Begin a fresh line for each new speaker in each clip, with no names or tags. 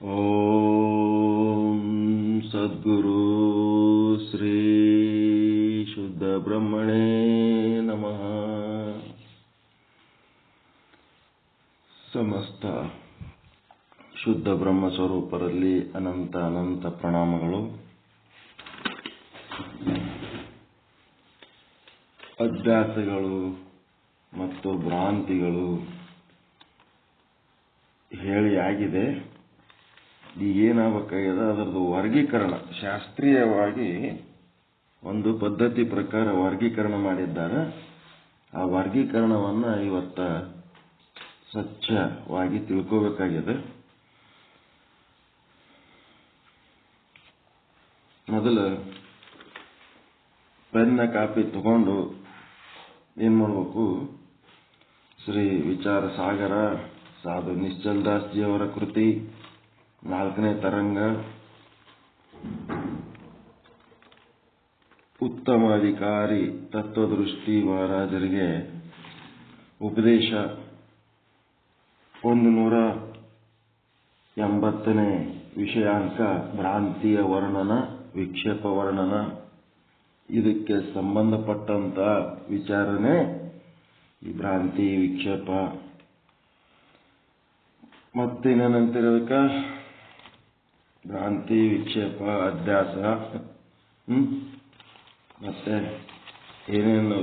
ಓಂ ಸದ್ಗುರು ಶ್ರೀ ಶುದ್ಧ ಬ್ರಹ್ಮಣೇ ನಮಃ. ಸಮಸ್ತ ಶುದ್ಧ ಬ್ರಹ್ಮ ಸ್ವರೂಪರಲ್ಲಿ ಅನಂತ ಅನಂತ ಪ್ರಣಾಮಗಳು. ಅಭ್ಯಾಸಗಳು ಮತ್ತು ಭ್ರಾಂತಿಗಳು ಹೇಳಿ ಆಗಿದೆ. ಈಗೇನಾಗಬೇಕಾಗಿದೆ, ಅದರದ್ದು ವರ್ಗೀಕರಣ ಶಾಸ್ತ್ರೀಯವಾಗಿ ಒಂದು ಪದ್ಧತಿ ಪ್ರಕಾರ ವರ್ಗೀಕರಣ ಮಾಡಿದ್ದಾರೆ. ಆ ವರ್ಗೀಕರಣವನ್ನು ಇವತ್ತ ಸ್ವಚ್ಛವಾಗಿ ತಿಳ್ಕೋಬೇಕಾಗಿದೆ. ಮೊದಲು ಪೆನ್ನ ಕಾಪಿ ತಗೊಂಡು ಏನ್ ಮಾಡಬೇಕು, ಶ್ರೀ ವಿಚಾರ ಸಾಗರ ಸಾಧು ನಿಶ್ಚಲ್ ದಾಸ್ ಜಿ ಅವರ ಕೃತಿ 4ನೇ ತರಂಗ, ಉತ್ತಮ ಅಧಿಕಾರಿ ತತ್ವದೃಷ್ಟಿ ಮಹಾರಾಜರಿಗೆ ಉಪದೇಶ 180ನೇ ವಿಷಯಾಂಕ ಭ್ರಾಂತಿಯ ವರ್ಣನ, ವಿಕ್ಷೇಪ ವರ್ಣನ. ಇದಕ್ಕೆ ಸಂಬಂಧಪಟ್ಟಂತ ವಿಚಾರನೆ ಈ ಭ್ರಾಂತಿ ವಿಕ್ಷೇಪ. ಮತ್ತೇನೇನಂತಿರೋದಕ್ಕ ಭ್ರಾಂತಿ ವಿಕ್ಷೇಪ ಅಧ್ಯಾಸ, ಮತ್ತೆ ಏನೇನು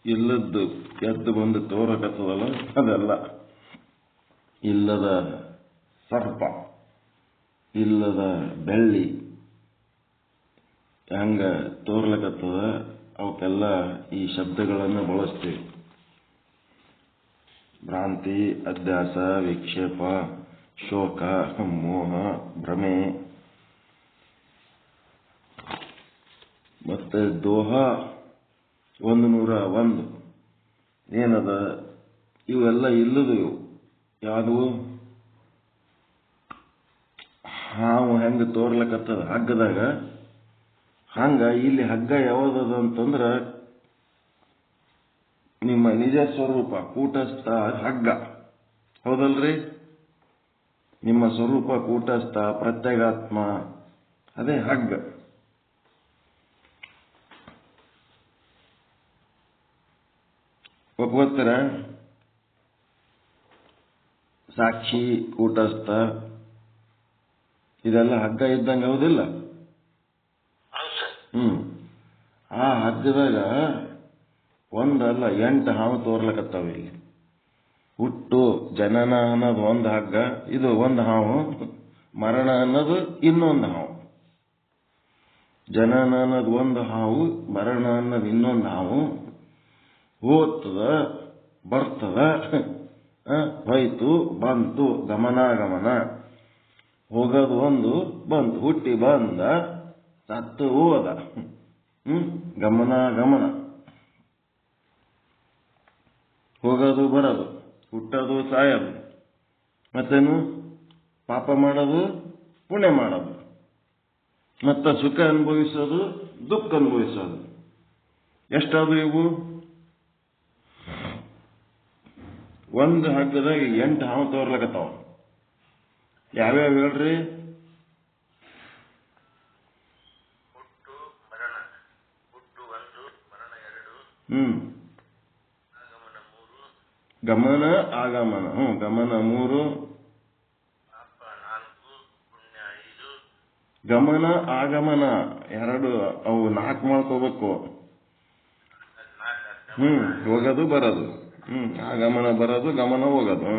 ಇಲ್ಲದ್ದು ಎದ್ದು ಬಂದು ತೋರಕತ್ತದಲ್ಲ ಅದೆಲ್ಲ, ಇಲ್ಲದ ಸರ್ಪ, ಇಲ್ಲದ ಬೆಳ್ಳಿ ಹೆಂಗ ತೋರ್ಲಕತ್ತದ ಅವಕ್ಕೆಲ್ಲ ಈ ಶಬ್ದಗಳನ್ನು ಬಳಸ್ತೀವಿ. ಭ್ರಾಂತಿ, ಅಧ್ಯಾಸ, ವಿಕ್ಷೇಪ, ಶೋಕ, ಮೋಹ, ಭ್ರಮೆ, ಮತ್ತೆ ದೋಹ 101 ಏನದ, ಇವೆಲ್ಲ ಇಲ್ಲದು. ಇವು ಯಾವುದು, ಹಾವು ಹೆಂಗ ತೋರ್ಲಕತ್ತದ ಹಗ್ಗದಾಗ, ಹಂಗ ಇಲ್ಲಿ ಹಗ್ಗ ಯಾವ್ದದ ಅಂತಂದ್ರ ನಿಮ್ಮ ನಿಜ ಸ್ವರೂಪ ಕೂಟಸ್ಥ ಹಗ್ಗ. ಹೌದಲ್ರಿ? ನಿಮ್ಮ ಸ್ವರೂಪ ಕೂಟಸ್ಥ ಪ್ರತ್ಯೇಗಾತ್ಮ, ಅದೇ ಹಗ್ಗ. ಒಪ್ಕೋತೀರ? ಸಾಕ್ಷಿ ಕೂಟಸ್ಥ ಇದೆಲ್ಲ ಹಗ್ಗ ಇದ್ದಂಗೆ, ಹೌದಿಲ್ಲ? ಆ ಹಗ್ಗದಾಗ ಒಂದಲ್ಲ 8 ಹಾವು ತೋರ್ಲಕತ್ತಾವ. ಇಲ್ಲಿ ಹುಟ್ಟು ಜನನ ಅನ್ನೋದು ಒಂದು ಹಗ್ಗ, ಇದು ಒಂದು ಹಾವು. ಮರಣ ಅನ್ನೋದು ಇನ್ನೊಂದು ಹಾವು. ಜನನ ಅನ್ನೋದು ಒಂದು ಹಾವು, ಮರಣ ಅನ್ನೋದು ಇನ್ನೊಂದು ಹಾವು. ಹೋಗ್ತದ ಬರ್ತದ, ಹೋಯ್ತು ಬಂತು, ಗಮನಾಗಮನ. ಹೋಗೋದು ಒಂದು, ಬಂತು, ಹುಟ್ಟಿ ಬಂದ, ಸತ್ತು ಹೋದ, ಗಮನಾಗಮನ. ಹೋಗೋದು ಬರೋದು, ಹುಟ್ಟೋದು ಸಾಯೋದು, ಮತ್ತೇನು ಪಾಪ ಮಾಡೋದು ಪುಣ್ಯ ಮಾಡೋದು, ಮತ್ತ ಸುಖ ಅನುಭವಿಸೋದು ದುಃಖ ಅನುಭವಿಸೋದು. ಎಷ್ಟಾದ್ರು ಇವು? ಒಂದು ಹಗ್ಗದಾಗ 8 ಹಾವು ತೋರ್ಲಕತ್ತಾವ. ಯಾವ್ಯಾವ ಹೇಳ್ರಿ? ಗಮನ ಆಗಮನ. ಗಮನ 3, ಗಮನ ಆಗಮನ 2, ಅವು 4 ಮಾಡ್ಕೋಬೇಕು. ಹೋಗೋದು ಬರೋದು, ಆಗಮನ ಬರೋದು, ಗಮನ ಹೋಗೋದು.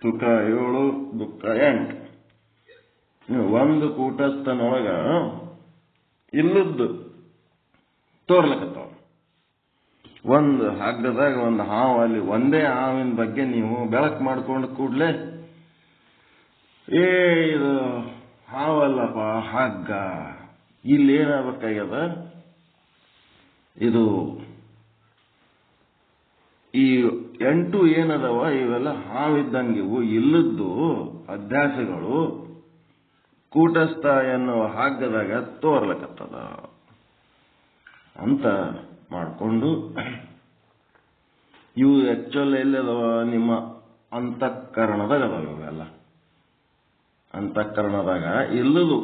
ಸುಖ 7, ದುಃಖ 8. ಒಂದು ಕೂಟಸ್ಥನೊಳಗ ಇಲ್ಲದ್ದು ತೋರ್ಲಕತ್ತಾವ. ಒಂದು ಹಗ್ಗದಾಗ ಒಂದು ಹಾವು, ಅಲ್ಲಿ ಒಂದೇ ಹಾವಿನ ಬಗ್ಗೆ ನೀವು ಬೆಳಕು ಮಾಡ್ಕೊಂಡು ಕೂಡ್ಲೆ ಇದು ಹಾವಲ್ಲಪ್ಪ ಹಗ್ಗ. ಇಲ್ಲಿ ಏನಾಗಬೇಕಾಗ್ಯದ, ಇದು ಈ 8 ಏನದವ ಇವೆಲ್ಲ ಹಾವಿದ್ದಂಗಿವು. ಇಲ್ಲದ್ದು ಅಧ್ಯಾಸಗಳು ಕೂಟಸ್ಥ ಎನ್ನುವ ಹಗ್ಗದಾಗ ತೋರ್ಲಕತ್ತದ ಅಂತ ಮಾಡಿಕೊಂಡು ಇವು ಆಕ್ಚುಲ್ ಎಲ್ಲಿದಾವ ನಿಮ್ಮ ಅಂತಃಕರಣದಾಗ ಅದಾವ. ಇವೆಲ್ಲ ಅಂತಃಕರಣದಾಗ ಇಲ್ಲದು.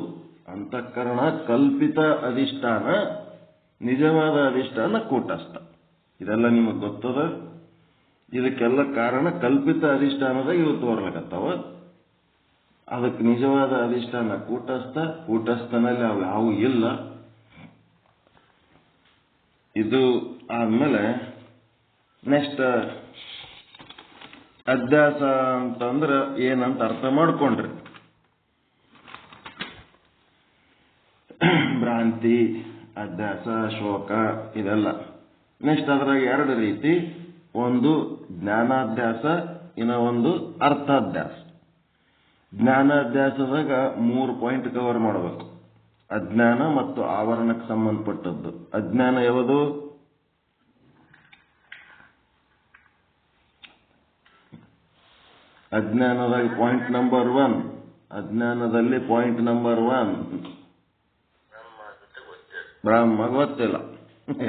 ಅಂತಃಕರಣ ಕಲ್ಪಿತ ಅಧಿಷ್ಠಾನ, ನಿಜವಾದ ಅಧಿಷ್ಠಾನ ಕೂಟಸ್ಥ. ಇದೆಲ್ಲ ನಿಮಗೆ ಗೊತ್ತದ. ಇದಕ್ಕೆಲ್ಲ ಕಾರಣ ಕಲ್ಪಿತ ಅಧಿಷ್ಠಾನದಾಗ ಇವು ತೋರ್ಲಕತ್ತಾವ. ಅದಕ್ಕೆ ನಿಜವಾದ ಅಧಿಷ್ಠಾನ ಕೂಟಸ್ಥ. ಕೂಟಸ್ಥನಲ್ಲಿ ಅವು ಯಾವು ಇಲ್ಲ. ಇದು ಆದ್ಮೇಲೆ ನೆಕ್ಸ್ಟ್ ಅಧ್ಯಾಸ ಅಂತಂದ್ರೆ ಏನಂತ ಅರ್ಥ ಮಾಡ್ಕೊಂಡ್ರಿ. ಭ್ರಾಂತಿ, ಅಧ್ಯಾಸ, ಶೋಕ ಇದೆಲ್ಲ. ನೆಕ್ಸ್ಟ್ ಅದ್ರಾಗ ಎರಡು ರೀತಿ, ಒಂದು ಜ್ಞಾನಾಧ್ಯಾಸ, ಇನ್ನ ಒಂದು ಅರ್ಥಾಧ್ಯಾಸ. ಜ್ಞಾನಾಧ್ಯಾಸದಾಗ 3 ಪಾಯಿಂಟ್ ಕವರ್ ಮಾಡಬೇಕು. ಅಜ್ಞಾನ ಮತ್ತು ಆವರಣಕ್ಕೆ ಸಂಬಂಧಪಟ್ಟದ್ದು. ಅಜ್ಞಾನ ಯಾವುದು? ಅಜ್ಞಾನದಾಗ ಪಾಯಿಂಟ್ ನಂಬರ್ 1, ಅಜ್ಞಾನದಲ್ಲಿ ಪಾಯಿಂಟ್ ನಂಬರ್ 1 ಬ್ರಹ್ಮ ಗೊತ್ತಿಲ್ಲ.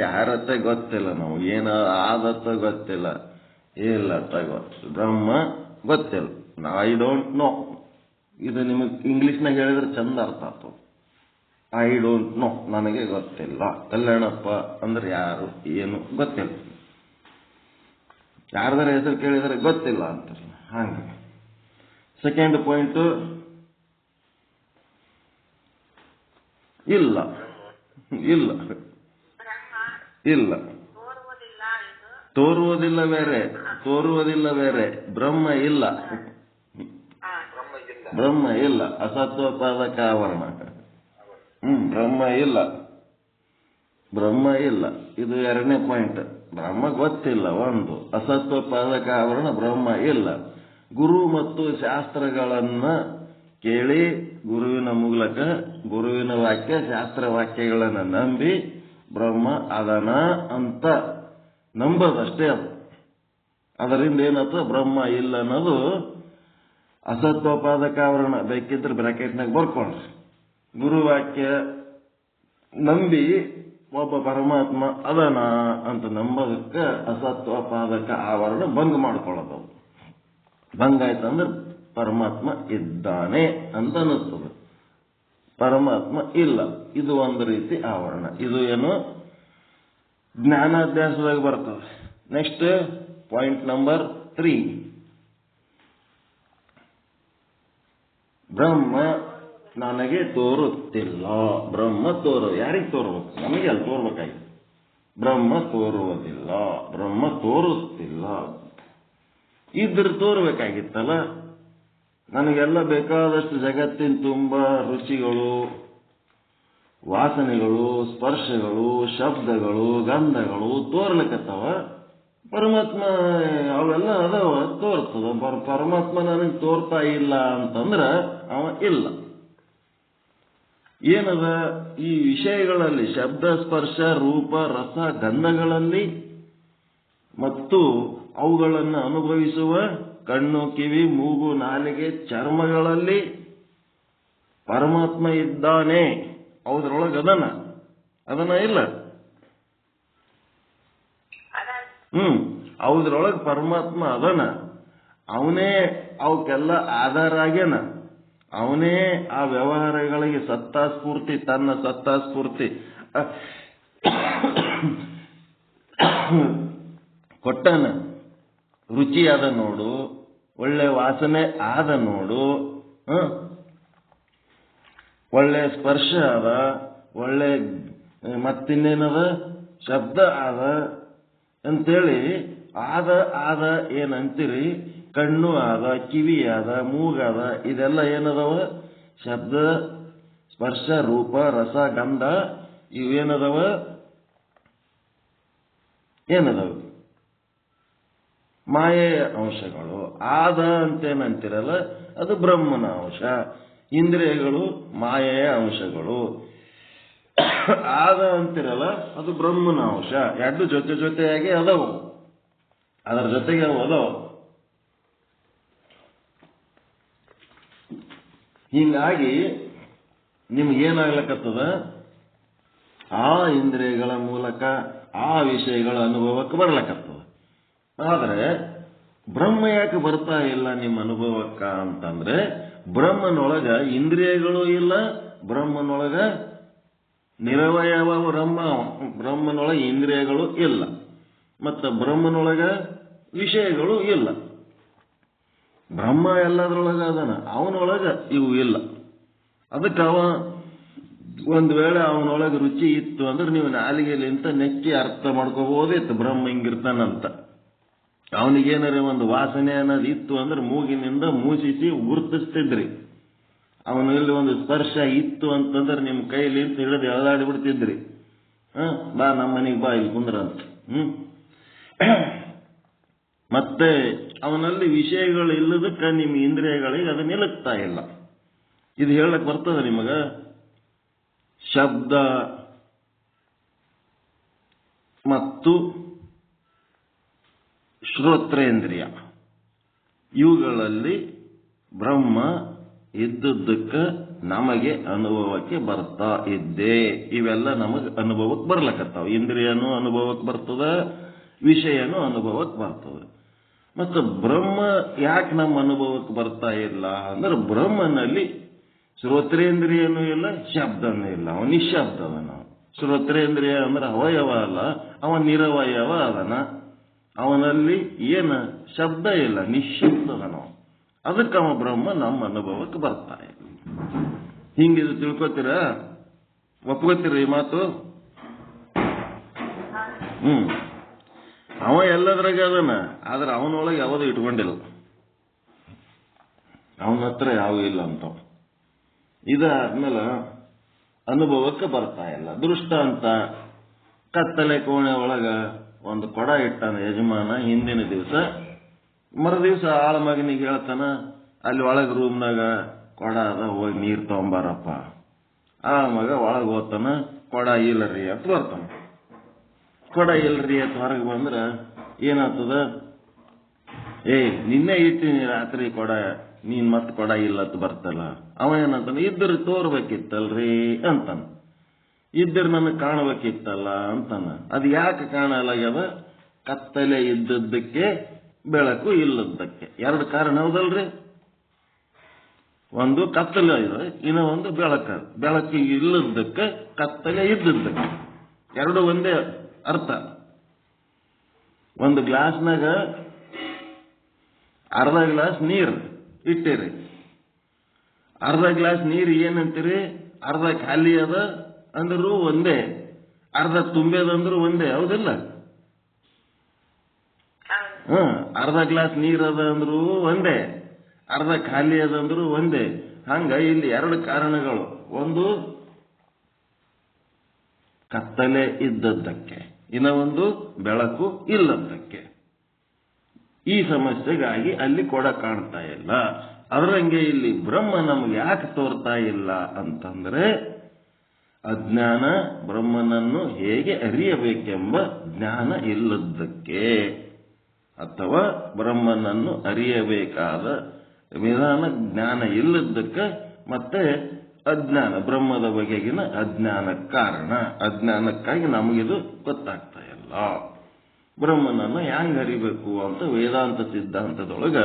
ಯಾರತ್ತ ಗೊತ್ತಿಲ್ಲ, ನಾವು ಏನ ಆದತ್ತ ಗೊತ್ತಿಲ್ಲ, ಇಲ್ಲತ್ತ ಗೊತ್ತಿಲ್ಲ, ಬ್ರಹ್ಮ ಗೊತ್ತಿಲ್ಲ. I don't know. ಇದು ನಿಮಗೆ ಇಂಗ್ಲಿಷ್ನಾಗ ಹೇಳಿದ್ರೆ ಚಂದ ಅರ್ಥ ಆಗ್ತದೆ. ಐ ಡೋಂಟ್ ನೋ, ನನಗೆ ಗೊತ್ತಿಲ್ಲ. ಕಲ್ಯಾಣಪ್ಪ ಅಂದ್ರೆ ಯಾರು, ಏನು ಗೊತ್ತಿಲ್ಲ. ಯಾರ್ದಾರ ಹೆಸರು ಕೇಳಿದರೆ ಗೊತ್ತಿಲ್ಲ ಅಂತಾರೆ. ಹಾಗೆ ಸೆಕೆಂಡ್ ಪಾಯಿಂಟ್, ಇಲ್ಲ ಇಲ್ಲ ಇಲ್ಲ. ತೋರುವುದಿಲ್ಲ ಬೇರೆ, ತೋರುವುದಿಲ್ಲ ಬೇರೆ. ಬ್ರಹ್ಮ ಇಲ್ಲ, ಬ್ರಹ್ಮ ಇಲ್ಲ. ಅಸತ್ವಪಾದಕ ಆವರಣ. ಬ್ರಹ್ಮ ಇಲ್ಲ, ಬ್ರಹ್ಮ ಇಲ್ಲ. ಇದು ಎರಡನೇ ಪಾಯಿಂಟ್. ಬ್ರಹ್ಮ ಗೊತ್ತಿಲ್ಲ ಒಂದು, ಅಸತ್ವಪಾದಕ ಆವರಣ, ಬ್ರಹ್ಮ ಇಲ್ಲ. ಗುರು ಮತ್ತು ಶಾಸ್ತ್ರಗಳನ್ನ ಕೇಳಿ, ಗುರುವಿನ ಮೂಲಕ ಗುರುವಿನ ವಾಕ್ಯ, ಶಾಸ್ತ್ರ ವಾಕ್ಯಗಳನ್ನು ನಂಬಿ ಬ್ರಹ್ಮ ಅದನ ಅಂತ ನಂಬೋದಷ್ಟೇ. ಅದು ಅದರಿಂದ ಏನಾಯ್ತು, ಬ್ರಹ್ಮ ಇಲ್ಲ ಅನ್ನೋದು ಅಸತ್ವಪಾದಕ ಆವರಣ. ಬೇಕಿದ್ರೆ ಬ್ರಾಕೆಟ್ನಾಗ ಬರ್ಕೊಂಡ್ರಿ. ಗುರುವಾಕ್ಯ ನಂಬಿ ಒಬ್ಬ ಪರಮಾತ್ಮ ಅದನ ಅಂತ ನಂಬೋದಕ್ಕೆ ಅಸತ್ವಪಾದಕ ಆವರಣ ಭಂಗ ಮಾಡ್ಕೊಳ್ಳೋದು. ಭಂಗ ಆಯ್ತಂದ್ರೆ ಪರಮಾತ್ಮ ಇದ್ದಾನೆ ಅಂತ ಅನ್ನಿಸ್ತದೆ, ಪರಮಾತ್ಮ ಇಲ್ಲ. ಇದು ಒಂದು ರೀತಿ ಆವರಣ. ಇದು ಏನು ಜ್ಞಾನಾಧ್ಯಾಸದಾಗ ಬರ್ತದೆ. ನೆಕ್ಸ್ಟ್ ಪಾಯಿಂಟ್ ನಂಬರ್ 3, ಬ್ರಹ್ಮ ನನಗೆ ತೋರುತ್ತಿಲ್ಲ. ಬ್ರಹ್ಮ ಯಾರಿಗೆ ತೋರ್ಬೇಕು? ನಮಗೆ ಅಲ್ಲಿ ತೋರ್ಬೇಕಾಗಿ. ಬ್ರಹ್ಮ ತೋರುವುದಿಲ್ಲ, ಬ್ರಹ್ಮ ತೋರುತ್ತಿಲ್ಲ. ಇದ್ರ ತೋರ್ಬೇಕಾಗಿತ್ತಲ್ಲ. ನನಗೆಲ್ಲ ಬೇಕಾದಷ್ಟು ಜಗತ್ತಿನ ತುಂಬ ರುಚಿಗಳು, ವಾಸನೆಗಳು, ಸ್ಪರ್ಶಗಳು, ಶಬ್ದಗಳು, ಗಂಧಗಳು ತೋರ್ಲಿಕ್ಕತ್ತವ. ಪರಮಾತ್ಮ ಅವೆಲ್ಲ ಅದಾವ, ತೋರ್ತದ. ಪರಮಾತ್ಮ ನನಗೆ ತೋರ್ತಾ ಇಲ್ಲ ಅಂತಂದ್ರ ಅವ ಇಲ್ಲ. ಏನದ ಈ ವಿಷಯಗಳಲ್ಲಿ, ಶಬ್ದ, ಸ್ಪರ್ಶ, ರೂಪ, ರಸ, ಗಂಧಗಳಲ್ಲಿ ಮತ್ತು ಅವುಗಳನ್ನು ಅನುಭವಿಸುವ ಕಣ್ಣು, ಕಿವಿ, ಮೂಗು, ನಾಲಿಗೆ, ಚರ್ಮಗಳಲ್ಲಿ ಪರಮಾತ್ಮ ಇದ್ದಾನೆ. ಅವುದ್ರೊಳಗೆ ಅದನ್ನ ಇಲ್ಲ. ಅವುದ್ರೊಳಗೆ ಪರಮಾತ್ಮ ಅದನ. ಅವನೇ ಅವಕ್ಕೆಲ್ಲ ಆಧಾರ ಆಗ್ಯಾನ. ಅವನೇ ಆ ವ್ಯವಹಾರಗಳಿಗೆ ಸತ್ತಾಸ್ಫೂರ್ತಿ, ತನ್ನ ಸತ್ತಾಸ್ಫೂರ್ತಿ ಕೊಟ್ಟನ. ರುಚಿ ಆದ ನೋಡು, ಒಳ್ಳೆ ವಾಸನೆ ಆದ ನೋಡು, ಒಳ್ಳೆ ಸ್ಪರ್ಶ ಅದ, ಒಳ್ಳೆ ಮತ್ತಿನ್ನೇನದ ಶಬ್ದ ಆದ ಅಂತೇಳಿ ಆದ ಏನಂತೀರಿ, ಕಣ್ಣು ಆದ, ಕಿವಿ ಆದ, ಮೂಗಾದ, ಇದೆಲ್ಲ ಏನದವ? ಶಬ್ದ, ಸ್ಪರ್ಶ, ರೂಪ, ರಸ, ಗಂಧ ಇವೇನದವ? ಏನದವ? ಮಾಯೆಯ ಅಂಶಗಳು. ಆದ ಅಂತೇನಂತಿರಲ್ಲ, ಅದು ಬ್ರಹ್ಮನ ಅಂಶ. ಇಂದ್ರಿಯಗಳು ಮಾಯೆಯ ಅಂಶಗಳು. ಆದ ಅಂತಿರಲ್ಲ, ಅದು ಬ್ರಹ್ಮನ ಅಂಶ. ಎರಡು ಜೊತೆಯಾಗಿ ಅದಾವು, ಅದರ ಜೊತೆಗೆ ಅವು ಅದಾವ. ಹೀಗಾಗಿ ನಿಮ್ಗೇನಾಗ್ಲಕ್ಕತ್ತದ, ಆ ಇಂದ್ರಿಯಗಳ ಮೂಲಕ ಆ ವಿಷಯಗಳ ಅನುಭವಕ್ಕೆ ಬರ್ಲಕತ್ತದ. ಆದರೆ ಬ್ರಹ್ಮ ಯಾಕೆ ಬರ್ತಾ ಇಲ್ಲ ನಿಮ್ಮ ಅನುಭವಕ್ಕ ಅಂತಂದ್ರೆ, ಬ್ರಹ್ಮನೊಳಗ ಇಂದ್ರಿಯಗಳು ಇಲ್ಲ, ಬ್ರಹ್ಮನೊಳಗ ನಿರವಯವ ಬ್ರಹ್ಮನೊಳಗೆ ಇಂದ್ರಿಯಗಳು ಇಲ್ಲ, ಮತ್ತು ಬ್ರಹ್ಮನೊಳಗ ವಿಷಯಗಳು ಇಲ್ಲ. ಬ್ರಹ್ಮ ಎಲ್ಲದರೊಳಗ ಅದನ, ಅವನೊಳಗ ಇವು ಇಲ್ಲ. ಅದಕ್ಕೆ ಒಂದು ವೇಳೆ ಅವನೊಳಗೆ ರುಚಿ ಇತ್ತು ಅಂದ್ರೆ ನೀವು ನಾಲಿಗೆಲಿಂತ ನೆಕ್ಕಿ ಅರ್ಥ ಮಾಡ್ಕೋಬಹುದಿತ್ತು ಬ್ರಹ್ಮ ಹಿಂಗಿರ್ತಾನಂತ. ಅವನಿಗೇನಾರ ಒಂದು ವಾಸನೆ ಅನ್ನೋದು ಇತ್ತು ಅಂದ್ರೆ ಮೂಗಿನಿಂದ ಮೂಸಿಸಿ ಗುರುತಿಸ್ತಿದ್ರಿ. ಅವನಲ್ಲಿ ಒಂದು ಸ್ಪರ್ಶ ಇತ್ತು ಅಂತಂದ್ರೆ ನಿಮ್ಮ ಕೈಲಿಂತ ಹಿಡಿದು ಎಳೆದಾಡಿ ಬಿಡ್ತಿದ್ರಿ. ಬಾ ನಮ್ಮ ಮನೆಗೆ ಬಾ ಇಲ್ಲಿ ಕುಂದ್ರಂತ. ಮತ್ತೆ ಅವನಲ್ಲಿ ವಿಷಯಗಳು ಇಲ್ಲದಕ್ಕೆ ನಿಮ್ಮ ಇಂದ್ರಿಯಗಳಿಗೆ ಅದು ನಿಲುಕ್ತಾ ಇಲ್ಲ. ಇದು ಹೇಳಕ್ ಬರ್ತದೆ ನಿಮಗ? ಶಬ್ದ ಮತ್ತು ಶ್ರೋತ್ರೇಂದ್ರಿಯ ಇವುಗಳಲ್ಲಿ ಬ್ರಹ್ಮ ಇದ್ದದ್ದಕ್ಕೆ ನಮಗೆ ಅನುಭವಕ್ಕೆ ಬರ್ತಾ ಇದ್ದೆ. ಇವೆಲ್ಲ ನಮಗೆ ಅನುಭವಕ್ಕೆ ಬರ್ಲಕತ್ತಾವ. ಇಂದ್ರಿಯನೂ ಅನುಭವಕ್ಕೆ ಬರ್ತದ, ವಿಷಯನೂ ಅನುಭವಕ್ಕೆ ಬರ್ತದೆ. ಮತ್ತು ಬ್ರಹ್ಮ ಯಾಕೆ ನಮ್ಮ ಅನುಭವಕ್ಕೆ ಬರ್ತಾ ಇಲ್ಲ ಅಂದ್ರೆ, ಬ್ರಹ್ಮನಲ್ಲಿ ಶ್ರೋತ್ರೇಂದ್ರಿಯನೂ ಇಲ್ಲ, ಶಬ್ದನೂ ಇಲ್ಲ, ಅವ ನಿಶಬ್ದವನ. ಶ್ರೋತ್ರೇಂದ್ರಿಯ ಅಂದ್ರೆ ಅವಯವ ಅಲ್ಲ, ಅವ ನಿರವಯವ ಅದನ. ಅವನಲ್ಲಿ ಏನು ಶಬ್ದ ಇಲ್ಲ, ನಿಶಬ್ದದನ. ಅದಕ್ಕೆ ಅವ ಬ್ರಹ್ಮ ನಮ್ಮ ಅನುಭವಕ್ಕೆ ಬರ್ತಾ ಇಲ್ಲ. ಹಿಂಗಿದು ತಿಳ್ಕೊತೀರ? ಒಪ್ಕೋತೀರ ಈ ಮಾತು? ಅವ ಎಲ್ಲದ್ರಾಗ ಅದನ, ಆದ್ರೆ ಅವನೊಳಗೆ ಯಾವುದು ಇಟ್ಕೊಂಡಿಲ್ಲ, ಅವನ ಹತ್ರ ಯಾವ ಇಲ್ಲ ಅಂತ. ಇದಾದ್ಮೇಲೆ ಅನುಭವಕ್ಕೆ ಬರ್ತಾ ಇಲ್ಲ. ದೃಷ್ಟಾಂತ, ಕತ್ತಲೆ ಕೋಣೆ ಒಳಗ ಒಂದು ಕೊಡ ಇಟ್ಟಾನ ಯಜಮಾನ ಹಿಂದಿನ ದಿವಸ. ಮರುದಿವ್ಸ ಆಳ ಮಗನಿಗೆ ಹೇಳ್ತಾನ, ಅಲ್ಲಿ ಒಳಗೆ ರೂಮ್ನಾಗ ಕೊಡ ಅದ, ಹೋಗಿ ನೀರು ತಗೊಂಬಾರಪ್ಪ. ಆಳ ಮಗ ಒಳಗೆ ಹೋಗ್ತಾನ, ಕೊಡ ಇಲ್ಲರಿ ಅಂತ ಬರ್ತಾನ. ಕೊಡ ಇಲ್ರಿ ಅಂತ ಹೊರಗೆ ಬಂದ್ರೆ ಏನಾಗ್ತದ? ನಿನ್ನೆ ಇಟ್ಟಿನಿ ರಾತ್ರಿ ಕೊಡ, ನೀನ್ ಮತ್ತೆ ಕೊಡ ಇಲ್ಲ ಅಂತ ಬರ್ತಲ್ಲ. ಅವ ಏನಂತಾನ, ಇದ್ರ ತೋರ್ಬೇಕಿತ್ತಲ್ರಿ ಅಂತಾನ. ಇದ್ರ ನನಗೆ ಕಾಣಬೇಕಿತ್ತಲ್ಲ ಅಂತಾನ. ಅದು ಯಾಕೆ ಕಾಣಲಾಗ್ಯದ? ಕತ್ತಲೆ ಇದ್ದದ್ದಕ್ಕೆ, ಬೆಳಕು ಇಲ್ಲದಕ್ಕೆ. ಎರಡು ಕಾರಣ ಹೌದಲ್ರಿ? ಒಂದು ಕತ್ತಲೆ ಇದೆ, ಇನ್ನು ಒಂದು ಬೆಳಕು. ಬೆಳಕು ಇಲ್ಲದಕ್ಕೆ, ಕತ್ತಲೆ ಇದ್ದದ್ದಕ್ಕೆ, ಎರಡು ಒಂದೇ ಅರ್ಥ. ಒಂದು ಗ್ಲಾಸ್ನಾಗ ಅರ್ಧ ಗ್ಲಾಸ್ ನೀರು ಇಟ್ಟಿರಿ. ಅರ್ಧ ಗ್ಲಾಸ್ ನೀರು ಏನಂತೀರಿ? ಅರ್ಧ ಖಾಲಿ ಅದ ಅಂದ್ರೂ ಒಂದೇ, ಅರ್ಧ ತುಂಬೇದಂದ್ರೂ ಒಂದೇ, ಹೌದಿಲ್ಲ? ಅರ್ಧ ಗ್ಲಾಸ್ ನೀರ್ ಅದ ಅಂದ್ರೂ ಒಂದೇ, ಅರ್ಧ ಖಾಲಿ ಅದಂದ್ರೂ ಒಂದೇ. ಹಂಗ ಇಲ್ಲಿ ಎರಡು ಕಾರಣಗಳು. ಒಂದು ಕತ್ತಲೆ ಇದ್ದದ್ದಕ್ಕೆ, ಇನ್ನ ಒಂದು ಬೆಳಕು ಇಲ್ಲದಕ್ಕೆ. ಈ ಸಮಸ್ಯೆಗಾಗಿ ಅಲ್ಲಿ ಕೊಡ ಕಾಣ್ತಾ ಇಲ್ಲ. ಅದರಂಗೆ ಇಲ್ಲಿ ಬ್ರಹ್ಮ ನಮ್ಗೆ ಯಾಕೆ ತೋರ್ತಾ ಇಲ್ಲ ಅಂತಂದ್ರೆ, ಅಜ್ಞಾನ, ಬ್ರಹ್ಮನನ್ನು ಹೇಗೆ ಅರಿಯಬೇಕೆಂಬ ಜ್ಞಾನ ಇಲ್ಲದಕ್ಕೆ, ಅಥವಾ ಬ್ರಹ್ಮನನ್ನು ಅರಿಯಬೇಕಾದ ವಿಧಾನ ಜ್ಞಾನ ಇಲ್ಲದಕ್ಕೆ, ಮತ್ತೆ ಅಜ್ಞಾನ, ಬ್ರಹ್ಮದ ಬಗೆಗಿನ ಅಜ್ಞಾನ ಕಾರಣ. ಅಜ್ಞಾನಕ್ಕಾಗಿ ನಮಗಿದು ಗೊತ್ತಾಗ್ತಾ ಇಲ್ಲ. ಬ್ರಹ್ಮನನ್ನು ಹ್ಯಾಂಗ ಅರಿಬೇಕು ಅಂತ ವೇದಾಂತ ಸಿದ್ಧಾಂತದೊಳಗ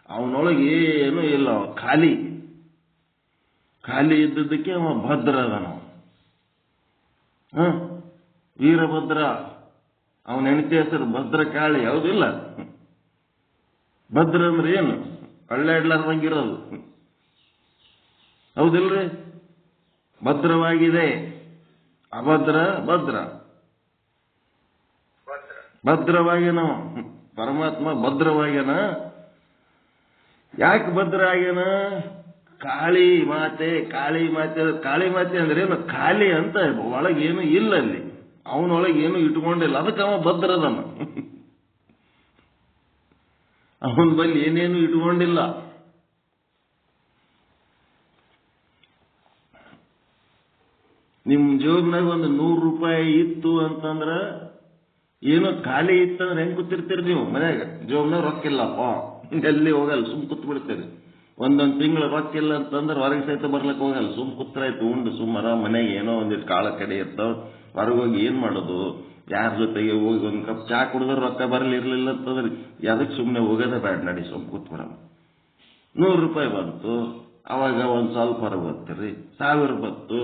ಅವನೊಳಗೆ ಏನೂ ಇಲ್ಲ, ಖಾಲಿ ಖಾಲಿ ಇದ್ದದಕ್ಕೆ ಅವ ಭದ್ರ ಅದನ. ವೀರಭದ್ರ, ಅವನ ಹೆಂಡತಿ ಹೆಸರು ಭದ್ರಕಾಳಿ, ಯಾವುದಿಲ್ಲ? ಭದ್ರ ಅಂದ್ರೆ ಏನು? ಅಳ್ಳಾಡ್ಲಾರ್ದಂಗಿರೋದು, ಹೌದಿಲ್ರಿ? ಭದ್ರವಾಗಿದೆ. ಅಭದ್ರ ಭದ್ರ, ಭದ್ರವಾಗ್ಯನ ಪರಮಾತ್ಮ, ಭದ್ರವಾಗ್ಯನ. ಯಾಕೆ ಭದ್ರ ಆಗ್ಯನ? ಕಾಳಿ ಮಾತೆ. ಕಾಳಿ ಮಾತೆ, ಕಾಳಿ ಮಾತೆ ಅಂದ್ರೆ ಏನು? ಖಾಲಿ ಅಂತ, ಒಳಗೇನು ಇಲ್ಲ ಅಲ್ಲಿ, ಅವನೊಳಗೆ ಏನು ಇಟ್ಕೊಂಡಿಲ್ಲ. ಅದಕ್ಕೆ ಅವ ಭದ್ರದನ. ಅವನ ಬಳಿ ಏನೇನು ಇಟ್ಕೊಂಡಿಲ್ಲ. ನಿಮ್ ಜೋಬ್ನಾಗ ಒಂದು 100 ರೂಪಾಯಿ ಇತ್ತು ಅಂತಂದ್ರ, ಏನೋ ಖಾಲಿ ಇತ್ತಂದ್ರೆ ಹೆಂಗ್ ಕೂತಿರ್ತೀರಿ ನೀವು ಮನ್ಯಾಗ? ಜೋಬ್ನಾಗ ರೊಕ್ಕ ಇಲ್ಲಪ್ಪ, ಎಲ್ಲಿ ಹೋಗಲ್ಲ, ಸುಮ್ ಕೂತ್ ಬಿಡ್ತೀರಿ. ಒಂದೊಂದು ತಿಂಗಳು ರೊಕ್ಕ ಇಲ್ಲ ಅಂತಂದ್ರೆ ಹೊರಗೆ ಸಹಿತ ಬರ್ಲಕ್ಕೆ ಹೋಗಲ್ಲ, ಸುಮ್ ಕೂತ್ರಾಯ್ತು. ಉಂಡು ಸುಮ್ಮರ ಮನೆಗೆ ಏನೋ ಒಂದಿಟ್ಟು ಕಾಳ ಕಡೆ ಇರ್ತಾವ, ಹೊರಗೋಗಿ ಏನ್ ಮಾಡೋದು? ಯಾರ ಜೊತೆಗೆ ಹೋಗಿ ಒಂದ್ ಕಪ್ ಚಾ ಕುಡಿದ್ರೆ ರೊಕ್ಕ ಬರ್ಲಿರ್ಲಿಲ್ಲ ಅಂತಂದ್ರೆ ಅದಕ್ಕೆ ಸುಮ್ಮನೆ ಹೋಗೋದೇ ಬೇಡ, ನಡಿ ಸುಮ್ ಕೂತ್ಬಿಡೋಣ. ₹100 ಬಂತು, ಅವಾಗ ಒಂದ್ ಸ್ವಲ್ಪ ಹೊರಗೆ ಬರ್ತೀರಿ, 1000 ಬಂತು,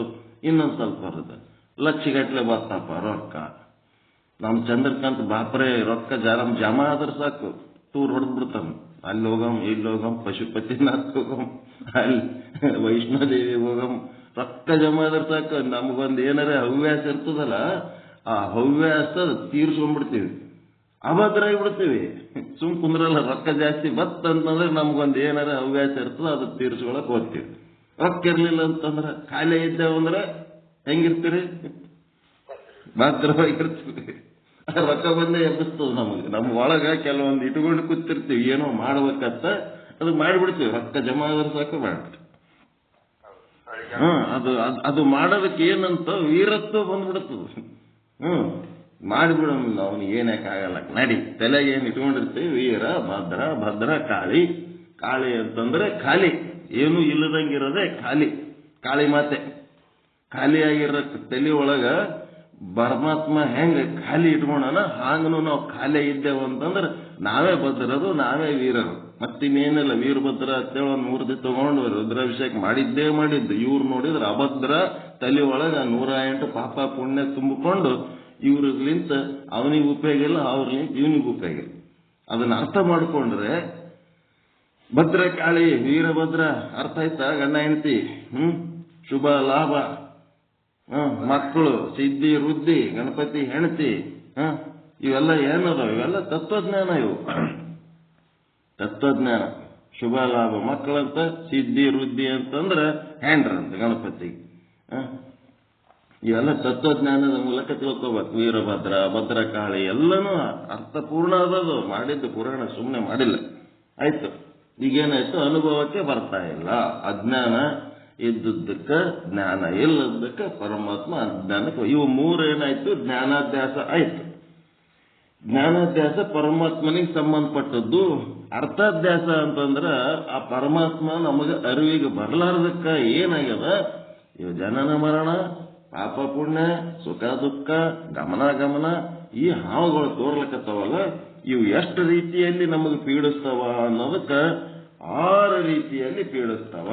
ಇನ್ನೊಂದ್ ಸ್ವಲ್ಪ ಹೊರದ, ಲಕ್ಷಗಟ್ಲೆ ಬರ್ತಪ್ಪ ರೊಕ್ಕ. ನಮ್ ಚಂದ್ರಕಾಂತ್ ಬಾಪ್ರೆ ರೊಕ್ಕ ಜಮಾ ಆದ್ರೆ ಸಾಕು ಟೂರ್ ಹೊಡೆದ್ ಬಿಡ್ತಾನ. ಅಲ್ಲಿ ಹೋಗಮ್, ಇಲ್ಲಿ ಹೋಗಮ್, ಪಶುಪತಿನಾಥ್ ಹೋಗಮ್, ಅಲ್ಲಿ ವೈಷ್ಣೋದೇವಿ ಹೋಗಮ್. ರೊಕ್ಕ ಜಮಾ ಆದ್ರೆ ಸಾಕು ನಮಗೊಂದ್ ಏನಾರ ಹವ್ಯಾಸ ಇರ್ತದಲ್ಲ, ಆ ಹವ್ಯಾಸ ತೀರ್ಸ್ಕೊಂಡ್ಬಿಡ್ತೀವಿ, ಅಭದ್ರ ಆಗಿಬಿಡ್ತೀವಿ. ಸುಮ್ ಕುಂದ್ರಲ್ಲ, ರೊಕ್ಕ ಜಾಸ್ತಿ ಬತ್ತಂತಂದ್ರೆ ನಮ್ಗೊಂದ್ ಏನಾರ ಹವ್ಯಾಸ ಇರ್ತದ, ಅದು ತೀರ್ಸ್ಕೊಳಕ್ ಹೋಗ್ತೀವಿ. ರೊಕ್ಕ ಇರ್ಲಿಲ್ಲ ಅಂತಂದ್ರ ಖಾಲಿ ಇದ್ದೇವಂದ್ರೆ ಹೆಂಗಿರ್ತೀರಿ? ಭದ್ರವಾಗಿರ್ತೀವಿ. ರೊಕ್ಕ ಬಂದೇ ಎಬ್ಬಿಸ್ತದ ನಮಗೆ. ನಮ್ ಒಳಗ ಕೆಲವೊಂದು ಇಟ್ಕೊಂಡು ಕೂತಿರ್ತೀವಿ, ಏನೋ ಮಾಡ್ಬೇಕಂತ ಅದು ಮಾಡಿಬಿಡ್ತೀವಿ. ರೊಕ್ಕ ಜಮಾ ಆದ್ರೆ ಸಾಕು ಮಾಡ್ಬಿಡ್ತೀವಿ. ಅದು ಮಾಡೋದಕ್ಕೆ ಏನಂತ ವೀರತ್ವ ಬಂದ್ಬಿಡ್ತದ. ಮಾಡಿಬಿಡ ಅವನಿಗೆ ಏನಕ್ಕಾಗಲ್ಲ, ನಡಿ. ತಲೆಗೆ ಏನ್ ಇಟ್ಕೊಂಡಿರ್ತೀವಿ, ವೀರ ಭದ್ರ, ಭದ್ರ ಕಾಳಿ. ಕಾಳಿ ಅಂತಂದ್ರೆ ಖಾಲಿ, ಏನು ಇಲ್ಲದಂಗಿರೋದೆ ಖಾಲಿ. ಕಾಳಿ ಮಾತೆ ಖಾಲಿಯಾಗಿರೋ ತಲೆ ಒಳಗ ಪರಮಾತ್ಮ ಹೆಂಗ ಖಾಲಿ ಇಟ್ಕೊಂಡನ, ಹಾಂಗನು ನಾವು ಖಾಲಿ ಇದ್ದೇವೆ ಅಂತಂದ್ರೆ ನಾವೇ ಭದ್ರರು, ನಾವೇ ವೀರರು. ಮತ್ತಿನ್ನೇನಿಲ್ಲ. ವೀರಭದ್ರ ಅಂತೇಳಿ ಒಂದ್ ಮೂರ್ತಿ ತಗೊಂಡು ರುದ್ರಾಭಿಷೇಕ ಮಾಡಿದ್ದು. ಇವ್ರು ನೋಡಿದ್ರೆ ಅಭದ್ರ, ತಲೆ ಒಳಗ 108 ಪಾಪ ಪುಣ್ಯ ತುಂಬಿಕೊಂಡು ಇವ್ರಿಗ್ಲಿಂತ ಅವನಿಗೆ ಉಪಯೋಗ ಇಲ್ಲ, ಅವ್ರಿಗಿಂತ ಇವನಿಗೆ ಉಪಯೋಗ ಇಲ್ಲ. ಅದನ್ನ ಅರ್ಥ ಮಾಡ್ಕೊಂಡ್ರೆ ಭದ್ರಕಾಳಿ ವೀರಭದ್ರ ಅರ್ಥ ಆಯ್ತಾ? ಗಂಡ ಹೆಂಡತಿ, ಶುಭ ಲಾಭ, ಮಕ್ಕಳು, ಸಿದ್ಧಿ ವೃದ್ಧಿ, ಗಣಪತಿ ಹೆಂಡತಿ, ಇವೆಲ್ಲ ಏನದಾವ? ಇವೆಲ್ಲ ತತ್ವಜ್ಞಾನ. ಇವು ತತ್ವಜ್ಞಾನ. ಶುಭ ಲಾಭ ಮಕ್ಕಳಂತ, ಸಿದ್ಧಿ ವೃದ್ಧಿ ಅಂತಂದ್ರೆ ಹೆಂಡ್ರಂತ ಗಣಪತಿಗೆ. ಇವೆಲ್ಲ ತತ್ವಜ್ಞಾನದ ಮೂಲಕ ತಿಳ್ಕೋಬೇಕು. ವೀರಭದ್ರ, ಭದ್ರಕಾಳಿ ಎಲ್ಲನೂ ಅರ್ಥಪೂರ್ಣ ಅದದು. ಮಾಡಿದ್ದು ಪುರಾಣ ಸುಮ್ಮನೆ ಮಾಡಿಲ್ಲ. ಆಯ್ತು, ಈಗೇನಾಯ್ತು? ಅನುಭವಕ್ಕೆ ಬರ್ತಾ ಇಲ್ಲ. ಅಜ್ಞಾನ ಇದ್ದದ್ದಕ್ಕೆ, ಜ್ಞಾನ ಇಲ್ಲದಕ್ಕೆ ಪರಮಾತ್ಮ ಅಜ್ಞಾನಕ್ಕೆ. ಇವು ಮೂರೇನಾಯ್ತು? ಜ್ಞಾನಾಧ್ಯಾಸ ಆಯ್ತು. ಜ್ಞಾನಾಧ್ಯಾಸ ಪರಮಾತ್ಮನಿಗೆ ಸಂಬಂಧಪಟ್ಟದ್ದು. ಅರ್ಥಾಧ್ಯಾಸ ಅಂತಂದ್ರ ಆ ಪರಮಾತ್ಮ ನಮಗೆ ಅರಿವಿಗೆ ಬರ್ಲಾರ್ದಕ್ಕ ಏನಾಗ್ಯದ? ಇವು ಜನನ ಮರಣ, ಪಾಪ ಪುಣ್ಯ, ಸುಖ ದುಃಖ, ಗಮನ ಈ ಹಾವುಗಳು ತೋರ್ಲಕತ್ತವಲ್ಲ, ಇವು ಎಷ್ಟು ರೀತಿಯಲ್ಲಿ ನಮಗೆ ಪೀಡಿಸ್ತಾವ ಅನ್ನೋದಕ್ಕ 6 ರೀತಿಯಲ್ಲಿ ಪೀಡಿಸ್ತಾವ.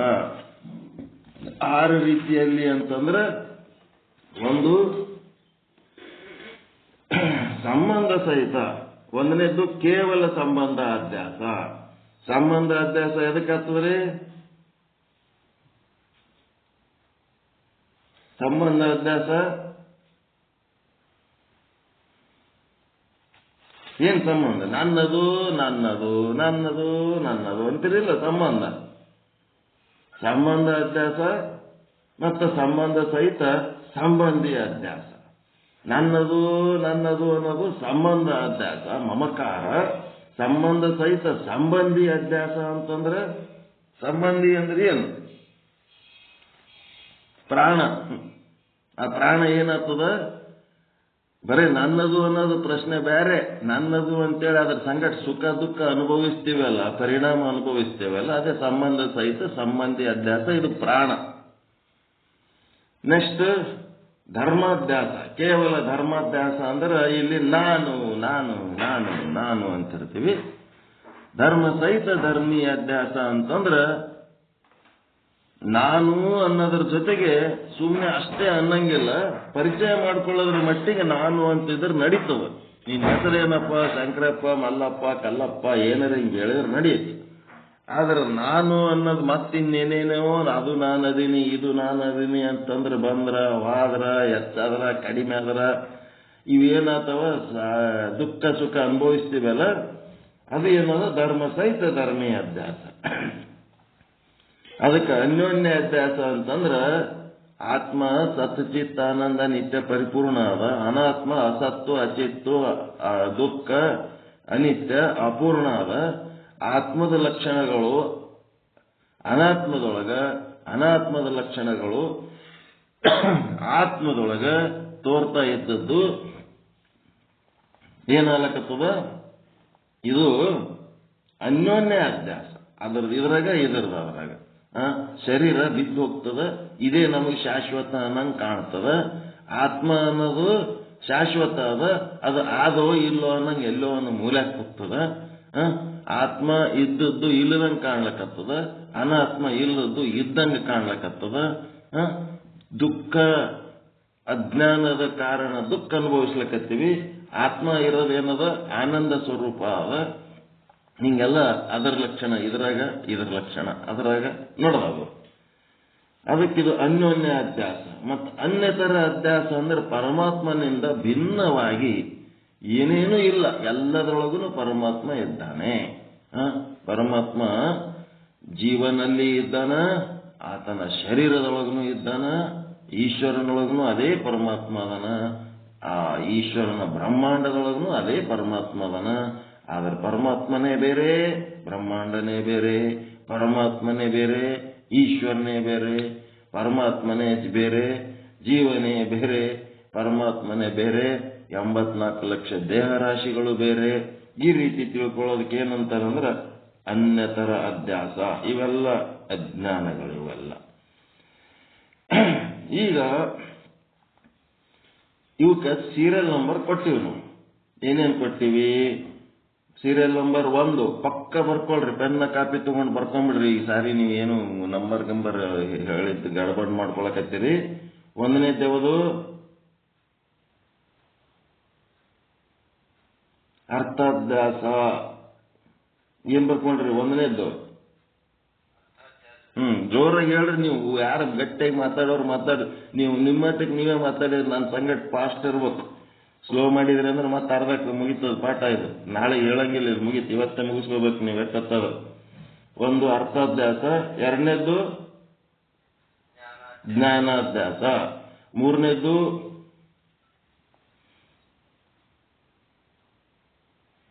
6 ರೀತಿಯಲ್ಲಿ ಅಂತಂದ್ರೆ, ಒಂದು ಸಂಬಂಧ ಸಹಿತ. ಒಂದನೇದ್ದು ಕೇವಲ ಸಂಬಂಧ ಅಧ್ಯಾಸ. ಸಂಬಂಧ ಅಧ್ಯಾಸ ಎದಕ್ಕೆ ಆಗ್ತದ್ರಿ? ಸಂಬಂಧ ಅಧ್ಯಾಸ ಏನ್ ಸಂಬಂಧ? ನನ್ನದು ನನ್ನದು ನನ್ನದು ನನ್ನದು ಅಂತಿರಲಿಲ್ಲ ಸಂಬಂಧ. ಸಂಬಂಧ ಅಧ್ಯಾಸ ಮತ್ತು ಸಂಬಂಧ ಸಹಿತ ಸಂಬಂಧಿ ಅಧ್ಯಾಸ. ನನ್ನದು ನನ್ನದು ಅನ್ನೋದು ಸಂಬಂಧ ಅಧ್ಯಾಸ, ಮಮಕಾರ. ಸಂಬಂಧ ಸಹಿತ ಸಂಬಂಧಿ ಅಧ್ಯಾಸ ಅಂತಂದ್ರೆ, ಸಂಬಂಧಿ ಅಂದ್ರೆ ಏನು? ಪ್ರಾಣ. ಆ ಪ್ರಾಣ ಏನಾಗ್ತದ? ಬರೀ ನನ್ನದು ಅನ್ನೋದು ಪ್ರಶ್ನೆ ಬೇರೆ. ನನ್ನದು ಅಂತೇಳಿ ಅದ್ರ ಸಂಗಟ ಸುಖ ದುಃಖ ಅನುಭವಿಸ್ತೀವಲ್ಲ, ಪರಿಣಾಮ ಅನುಭವಿಸ್ತೀವಲ್ಲ, ಅದೇ ಸಂಬಂಧ ಸಹಿತ ಸಂಬಂಧಿ ಅಧ್ಯಾಸ. ಇದು ಪ್ರಾಣ. ನೆಕ್ಸ್ಟ್ ಧರ್ಮಾಧ್ಯಾಸ. ಕೇವಲ ಧರ್ಮಾಧ್ಯಾಸ ಅಂದ್ರೆ ಇಲ್ಲಿ ನಾನು ನಾನು ನಾನು ನಾನು ಅಂತಿರ್ತೀವಿ. ಧರ್ಮ ಸಹಿತ ಧರ್ಮೀಯ ಅಧ್ಯಾಸ ಅಂತಂದ್ರೆ, ನಾನು ಅನ್ನೋದ್ರ ಜೊತೆಗೆ ಸುಮ್ಮನೆ ಅಷ್ಟೇ ಅನ್ನಂಗಿಲ್ಲ, ಪರಿಚಯ ಮಾಡ್ಕೊಳ್ಳೋದ್ರ ಮಟ್ಟಿಗೆ ನಾನು ಅಂತಿದ್ರೆ ನಡೀತದ. ನಿನ್ ಹೆಸರೇನಪ್ಪ, ಶಂಕರಪ್ಪ, ಮಲ್ಲಪ್ಪ, ಕಲ್ಲಪ್ಪ ಏನಾರ ಹಿಂಗೆ ಹೇಳಿದ್ರೆ ನಡೆಯುತ್ತೆ. ಆದ್ರೆ ನಾನು ಅನ್ನೋದು ಮತ್ತಿನ್ನೇನೇನೋ, ಅದು ನಾನು ಅದೀನಿ, ಇದು ನಾನು ಅದೀನಿ ಅಂತಂದ್ರೆ ಬಂದ್ರ ವಾದ್ರ ಹೆಚ್ಚಾದ್ರ ಕಡಿಮೆ ಆದ್ರ ಇವೇನಾತವ? ದುಃಖ ಸುಖ ಅನುಭವಿಸ್ತೀವಲ್ಲ, ಅದು ಏನದ? ಧರ್ಮ ಸಹಿತ ಧರ್ಮೀಯ ಅಧ್ಯಾಸ. ಅದಕ್ಕೆ ಅನ್ಯೋನ್ಯ ಅಧ್ಯಾಸ ಅಂತಂದ್ರ, ಆತ್ಮ ಸತ್ಚಿತ್ ಆನಂದ ನಿತ್ಯ ಪರಿಪೂರ್ಣ ಅದ, ಅನಾತ್ಮ ಅಸತ್ತು ಅಚಿತ್ತು ದುಃಖ ಅನಿತ್ಯ ಅಪೂರ್ಣ ಅದ. ಆತ್ಮದ ಲಕ್ಷಣಗಳು ಅನಾತ್ಮದೊಳಗ, ಅನಾತ್ಮದ ಲಕ್ಷಣಗಳು ಆತ್ಮದೊಳಗ ತೋರ್ತಾ ಇದ್ದದ್ದು ಏನಾಗಲಕತ್ತದ? ಇದು ಅನ್ಯೋನ್ಯ ಅಧ್ಯಾಸ. ಇದ್ರಾಗ ಶರೀರ ಬಿದ್ದು ಹೋಗ್ತದ, ಇದೇ ನಮಗೆ ಶಾಶ್ವತ ಅನ್ನಂಗೆ ಕಾಣ್ತದ. ಆತ್ಮ ಅನ್ನೋದು ಶಾಶ್ವತ ಅದ, ಅದು ಆದೋ ಇಲ್ಲೋ ಅನ್ನಂಗೆ ಎಲ್ಲೋ ಒಂದು ಮೂಲೆ ಕೂತದ. ಆತ್ಮ ಇದ್ದದ್ದು ಇಲ್ಲದಂಗೆ ಕಾಣ್ಲಕತ್ತದ, ಅನಾತ್ಮ ಇಲ್ಲದ್ದು ಇದ್ದಂಗೆ ಕಾಣ್ಲಕತ್ತದ. ದುಃಖ ಅಜ್ಞಾನದ ಕಾರಣ ದುಃಖ ಅನುಭವಿಸ್ಲಕತ್ತೀವಿ. ಆತ್ಮ ಇರೋದೇನದ ಆನಂದ ಸ್ವರೂಪ ಅದ. ಹಿಂಗೆಲ್ಲ ಅದರ ಲಕ್ಷಣ ಇದ್ರಾಗ, ಇದರ ಲಕ್ಷಣ ಅದ್ರಾಗ ನೋಡೋದು. ಅದಕ್ಕಿದು ಅನ್ಯೋನ್ಯ ಅಧ್ಯಾಸ. ಮತ್ತು ಅನ್ಯತರ ಅಧ್ಯಾಸ ಅಂದ್ರೆ ಪರಮಾತ್ಮನಿಂದ ಭಿನ್ನವಾಗಿ ಏನೇನೂ ಇಲ್ಲ, ಎಲ್ಲದರೊಳಗೂ ಪರಮಾತ್ಮ ಇದ್ದಾನೆ. ಪರಮಾತ್ಮ ಜೀವನಲ್ಲಿ ಇದ್ದಾನ, ಆತನ ಶರೀರದೊಳಗೂ ಇದ್ದಾನ, ಈಶ್ವರನೊಳಗೂ ಅದೇ ಪರಮಾತ್ಮ ಅದನ, ಆ ಈಶ್ವರನ ಬ್ರಹ್ಮಾಂಡದೊಳಗೂ ಅದೇ ಪರಮಾತ್ಮ ಅದನ. ಆದ್ರೆ ಪರಮಾತ್ಮನೇ ಬೇರೆ, ಬ್ರಹ್ಮಾಂಡನೇ ಬೇರೆ, ಪರಮಾತ್ಮನೇ ಬೇರೆ, ಈಶ್ವರನೇ ಬೇರೆ, ಪರಮಾತ್ಮನೇ ಬೇರೆ, ಜೀವನೇ ಬೇರೆ, ಪರಮಾತ್ಮನೇ ಬೇರೆ, 84 ಲಕ್ಷ ದೇಹರಾಶಿಗಳು ಬೇರೆ. ಈ ರೀತಿ ತಿಳ್ಕೊಳ್ಳೋದಕ್ಕೆ ಏನಂತಾರಂದ್ರೆ ಅನ್ಯತರ ಅಧ್ಯಾಸ. ಇವೆಲ್ಲ ಅಜ್ಞಾನಗಳು. ಇವೆಲ್ಲ ಈಗ ಇವಕ್ಕೆ ಸೀರಿಯಲ್ ನಂಬರ್ ಕೊಟ್ಟಿವಿ ನಾವು. ಏನೇನು ಕೊಟ್ಟಿವಿ? ಸೀರಿಯಲ್ ನಂಬರ್ 1 ಪಕ್ಕ ಬರ್ಕೊಳ್ರಿ, ಪೆನ್ನ ಕಾಪಿ ತಗೊಂಡು ಬರ್ಕೊಂಡ್ಬಿಡ್ರಿ. ಈ ಸಾರಿ ನೀವೇನು ನಂಬರ್ ಹೇಳಿದ್ದು ಗಡಬಡ್ ಮಾಡ್ಕೊಳಕತ್ತೀರಿ. 1ನೇದ್ದು ಯಾವುದು? ಅರ್ಥಾಧ್ಯಾಸ. ಏನ್ ಬರ್ಕೊಂಡ್ರಿ 1ನೇದ್ದು? ಜೋರಾಗಿ ಹೇಳ್ರಿ. ನೀವು ಯಾರು ಗಟ್ಟಿಯಾಗಿ ಮಾತಾಡೋರು ಮಾತಾಡ್ರಿ. ನೀವು ನಿಮ್ಮಟ್ಟಕ್ಕೆ ನೀವೇ ಮಾತಾಡಿದ್ರೆ ನನ್ನ ಸಂಗಟ್ ಫಾಸ್ಟ್ ಇರ್ಬೇಕು. ಸ್ಲೋ ಮಾಡಿದ್ರಿ ಅಂದ್ರೆ ಮತ್ತೆ ಅರ್ಧಕ್ಕೆ ಮುಗಿತದ ಪಾಠ. ಇದು ನಾಳೆ ಹೇಳಂಗಿಲ್ಲ, ಇದು ಮುಗೀತು, ಇವತ್ತೇ ಮುಗಿಸ್ಕೋಬೇಕು ನೀವು ಎಷ್ಟತ್ತದ. 1 ಅರ್ಥಾಧ್ಯಾಸ, 2ನೇದ್ದು ಜ್ಞಾನಾಧ್ಯಾಸ, 3ನೇದ್ದು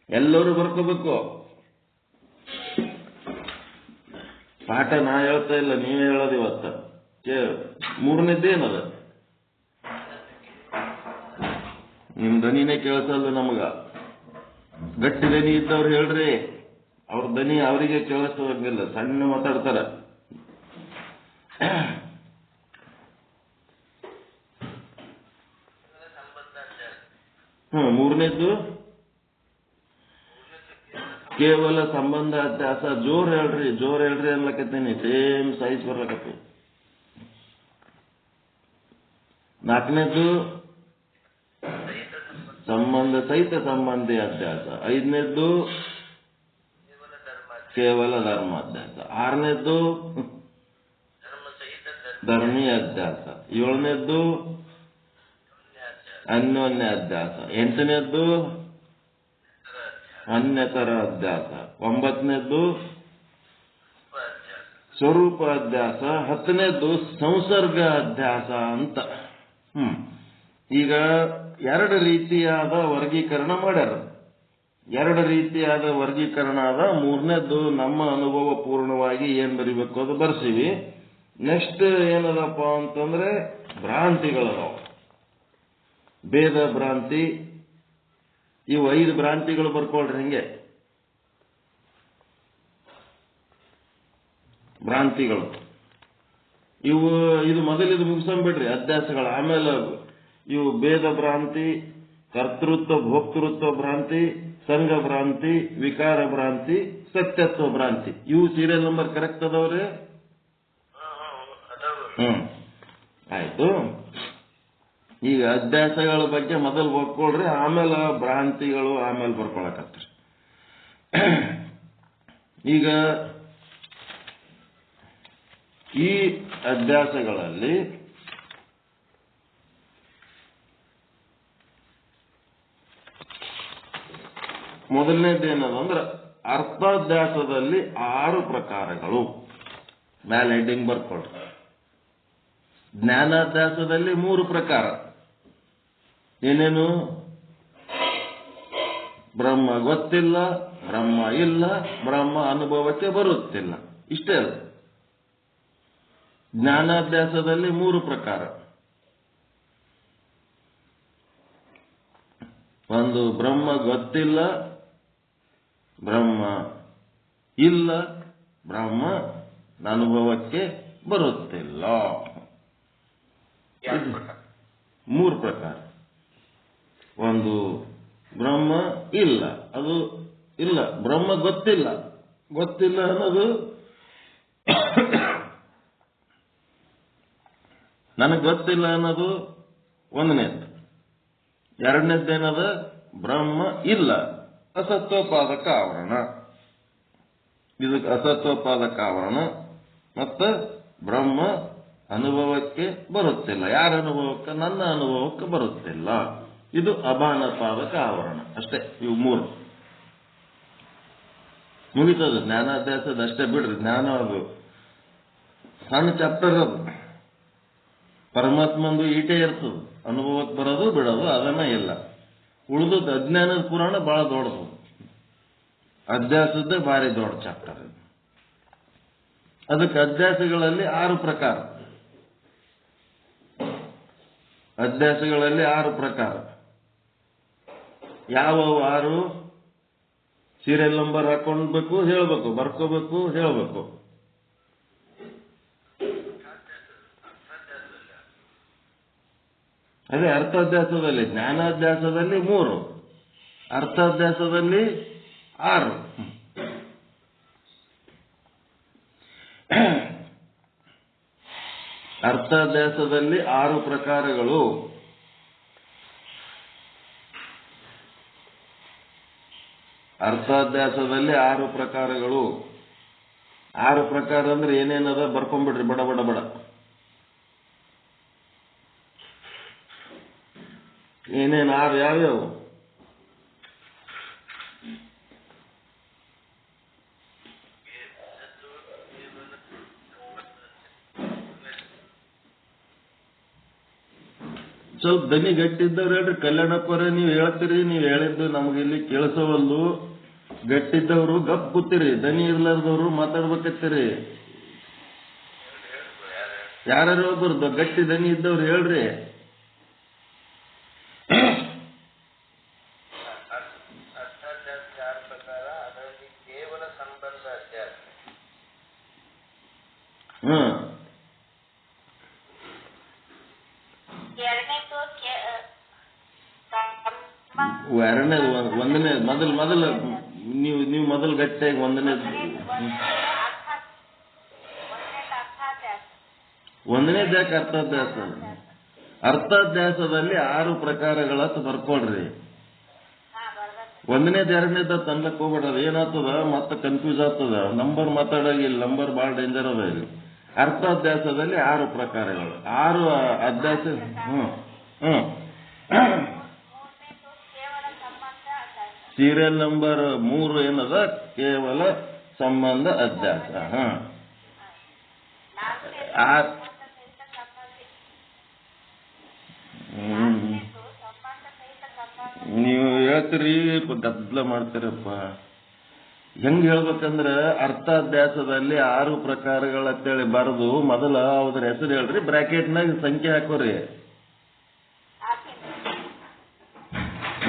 ಎಲ್ಲರೂ ಬರ್ಕೋಬೇಕು. ಪಾಠ ನಾ ಹೇಳ್ತಾ ಇಲ್ಲ, ನೀವೇ ಹೇಳೋದು ಇವತ್ತ. 3ನೇದ್ದೇನದ? ನಿಮ್ ದನಿನೇ ಕೇಳಿಸಲ್ಲ ನಮಗ. ಗಟ್ಟಿ ದನಿ ಇದ್ದವ್ರು ಹೇಳ್ರಿ. ಅವ್ರ ದನಿ ಅವರಿಗೆ ಕೇಳಿಸೋಂಗಿಲ್ಲ, ಸಣ್ಣ ಮಾತಾಡ್ತಾರ. ಮೂರನೇದ್ದು ಕೇವಲ ಸಂಬಂಧ ಅಧ್ಯಾಸ. ಜೋರ್ ಹೇಳ್ರಿ, ಜೋರ್ ಹೇಳ್ರಿ ಅನ್ಲಕತ್ತೀನಿ. Same size ಬರ್ಲಕತ್ತಿ. 4ನೇದ್ದು ಸಂಬಂಧ ಸಹಿತ ಸಂಬಂಧಿ ಅಧ್ಯಾಸ. 5ನೇದ್ದು ಕೇವಲ ಧರ್ಮಾಧ್ಯಾಸ. 6ನೇದ್ದು ಧರ್ಮೀ ಅಧ್ಯಾಸ. 7ನೇದ್ದು ಅನ್ಯೋನ್ಯ ಅಧ್ಯಾಸ. 8ನೇದ್ದು ಅನ್ಯತರ ಅಧ್ಯಾಸ. 9ನೇದ್ದು ಸ್ವರೂಪ ಅಧ್ಯಾಸ. 10ನೇದ್ದು ಸಂಸರ್ಗ ಅಧ್ಯಾಸ ಅಂತ. ಈಗ 2 ರೀತಿಯಾದ ವರ್ಗೀಕರಣ ಮಾಡ್ಯಾರ. 2 ರೀತಿಯಾದ ವರ್ಗೀಕರಣ ಅದ. 3ನೇದ್ದು ನಮ್ಮ ಅನುಭವ ಪೂರ್ಣವಾಗಿ ಏನ್ ಬರಿಬೇಕು ಅದು ಬರ್ಸಿವಿ. ನೆಕ್ಸ್ಟ್ ಏನದಪ್ಪ ಅಂತಂದ್ರೆ ಭ್ರಾಂತಿಗಳದಾವ. ಭೇದ ಭ್ರಾಂತಿ. ಇವು 5 ಭ್ರಾಂತಿಗಳು ಬರ್ಕೊಳ್ರಿ. ಹಿಂಗೆ ಭ್ರಾಂತಿಗಳು ಇವು. ಇದು ಮೊದಲಿದು ಮುಗಿಸ್ಕೊಂಡ್ಬಿಡ್ರಿ ಅಧ್ಯಾಸಗಳು. ಆಮೇಲೆ ಇವು ಭೇದ ಭ್ರಾಂತಿ, ಕರ್ತೃತ್ವ ಭೋಕ್ತೃತ್ವ ಭ್ರಾಂತಿ, ಸಂಘ ಭ್ರಾಂತಿ, ವಿಕಾರ ಭ್ರಾಂತಿ, ಸತ್ಯತ್ವ ಭ್ರಾಂತಿ. ಇವು ಸೀರಿಯಲ್ ನಂಬರ್ ಕರೆಕ್ಟ್ ಅದಾವ್ರಿ? ಆಯ್ತು. ಈಗ ಅಧ್ಯಾಸಗಳ ಬಗ್ಗೆ ಮೊದಲು ಬರ್ಕೊಳ್ರಿ, ಆಮೇಲೆ ಭ್ರಾಂತಿಗಳು ಆಮೇಲೆ ಬರ್ಕೊಳಕತ್ರಿ. ಈಗ ಈ ಅಧ್ಯಾಸಗಳಲ್ಲಿ ಮೊದಲನೇದೇನದಂದ್ರೆ ಅರ್ಥಾಧ್ಯಾಸದಲ್ಲಿ 6 ಪ್ರಕಾರಗಳು. ಮೇಲೆ ಹೆಡ್ಡಿಂಗ್ ಬರ್ಕೊಳ್ರಿ. ಜ್ಞಾನಾಧ್ಯಾಸದಲ್ಲಿ 3 ಪ್ರಕಾರ. ಏನೇನು? ಬ್ರಹ್ಮ ಗೊತ್ತಿಲ್ಲ, ಬ್ರಹ್ಮ ಇಲ್ಲ, ಬ್ರಹ್ಮ ಅನುಭವಕ್ಕೆ ಬರುತ್ತಿಲ್ಲ. ಇಷ್ಟೇ ಅಲ್ಲ. ಜ್ಞಾನಾಧ್ಯಾಸದಲ್ಲಿ 3 ಪ್ರಕಾರ. 1 ಬ್ರಹ್ಮ ಗೊತ್ತಿಲ್ಲ, ಬ್ರಹ್ಮ ಇಲ್ಲ, ಬ್ರಹ್ಮ ಅನುಭವಕ್ಕೆ ಬರುತ್ತಿಲ್ಲ. 3 ಪ್ರಕಾರ. ಒಂದು ಬ್ರಹ್ಮ ಇಲ್ಲ, ಅದು ಇಲ್ಲ, ಬ್ರಹ್ಮ ಗೊತ್ತಿಲ್ಲ. ಗೊತ್ತಿಲ್ಲ ಅನ್ನೋದು ನನಗೆ ಗೊತ್ತಿಲ್ಲ ಅನ್ನೋದು ಒಂದನೇದು. ಎರಡನೇದ್ದೇನದ? ಬ್ರಹ್ಮ ಇಲ್ಲ, ಅಸತ್ವೋಪಾದಕ ಆವರಣ. ಇದಕ್ಕೆ ಅಸತ್ವೋಪಾದಕ ಆವರಣ ಮತ್ತು ಬ್ರಹ್ಮ ಅನುಭವಕ್ಕೆ ಬರುತ್ತಿಲ್ಲ. ಯಾರ ಅನುಭವಕ್ಕೆ? ನನ್ನ ಅನುಭವಕ್ಕೆ ಬರುತ್ತಿಲ್ಲ. ಇದು ಅಭಾನಪಾದಕ ಆವರಣ. ಅಷ್ಟೇ, ಇವು ಮೂರು ಮುಗಿತದ. ಜ್ಞಾನಾಭ್ಯಾಸದ ಅಷ್ಟೇ ಬಿಡ್ರಿ. ಜ್ಞಾನ ಅದು ಸಣ್ಣ ಚಾಪ್ಟರ್. ಅದು ಪರಮಾತ್ಮಂದು ಈಟೇ ಇರ್ತದೆ. ಅನುಭವಕ್ಕೆ ಬರೋದು ಬಿಡೋದು ಅದನ್ನ ಇಲ್ಲ. ಉಳಿದದ್ದು ಅಜ್ಞಾನದ ಪುರಾಣ ಬಹಳ ದೊಡ್ಡದು. ಅಧ್ಯಾಸದ್ದೇ ಭಾರಿ ದೊಡ್ಡ ಚಾಪ್ಟರ್. ಅದಕ್ಕೆ ಅಧ್ಯಾಸಗಳಲ್ಲಿ 6 ಪ್ರಕಾರ. ಅಧ್ಯಾಸಗಳಲ್ಲಿ 6 ಪ್ರಕಾರ. ಯಾವ 6? ಸೀರಿಯಲ್ ನಂಬರ್ ಹಾಕೊಂಡ್ಬೇಕು, ಹೇಳ್ಬೇಕು, ಬರ್ಕೋಬೇಕು, ಹೇಳ್ಬೇಕು. ಅದೇ ಅರ್ಥಾಧ್ಯಾಸದಲ್ಲಿ. ಜ್ಞಾನಾಧ್ಯಾಸದಲ್ಲಿ 3, ಅರ್ಥಾಧ್ಯಾಸದಲ್ಲಿ 6. ಅರ್ಥಾಧ್ಯಾಸದಲ್ಲಿ 6 ಪ್ರಕಾರಗಳು. ಅರ್ಥಾಧ್ಯಾಸದಲ್ಲಿ 6 ಪ್ರಕಾರಗಳು. 6 ಪ್ರಕಾರ ಅಂದ್ರೆ ಏನೇನದ ಬರ್ಕೊಂಡ್ಬಿಡ್ರಿ ಬಡ ಬಡ ಬಡ. ಏನೇನು 6 ಯಾವ್ಯಾವು? ಸ್ವಲ್ಪ ದನಿ ಗಟ್ಟಿದ್ದವ್ರು ಹೇಳ್ರಿ. ಕಲ್ಯಾಣಪ್ಪರೇ ನೀವು ಹೇಳ್ತೀರಿ, ನೀವು ಹೇಳಿದ್ದು ನಮ್ಗೆ ಇಲ್ಲಿ ಕೇಳಿಸೋವಲ್ದು. ಗಟ್ಟಿದ್ದವರು ಗಪ್ ಕೂತಿರಿ, ದನಿ ಇರ್ಲಾರ್ದವ್ರು ಮಾತಾಡ್ಬೇಕತ್ತೀರಿ. ಯಾರು ಒಬ್ಬರು ಗಟ್ಟಿ ದನಿ ಇದ್ದವ್ರು ಹೇಳ್ರಿ. ಎರಡನೇದು ಒಂದನೇ ಮೊದಲು ನೀವು ಮೊದಲು ಗಟ್ಟಿಯಾಗಿ ಒಂದನೇದು ಯಾಕೆ ಅರ್ಥಾಧ್ಯಾಸ? ಅರ್ಥಾಧ್ಯಾಸದಲ್ಲಿ 6 ಪ್ರಕಾರಗಳತ್ತ ಬರ್ಕೊಡ್ರಿ. ಒಂದನೇದು ಎರಡನೇದ ಅನ್ಲಕ್ ಹೋಗ್ಬೇಡ್ರಿ. ಏನಾಗ್ತದ ಮತ್ತೆ ಕನ್ಫ್ಯೂಸ್ ಆಗ್ತದ. ನಂಬರ್ ಮಾತಾಡೋಗಿಲ್ಲ. ನಂಬರ್ ಬಹಳ ಡೇಂಜರ್ ಅದ ಇಲ್ಲಿ. ಅರ್ಥಾಧ್ಯಾಸದಲ್ಲಿ 6 ಪ್ರಕಾರಗಳು. 6 ಅಧ್ಯಾಸ. ಸೀರಿಯಲ್ ನಂಬರ್ 3 ಏನದ? ಕೇವಲ ಸಂಬಂಧ ಅಧ್ಯಾಸ. ನೀವು ಹೇಳ್ತೀರಿ, ಗದ್ದಲ ಮಾಡ್ತೀರಪ್ಪ. ಹೆಂಗ್ ಹೇಳ್ಬೇಕಂದ್ರ ಅರ್ಥಾಧ್ಯಾಸದಲ್ಲಿ 6 ಪ್ರಕಾರಗಳಂತೇಳಿ ಬರೆದು ಮೊದಲ ಅದ್ರ ಹೆಸರು ಹೇಳ್ರಿ, ಬ್ರಾಕೆಟ್ನಾಗ ಸಂಖ್ಯೆ ಹಾಕೋರಿ.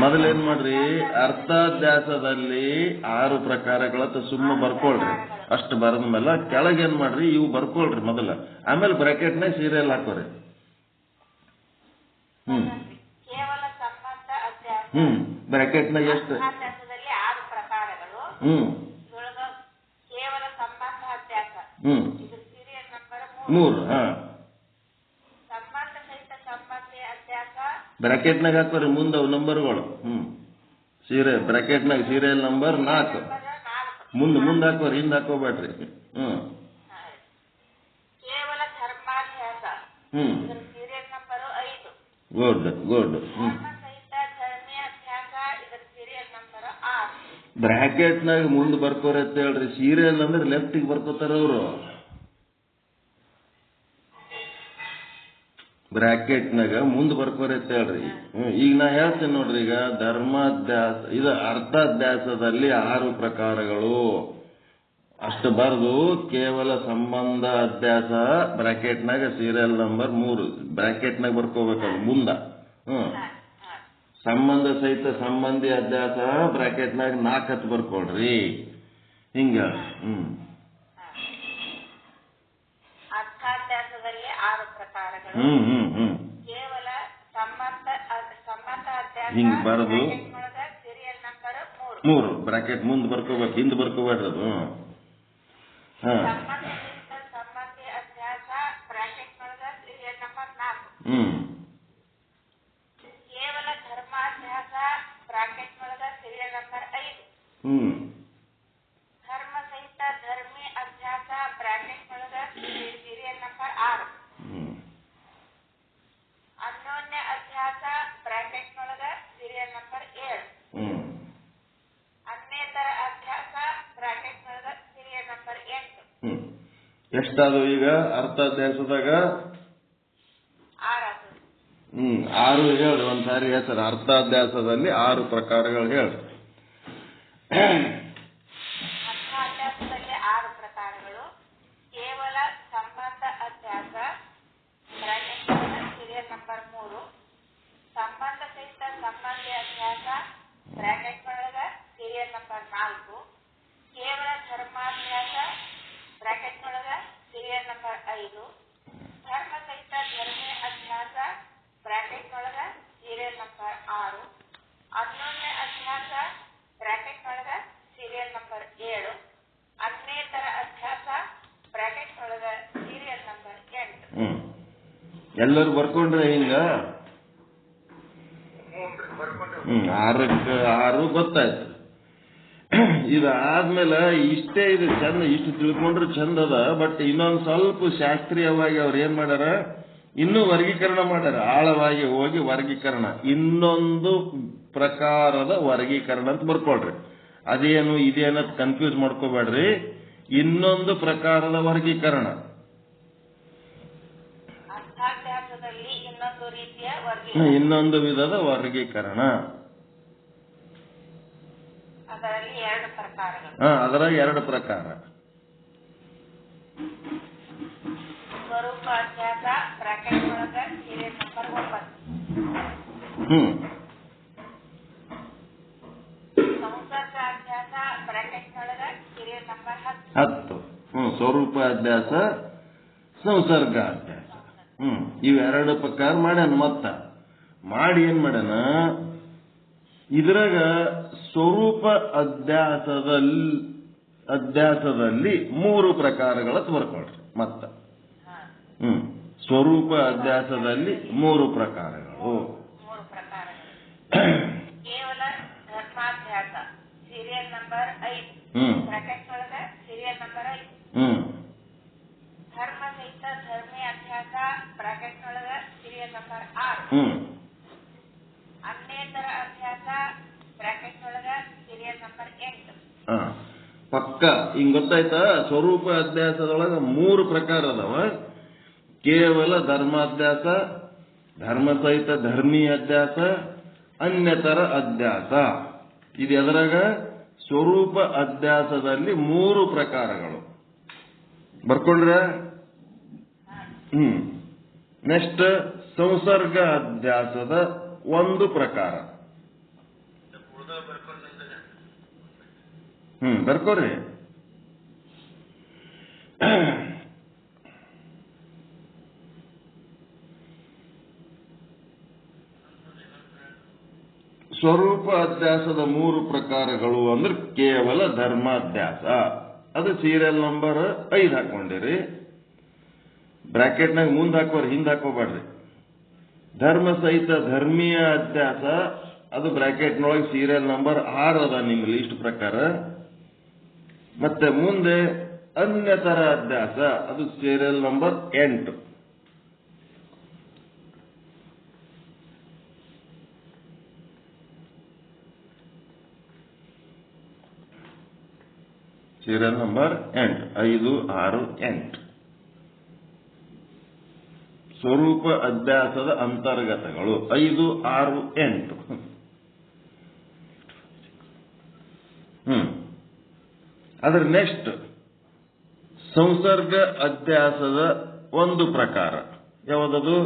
ಮೊದಲೇನ್ ಮಾಡ್ರಿ, ಅರ್ಥಾಧ್ಯಾಸದಲ್ಲಿ 6 ಪ್ರಕಾರಗಳತ್ತ ಸುಮ್ಮ ಬರ್ಕೊಳ್ರಿ. ಅಷ್ಟು ಬರೆದ ಮೇಲೆ ಕೆಳಗೇನ್ ಮಾಡ್ರಿ, ಇವು ಬರ್ಕೊಳ್ರಿ ಮೊದಲ. ಆಮೇಲೆ ಬ್ರಾಕೆಟ್ನಾಗ ಸೀರಿಯಲ್ ಹಾಕೋರಿ. ಬ್ರಾಕೆಟ್ನಾಗ ಎಷ್ಟು? 3. ಬ್ರಾಕೆಟ್ನಾಗ ಹಾಕೋರಿ ಮುಂದೆ ನಂಬರ್ಗಳು. ಬ್ರಾಕೆಟ್ನಾಗ ಸೀರಿಯಲ್ ನಂಬರ್ 4 ಮುಂದೆ ಹಾಕೋರಿ, ಹಿಂದೆ ಹಾಕೋಬೇಡ್ರಿ. ಗುಡ್. ಬ್ರಾಕೆಟ್ನಾಗ ಮುಂದೆ ಬರ್ಕೋರಿ ಅಂತ ಹೇಳ್ರಿ. ಸೀರಿಯಲ್ ಅಂದ್ರೆ ಲೆಫ್ಟಿಗೆ ಬರ್ಕೋತಾರ ಅವರು. ಬ್ರಾಕೆಟ್ನಾಗ ಮುಂದೆ ಬರ್ಕೋರಿ ಅಂತ ಹೇಳ್ರಿ. ಈಗ ನಾ ಹೇಳ್ತೀನಿ ನೋಡ್ರಿ. ಈಗ ಧರ್ಮಾಧ್ಯಾಸ, ಇದು ಅರ್ಥಾಧ್ಯಾಸದಲ್ಲಿ 6 ಪ್ರಕಾರಗಳು ಅಷ್ಟು ಬರೆದು ಕೇವಲ ಸಂಬಂಧ ಅಧ್ಯಾಸ ಬ್ರಾಕೆಟ್ನಾಗ ಸೀರಿಯಲ್ ನಂಬರ್ 3 ಬ್ರಾಕೆಟ್ನಾಗ ಬರ್ಕೋಬೇಕದು ಮುಂದ. ಸಂಬಂಧ ಸಹಿತ ಸಂಬಂಧಿ ಅಧ್ಯಾಸ ಬ್ರಾಕೆಟ್ನಾಗ 4 ಹತ್ತು ಬರ್ಕೊಳ್ರಿ. ಹಿಂಗ
ಅರ್ಥಾಧ್ಯಾಸದಲ್ಲಿ 6 ಪ್ರಕಾರಗಳು. ಕೇವಲ ಸಂಬಂಧ ಅಧ್ಯಾಸ
ಹಿಂಗ್ ಬರೆದು 3 ಬ್ರಾಕೆಟ್ ಮುಂದೆ ಬರ್ಕೋಬೇಕು, ಹಿಂದೆ ಬರ್ಕೋಬೇಡ್ರಿ ಅದು.
ಕೇವಲ ಧರ್ಮಾಭ್ಯಾಸ ಬ್ರಾಕೆಟ್ ಒಳಗ ಸೀರಿಯಲ್ ನಂಬರ್ 5. ಧರ್ಮ ಸಹಿತ ಧರ್ಮಿ ಅಭ್ಯಾಸ ಬ್ರಾಕೆಟ್ ಒಳಗ ಸೀರಿಯಲ್ ನಂಬರ್ 6. ಅನ್ಯೋನ್ಯ ಅಭ್ಯಾಸ ಬ್ರಾಕೆಟ್ ಒಳಗ ಸೀರಿಯಲ್ ನಂಬರ್ 7. ಅನ್ನೇತರ ಅಭ್ಯಾಸ ಬ್ರಾಕೆಟ್ ಒಳಗ ಸೀರಿಯಲ್ ನಂಬರ್ 8.
ಎಷ್ಟಾದವು ಈಗ ಅರ್ಥಾಭ್ಯಾಸದಾಗ?
6.
6 ಹೇಳ್ರಿ ಒಂದ್ಸಾರಿ ಹೆಸರು. ಅರ್ಥಾಭ್ಯಾಸದಲ್ಲಿ 6 ಪ್ರಕಾರಗಳು ಹೇಳ್ರಿ.
ಅರ್ಥಾಭ್ಯಾಸದಲ್ಲಿ 6 ಪ್ರಕಾರಗಳು. ಕೇವಲ ಸಂಬಂಧ ಅಭ್ಯಾಸ ಬ್ರಾಕೆಟ್ ಒಳಗ ಸೀರಿಯಲ್ ನಂಬರ್ 3. ಸಂಬಂಧ ಸಹಿತ ಸಂಬಂಧಿ ಅಭ್ಯಾಸ ಬ್ರಾಕೆಟ್ ಒಳಗ ಸೀರಿಯಲ್ ನಂಬರ್ 4. ಕೇವಲ ಧರ್ಮಾಭ್ಯಾಸ ಬ್ರಾಕೆಟ್ ಒಳಗ ಸೀರಿಯಲ್ ನಂಬರ್ 5. ಧರ್ಮ ಸಹಿತ ಧರ್ಮಿ ಅಭ್ಯಾಸ ಬ್ರಾಕೆಟ್ ಒಳಗ ಸೀರಿಯಲ್ ನಂಬರ್ 6. ಅನ್ಯೋನ್ಯ ಅಭ್ಯಾಸ ಬ್ರಾಕೆಟ್ ಒಳಗ ಸೀರಿಯಲ್ ನಂಬರ್ 7. ಅನ್ನೇತರ ಅಭ್ಯಾಸ ಬ್ರಾಕೆಟ್ ಒಳಗ ಸೀರಿಯಲ್ ನಂಬರ್ 8.
ಎಲ್ಲರೂ ಬರ್ಕೊಂಡ್ರೆ ಹಿಂಗ 6 ಗೊತ್ತಾಯ್ತು. ಇದಾದ್ಮೇಲೆ ಇಷ್ಟೇ ಇದು ಚಂದ, ಇಷ್ಟು ತಿಳ್ಕೊಂಡ್ರೆ ಚಂದ ಅದ. ಬಟ್ ಇನ್ನೊಂದು ಸ್ವಲ್ಪ ಶಾಸ್ತ್ರೀಯವಾಗಿ ಅವ್ರು ಏನ್ ಮಾಡ್ಯಾರ, ಇನ್ನೂ ವರ್ಗೀಕರಣ ಮಾಡ್ಯಾರ. ಆಳವಾಗಿ ಹೋಗಿ ವರ್ಗೀಕರಣ, ಇನ್ನೊಂದು ಪ್ರಕಾರದ ವರ್ಗೀಕರಣ ಅಂತ ಬರ್ಕೊಳ್ರಿ. ಅದೇನು ಇದೇನತ್ ಕನ್ಫ್ಯೂಸ್ ಮಾಡ್ಕೋಬೇಡ್ರಿ. ಇನ್ನೊಂದು ಪ್ರಕಾರದ ವರ್ಗೀಕರಣ,
ಅರ್ಥಾಭ್ಯಾಸದಲ್ಲಿ ಇನ್ನೊಂದು ರೀತಿಯ
ಇನ್ನೊಂದು ವಿಧದ ವರ್ಗೀಕರಣ.
ಅದರಲ್ಲಿ 2 ಪ್ರಕಾರಗಳು.
ಅದರ 2 ಪ್ರಕಾರ.
ಸ್ವರೂಪ ಅಭ್ಯಾಸ ಬ್ರಾಕೆಟ್ ಒಳಗ ಸೀರಿಯಲ್ ನಂಬರ್ 9. ಸಂಸರ್ಗ ಅಭ್ಯಾಸ ಬ್ರಾಕೆಟ್ ಒಳಗ ಸೀರಿಯಲ್ ನಂಬರ್ 10.
ಸ್ವರೂಪ ಅಭ್ಯಾಸ, ಸಂಸರ್ಗ ಅಭ್ಯಾಸ. ಇವೆರಡು ಪ್ರಕಾರ ಮಾಡ್ಯಾನ. ಮತ್ತ ಮಾಡಿ ಏನ್ ಮಾಡ್ಯಾನ, ಇದ್ರಾಗ ಸ್ವರೂಪ ಅಧ್ಯಾಸದಲ್ಲಿ 3 ಪ್ರಕಾರಗಳ ಬರ್ಕೊಳ್ರಿ. ಮತ್ತ ಸ್ವರೂಪ ಅಧ್ಯಾಸದಲ್ಲಿ 3 ಪ್ರಕಾರಗಳು.
ಕೇವಲ ಧರ್ಮಾಭ್ಯಾಸ ಸೀರಿಯಲ್ ನಂಬರ್ 5 ಬ್ರಾಕೆಟ್ ಒಳಗ ಸೀರಿಯಲ್ ನಂಬರ್ 5. ಧರ್ಮ ಸಹಿತ ಧರ್ಮಿ ಅಭ್ಯಾಸ ಬ್ರಾಕೆಟ್ ಒಳಗ ಸೀರಿಯಲ್ ನಂಬರ್ 6. ಅನ್ನೇತರ ಅಭ್ಯಾಸ ಬ್ರಾಕೆಟ್ ಒಳಗ ಸೀರಿಯಲ್ ನಂಬರ್ 8.
ಪಕ್ಕ ಹಿಂಗ್ ಗೊತ್ತಾಯ್ತಾ? ಸ್ವರೂಪ ಅಧ್ಯಾಸದೊಳಗ 3 ಪ್ರಕಾರ ಅದಾವ. ಕೇವಲ ಧರ್ಮಾಧ್ಯಾಸ, ಧರ್ಮ ಸಹಿತ ಧರ್ಮೀ ಅಧ್ಯಾಸ, ಅನ್ಯತರ ಅಧ್ಯಾಸ. ಇದು ಎದರಾಗ? ಸ್ವರೂಪ ಅಧ್ಯಾಸದಲ್ಲಿ 3 ಪ್ರಕಾರಗಳು. ಬರ್ಕೊಂಡ್ರ? ನೆಕ್ಸ್ಟ್ ಸಂಸರ್ಗ ಅಧ್ಯಾಸದ 1 ಪ್ರಕಾರ. ಬರ್ಕೋರಿ. ಸ್ವರೂಪ ಅಧ್ಯಾಸದ 3 ಪ್ರಕಾರಗಳು ಅಂದ್ರೆ ಕೇವಲ ಧರ್ಮಾಧ್ಯಾಸ. ಅದು ಸೀರಿಯಲ್ ನಂಬರ್ 5 ಹಾಕೊಂಡಿರಿ. ಬ್ರಾಕೆಟ್ನಾಗ ಮುಂದೆ ಹಾಕೋರಿ, ಹಿಂದೆ ಹಾಕೋಬೇಡ್ರಿ. ಧರ್ಮ ಸಹಿತ ಧರ್ಮೀಯ ಅಧ್ಯಾಸ ಅದು ಬ್ರಾಕೆಟ್ನೊಳಗೆ ಸೀರಿಯಲ್ ನಂಬರ್ 6 ಅದ ನಿಮ್ಮ ಲಿಸ್ಟ್ ಪ್ರಕಾರ. ಮತ್ತೆ ಮುಂದೆ ಅನ್ಯತರ ಅಧ್ಯಾಸ ಅದು ಸೀರಿಯಲ್ ನಂಬರ್ 8. Serial number 8, 5, 6, 8. ಸ್ವರೂಪ ಅಧ್ಯಾಸದ ಅಂತರ್ಗತಗಳು 5, 6, 8. ಅದರ ನೆಕ್ಸ್ಟ್ ಸಂಸರ್ಗ ಅಧ್ಯಾಸದ 1 ಪ್ರಕಾರ. ಯಾವುದದು?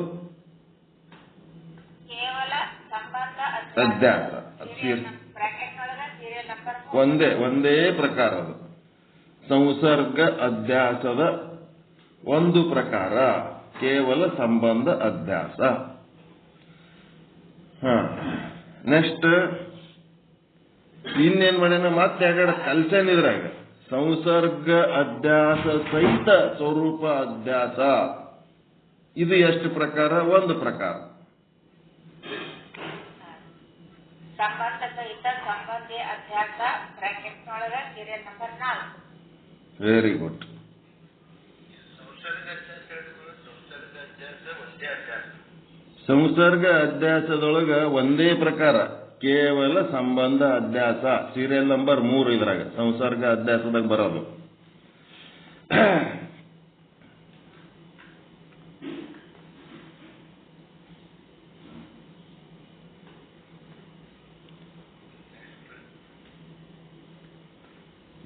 ಕೇವಲ ಸಂಬಂಧ
ಅಧ್ಯಾಸ. ಒಂದೇ ಪ್ರಕಾರ. ಅದು ಸಂಸರ್ಗ ಅಧ್ಯಾಸದ 1 ಪ್ರಕಾರ, ಕೇವಲ ಸಂಬಂಧ ಅಧ್ಯಾಸ. ನೆಕ್ಸ್ಟ್ ಇನ್ನೇನ್ ಮಾಡ್ಯಾನ ಮತ್ತೆ ಎರಡೆರಡು ಕಲ್ಸನ್ ಇದ್ರಾಗ ಸಂಸರ್ಗ ಅಧ್ಯಾಸ ಸಹಿತ ಸ್ವರೂಪ ಅಧ್ಯಾಸ. ಇದು ಎಷ್ಟು ಪ್ರಕಾರ? ಒಂದು ಪ್ರಕಾರ.
ಸಂಬಂಧ ಸಹಿತ ಸಂಬಂಧಿ ಅಧ್ಯಾಸ ಬ್ರಾಕೆಟ್ ಒಳಗ ಸೀರಿಯಲ್ ನಂಬರ್ 4.
Very good. ಸಂಸರ್ಗ ಅಧ್ಯಾಸದೊಳಗ ಒಂದೇ ಪ್ರಕಾರ, ಕೇವಲ ಸಂಬಂಧ ಅಧ್ಯಾಸ. ಸೀರಿಯಲ್ ನಂಬರ್ 3 ಇದ್ರಾಗ ಸಂಸರ್ಗ ಅಧ್ಯಾಸದಾಗ ಬರೋದು.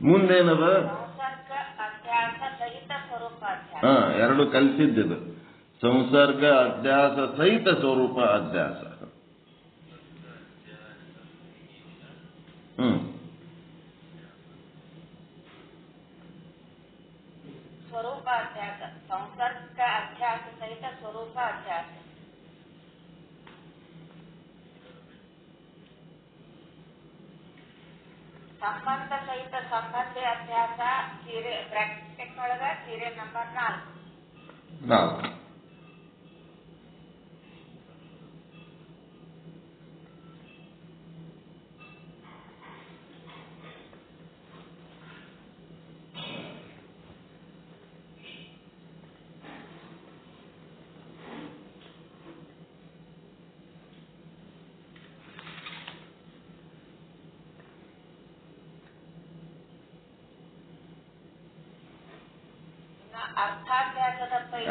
ಮುಂದೇನದ?
ಸಂಸರ್ಗ ಅಧ್ಯಾಸ ಸಹಿತ ಸ್ವರೂಪ ಅಧ್ಯಾಸ.
ಎರಡು ಕಲಿಸಿದ್ದು ಸಂಸರ್ಗ ಅಧ್ಯಾಸ ಸಹಿತ ಸ್ವರೂಪ ಅಧ್ಯಾಸ.
ಸ್ವರೂಪ ಅಧ್ಯಾಸ, ಸಂಸರ್ಗ ಅಧ್ಯಾಸ ಸಹಿತ ಸ್ವರೂಪ ಅಧ್ಯಾಸ. ಸಂಬಂಧ ಸಹಿತ ಸಂಬಂಧಿ ಅಧ್ಯಾಸ ಬ್ರಾಕೆಟ್ ಒಳಗ ಸೀರಿಯಲ್ ನಂಬರ್ 4.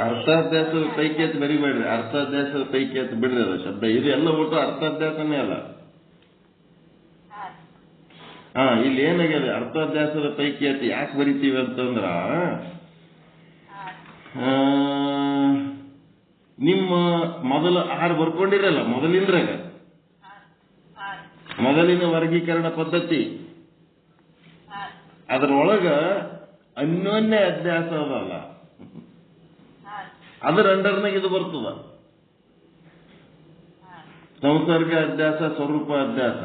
ಅರ್ಥಾಧ್ಯಾಸದ ಪೈಕಿ ಅಂತ ಬರಿಬೇಡ್ರಿ. ಅರ್ಥಾಧ್ಯಾಸದ ಪೈಕಿ ಅಂತ ಬಿಡ್ರಿ ಅದು ಶಬ್ದ. ಇದು ಎಲ್ಲ ಒಟ್ಟು ಅರ್ಥಾಧ್ಯಾಸನೇ ಅಲ್ಲ. ಇಲ್ಲಿ ಏನಾಗಿದೆ? ಅರ್ಥಾಧ್ಯಾಸದ ಪೈಕಿ ಅಂತ ಯಾಕೆ ಬರಿತೀವಿ ಅಂತಂದ್ರ, ನಿಮ್ಮ ಮೊದಲ 6 ಬರ್ಕೊಂಡಿರಲ್ಲ ಮೊದಲಿಂದ್ರಾಗ, ಮೊದಲಿನ ವರ್ಗೀಕರಣ ಪದ್ಧತಿ ಅದರೊಳಗ ಅನ್ಯೋನ್ಯ ಅಧ್ಯಾಸ ಅದಲ್ಲ, ಅದರ ಅಂಡರ್ನಾಗ ಇದು ಬರ್ತದ. ಸಂಸರ್ಗ ಅಧ್ಯಾಸ, ಸ್ವರೂಪ ಅಧ್ಯಾಸ.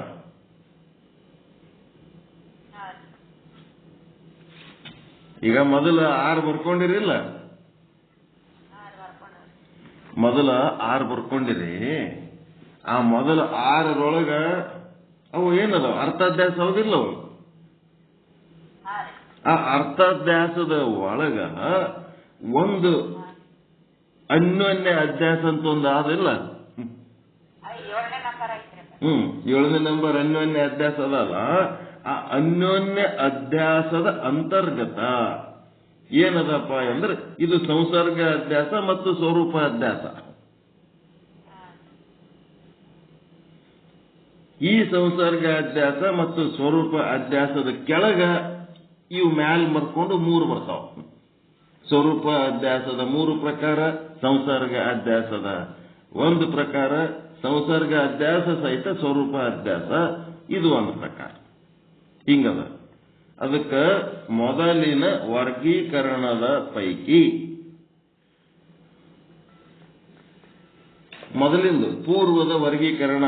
ಈಗ ಮೊದಲ 6 ಬರ್ಕೊಂಡಿರಿಲ್ಲ, ಮೊದಲ 6 ಬರ್ಕೊಂಡಿರಿ. ಆ ಮೊದಲ 6ರೊಳಗ ಅವು ಏನದಾವ? ಅರ್ಥಾಧ್ಯಾಸ ಹೌದಿಲ್ಲ ಅವು. ಆ ಅರ್ಥಾಧ್ಯಾಸದ ಒಳಗ ಒಂದು ಅನ್ಯೋನ್ಯ ಅಧ್ಯಾಸ ಅಂತ ಒಂದು ಆದಿಲ್ಲ. 7ನೇ ನಂಬರ್ ಅನ್ಯೋನ್ಯ ಅಧ್ಯಾಸ ಅದಲ್ಲ. ಆ ಅನ್ಯೋನ್ಯ ಅಧ್ಯಾಸದ ಅಂತರ್ಗತ ಏನದಪ್ಪ ಅಂದ್ರೆ ಇದು ಸಂಸರ್ಗ ಅಧ್ಯಾಸ ಮತ್ತು ಸ್ವರೂಪ ಅಧ್ಯಾಸ. ಈ ಸಂಸರ್ಗ ಅಧ್ಯಾಸ ಮತ್ತು ಸ್ವರೂಪ ಅಧ್ಯಾಸದ ಕೆಳಗ ಇವು ಮ್ಯಾಲ್ ಬರ್ಕೊಂಡು 3 ಬರ್ತಾವ. ಸ್ವರೂಪ ಅಧ್ಯಾಸದ 3 ಪ್ರಕಾರ, ಸಂಸರ್ಗ ಅಧ್ಯಾಸದ 1 ಪ್ರಕಾರ, ಸಂಸರ್ಗ ಅಧ್ಯಾಸ ಸಹಿತ ಸ್ವರೂಪ ಅಧ್ಯಾಸ ಇದು 1 ಪ್ರಕಾರ. ಹಿಂಗದ. ಅದಕ್ಕೆ ಮೊದಲಿನ ವರ್ಗೀಕರಣದ ಪೈಕಿ ಮೊದಲಿಂದು ಪೂರ್ವದ ವರ್ಗೀಕರಣ,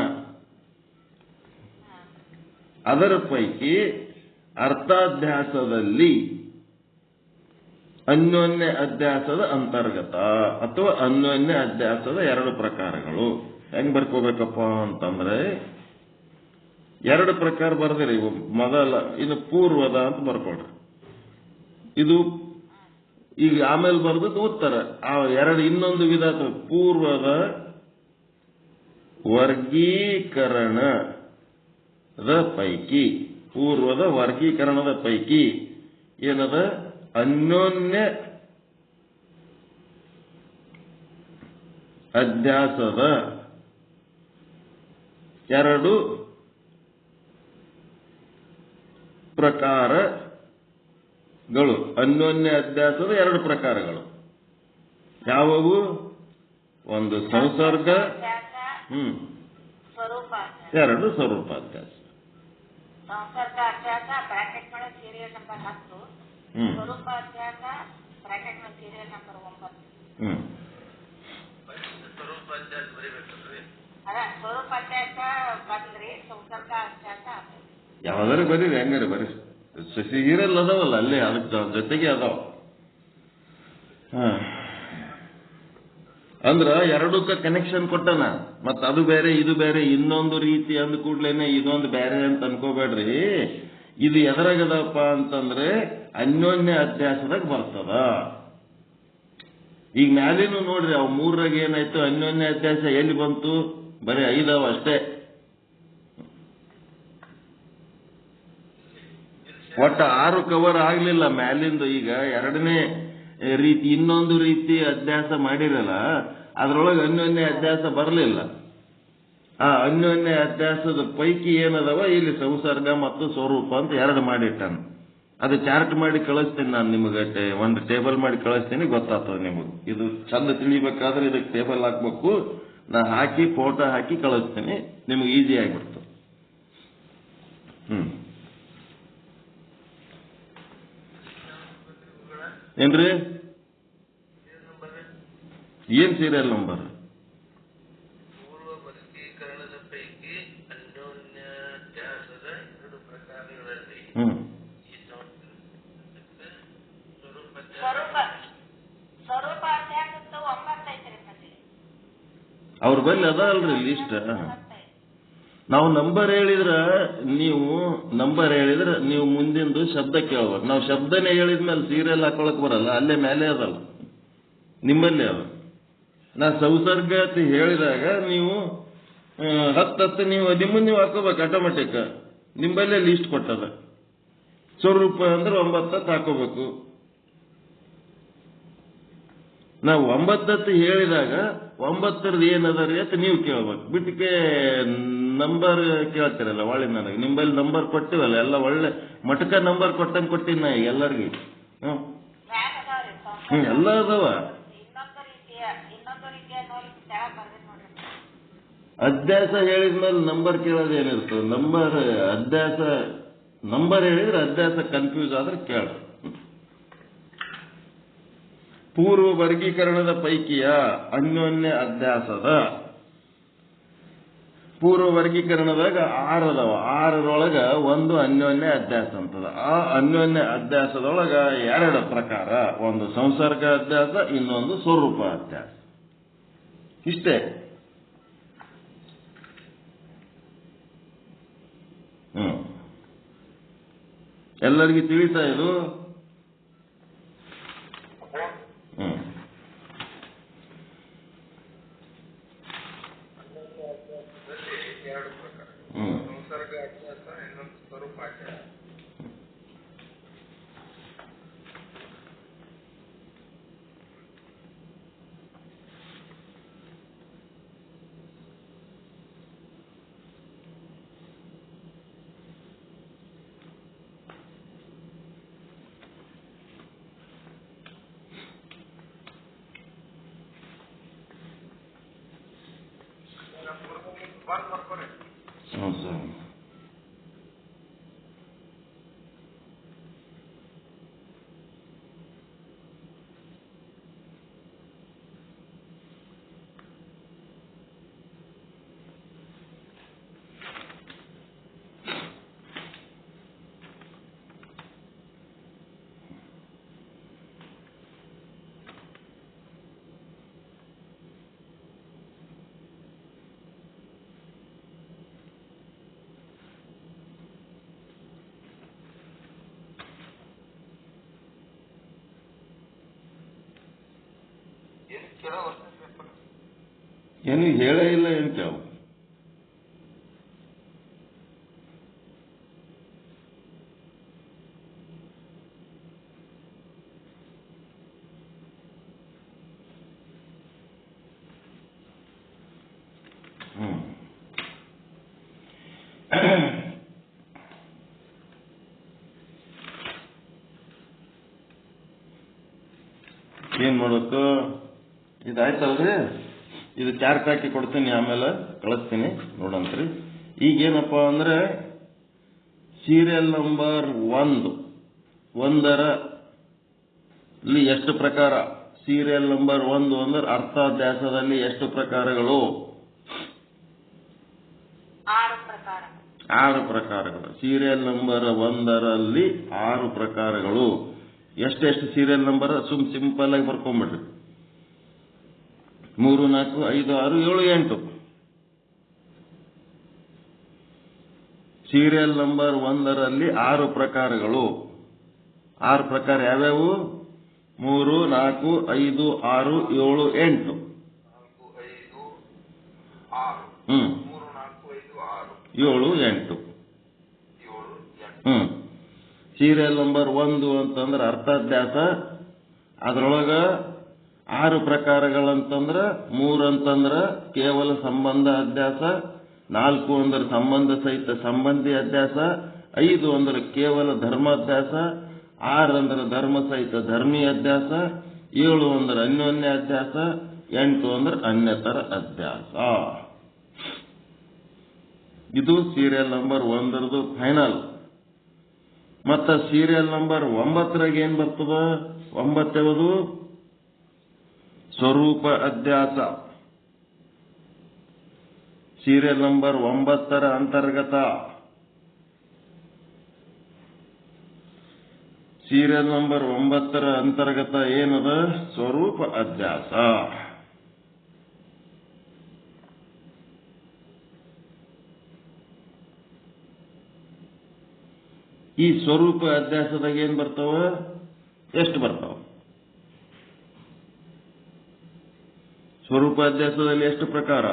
ಅದರ ಪೈಕಿ ಅರ್ಥಾಧ್ಯಾಸದಲ್ಲಿ ಅನ್ಯೋನ್ಯ ಅಧ್ಯಾಸದ ಅಂತರ್ಗತ ಅಥವಾ ಅನ್ಯೋನ್ಯ ಅಧ್ಯಾಸದ 2 ಪ್ರಕಾರಗಳು. ಹೆಂಗ್ ಬರ್ಕೋಬೇಕಪ್ಪ ಅಂತಂದ್ರೆ 2 ಪ್ರಕಾರ ಬರ್ದಿರಿ. ಮೊದಲ ಇದು ಪೂರ್ವದ ಅಂತ ಬರ್ಕೊಡ್ರಿ. ಇದು ಈಗ ಆಮೇಲೆ ಬರ್ದದ್ದು ಉತ್ತರ. ಆ 2 ಇನ್ನೊಂದು ವಿಧ ಪೂರ್ವದ ವರ್ಗೀಕರಣದ ಪೈಕಿ, ಪೂರ್ವದ ವರ್ಗೀಕರಣದ ಪೈಕಿ ಏನದ? ಅನ್ಯೋನ್ಯ ಅಧ್ಯಾಸದ 2 ಪ್ರಕಾರಗಳು. ಅನ್ಯೋನ್ಯ ಅಧ್ಯಾಸದ 2 ಪ್ರಕಾರಗಳು ಯಾವುವು? ಒಂದು ಸಂಸರ್ಗ, 2 ಸ್ವರೂಪ ಅಧ್ಯಾಸ.
ಸಂಸರ್ಗ ಅಧ್ಯಾಸ ಬ್ರಾಕೆಟ್ ಒಳಗೆ ಸೀರಿಯಲ್ ನಂಬರ್ 10, ಸ್ವರೂಪ ಅಧ್ಯಾಸ ಬ್ರಾಕೆಟ್ ಒಳಗೆ ಸೀರಿಯಲ್ ನಂಬರ್ 9. ಸ್ವರೂಪಾಧ್ಯಾಸ ಬಂದ್ರಿ ಸಂಸರ್ಗ ಅಧ್ಯಾಸ ಆಗ್ತದೆ.
ಯಾವ್ದಾರು ಬರೀರಿ, ಹೆಂಗಾರ ಬರೀ. ಸೀರಿಯಲ್ ಅದಾವಲ್ಲ ಅಲ್ಲೇ, ಅದಕ್ಕೆ ಜೊತೆಗೆ ಅದಾವ. ಅಂದ್ರ ಎರಡಕ್ಕ ಕನೆಕ್ಷನ್ ಕೊಟ್ಟನ. ಮತ್ತ ಅದು ಬೇರೆ ಇದು ಬೇರೆ, ಇನ್ನೊಂದು ರೀತಿ ಅಂದ ಕೂಡ್ಲೇನೆ ಇದೊಂದು ಬೇರೆ ಅಂತ ಅನ್ಕೋಬೇಡ್ರಿ. ಇದು ಎದರಾಗದಪ್ಪ ಅಂತಂದ್ರೆ ಅನ್ಯೋನ್ಯ ಅಧ್ಯಾಸದಾಗ ಬರ್ತದ. ಈಗ ಮ್ಯಾಲಿನೂ ನೋಡ್ರಿ, ಅವ್ ಮೂರಾಗ ಏನಾಯ್ತು, ಅನ್ಯೋನ್ಯ ಅಧ್ಯಾಸ ಎಲ್ಲಿ ಬಂತು? ಬರೀ 5 ಅಷ್ಟೇ. ಒಟ್ಟ 6 ಕವರ್ ಆಗ್ಲಿಲ್ಲ ಮ್ಯಾಲಿಂದು. ಈಗ ಎರಡನೇ ರೀತಿ, ಇನ್ನೊಂದು ರೀತಿ ಅಧ್ಯಾಸ ಮಾಡಿರಲ್ಲ, ಅದ್ರೊಳಗೆ ಅನ್ಯೋನ್ಯ ಅಧ್ಯಾಸ ಬರಲಿಲ್ಲ. ಆ ಅನ್ಯೋನ್ಯ ಅಧ್ಯಾಸದ ಪೈಕಿ ಏನದವ, ಇಲ್ಲಿ ಸಂಸರ್ಗ ಮತ್ತು ಸ್ವರೂಪ ಅಂತ 2 ಮಾಡಿಟ್ಟಾನ. ಅದು ಚಾರ್ಟ್ ಮಾಡಿ ಕಳಿಸ್ತೀನಿ ನಾನು ನಿಮಗೆ, ಒಂದು ಟೇಬಲ್ ಮಾಡಿ ಕಳಿಸ್ತೀನಿ, ಗೊತ್ತಾಗ್ತದೆ ನಿಮಗೆ. ಇದು ಚಂದ ತಿಳಿಬೇಕಾದ್ರೆ ಇದಕ್ಕೆ ಟೇಬಲ್ ಹಾಕ್ಬೇಕು. ನಾ ಹಾಕಿ ಫೋಟೋ ಹಾಕಿ ಕಳಿಸ್ತೀನಿ, ನಿಮಗೆ ಈಸಿ ಆಗಿಬಿಡ್ತದೆ. ಏನ್ರಿ? ಏನ್ ಸೀರಿಯಲ್ ನಂಬರ್?
ಪೂರ್ವ ವರ್ಗೀಕರಣದ ಪೈಕಿ ಅನ್ಯೋನ್ಯಾಧ್ಯಾಸದ 2 ಪ್ರಕಾರಗಳಲ್ಲಿ
ಸ್ವರೂಪ ಅಧ್ಯಾಸದ್ದು 9 ಐತ್ರಿ.
ಅವ್ರ ಬಲ್ಲಿ ಅದ ಅಲ್ರಿ ಲಿಸ್ಟ್. ನಾವು ನಂಬರ್ ಹೇಳಿದ್ರ ನೀವು ಮುಂದಿಂದು ಶಬ್ದ ಕೇಳ್ಬೇಕು. ನಾವು ಶಬ್ದನೇ ಹೇಳಿದ್ಮೇಲೆ ಸೀರಿಯಲ್ ಹಾಕೊಳಕ್ ಬರಲ್ಲ, ಅಲ್ಲೇ ಮೇಲೆ ಅದಲ್ಲ, ನಿಮ್ಮಲ್ಲೇ ಅದ. ನಾ ಸಂಸರ್ಗ ಅಂತ ಹೇಳಿದಾಗ ನೀವು 10 ನೀವು ನೀವು ಹಾಕೋಬೇಕು ಆಟೋಮೆಟಿಕ್. ನಿಮ್ಮಲ್ಲೇ ಲಿಸ್ಟ್ ಕೊಟ್ಟದ. ಸ್ವರೂಪ ಅಂದ್ರೆ 9 ಹಾಕೋಬೇಕು. ನಾವು 9 ಹೇಳಿದಾಗ 9 ಏನದರಿ ಅಂತ ನೀವು ಕೇಳ್ಬೇಕು. ಬಿಟ್ಟಿಗೆ ನಂಬರ್ ಕೇಳ್ತಿರಲ್ಲ ಒಳ್ಳೆ. ನನಗೆ ನಿಮ್ಮಲ್ಲಿ ನಂಬರ್ ಕೊಟ್ಟಿವಲ್ಲ, ಎಲ್ಲ ಒಳ್ಳೆ ಮಟಕ ನಂಬರ್ ಕೊಟ್ಟಂಗೆ ಕೊಟ್ಟಿನಿ ನಾ ಈಗ ಎಲ್ಲರಿಗೂ. ಎಲ್ಲ ಅದಾವ. ಅಧ್ಯಾಸ ಹೇಳಿದ್ಮೇಲೆ ನಂಬರ್ ಕೇಳೋದೇನಿರ್ತದೆ? ನಂಬರ್ ಹೇಳಿದ್ರೆ ಅಧ್ಯಾಸ ಕನ್ಫ್ಯೂಸ್ ಆದ್ರೆ ಕೇಳ. ಪೂರ್ವ ವರ್ಗೀಕರಣದ ಪೈಕಿಯ ಅನ್ಯೋನ್ಯ ಅಧ್ಯಾಸದ ಪೂರ್ವ ವರ್ಗೀಕರಣದಾಗ 6 ಅದಾವ. 6ರೊಳಗ 1 ಅನ್ಯೋನ್ಯ ಅಧ್ಯಾಸ ಅಂತದ. ಆ ಅನ್ಯೋನ್ಯ ಅಧ್ಯಾಸದೊಳಗ 2 ಪ್ರಕಾರ, ಒಂದು ಸಂಸರ್ಗ ಅಧ್ಯಾಸ, ಇನ್ನೊಂದು ಸ್ವರೂಪ ಅಧ್ಯಾಸ. ಇಷ್ಟೇ. ಎಲ್ಲರಿಗೂ ತಿಳಿತಾ ಇದು?
ಸಂಸರ್ಗ ಅಧ್ಯಾಸ, ಇನ್ನೊಂದು ಸ್ವರೂಪ ಅಧ್ಯಾಸ.
ಸರ್, ಏನು ಹೇಳೇ ಇಲ್ಲ ಏನ್ ಕೇಳ. ಏನ್ ಮಾಡಬೇಕು? ಇದಾಯ್ತಲ್ರಿ, ಇದು ಚಾರ್ಟ್ ಹಾಕಿ ಕೊಡ್ತೀನಿ, ಆಮೇಲೆ ಕಳಿಸ್ತೀನಿ, ನೋಡಂತ್ರಿ. ಈಗೇನಪ್ಪ ಅಂದ್ರೆ ಸೀರಿಯಲ್ ನಂಬರ್ 1 ಎಷ್ಟು ಪ್ರಕಾರ? ಸೀರಿಯಲ್ ನಂಬರ್ 1 ಅಂದ್ರೆ ಅರ್ಥಾಧ್ಯಾಸದಲ್ಲಿ ಎಷ್ಟು ಪ್ರಕಾರಗಳು?
6 ಪ್ರಕಾರ.
6 ಪ್ರಕಾರಗಳು. ಸೀರಿಯಲ್ ನಂಬರ್ 1ರಲ್ಲಿ 6 ಪ್ರಕಾರಗಳು. ಎಷ್ಟೆಷ್ಟು ಸೀರಿಯಲ್ ನಂಬರ್ ಸಿಂಪಲ್ ಆಗಿ ಬರ್ಕೊಂಡ್ಬಿಡ್ರಿ. 3, 4, 5, 6, 7, 8. ಸೀರಿಯಲ್ ನಂಬರ್ 1ರಲ್ಲಿ 6 ಪ್ರಕಾರಗಳು. 6 ಪ್ರಕಾರ ಯಾವ್ಯಾವು? 3, 4, 5, 6, 7, 8. 7, 8. ಸೀರಿಯಲ್ ನಂಬರ್ 1 ಅಂತಂದ್ರೆ ಅರ್ಥಾಧ್ಯಾಸ. ಅದರೊಳಗ 6 ಪ್ರಕಾರಗಳಂತಂದ್ರ 3 ಅಂತಂದ್ರ ಕೇವಲ ಸಂಬಂಧ ಅಧ್ಯಾಸ, 4 ಅಂದ್ರೆ ಸಂಬಂಧ ಸಹಿತ ಸಂಬಂಧಿ ಅಧ್ಯಾಸ, 5 ಅಂದ್ರೆ ಕೇವಲ ಧರ್ಮಾಧ್ಯಾಸ, 6 ಅಂದ್ರೆ ಧರ್ಮ ಸಹಿತ ಧರ್ಮೀಯ ಅಧ್ಯಾಸ, 7 ಅಂದ್ರೆ ಅನ್ಯೋನ್ಯ ಅಧ್ಯಾಸ, 8 ಅಂದ್ರೆ ಅನ್ಯತರ ಅಧ್ಯಾಸ. ಇದು ಸೀರಿಯಲ್ ನಂಬರ್ 1ರದು ಫೈನಲ್. ಮತ್ತ ಸೀರಿಯಲ್ ನಂಬರ್ 9ರಾಗ ಏನ್ ಬರ್ತದ? 9 ಯಾವುದು? ಸ್ವರೂಪ ಅಧ್ಯಾಸ. ಸೀರಿಯಲ್ ನಂಬರ್ 9ರ ಅಂತರ್ಗತ. ಸೀರಿಯಲ್ ನಂಬರ್ 9ರ ಅಂತರ್ಗತ ಏನದ? ಸ್ವರೂಪ ಅಧ್ಯಾಸ. ಈ ಸ್ವರೂಪ ಅಧ್ಯಾಸದಾಗ ಏನ್ ಬರ್ತಾವ? ಎಷ್ಟು ಬರ್ತಾವ? ಸ್ವರೂಪ ಅಧ್ಯಾಸದಲ್ಲಿ ಎಷ್ಟು ಪ್ರಕಾರ?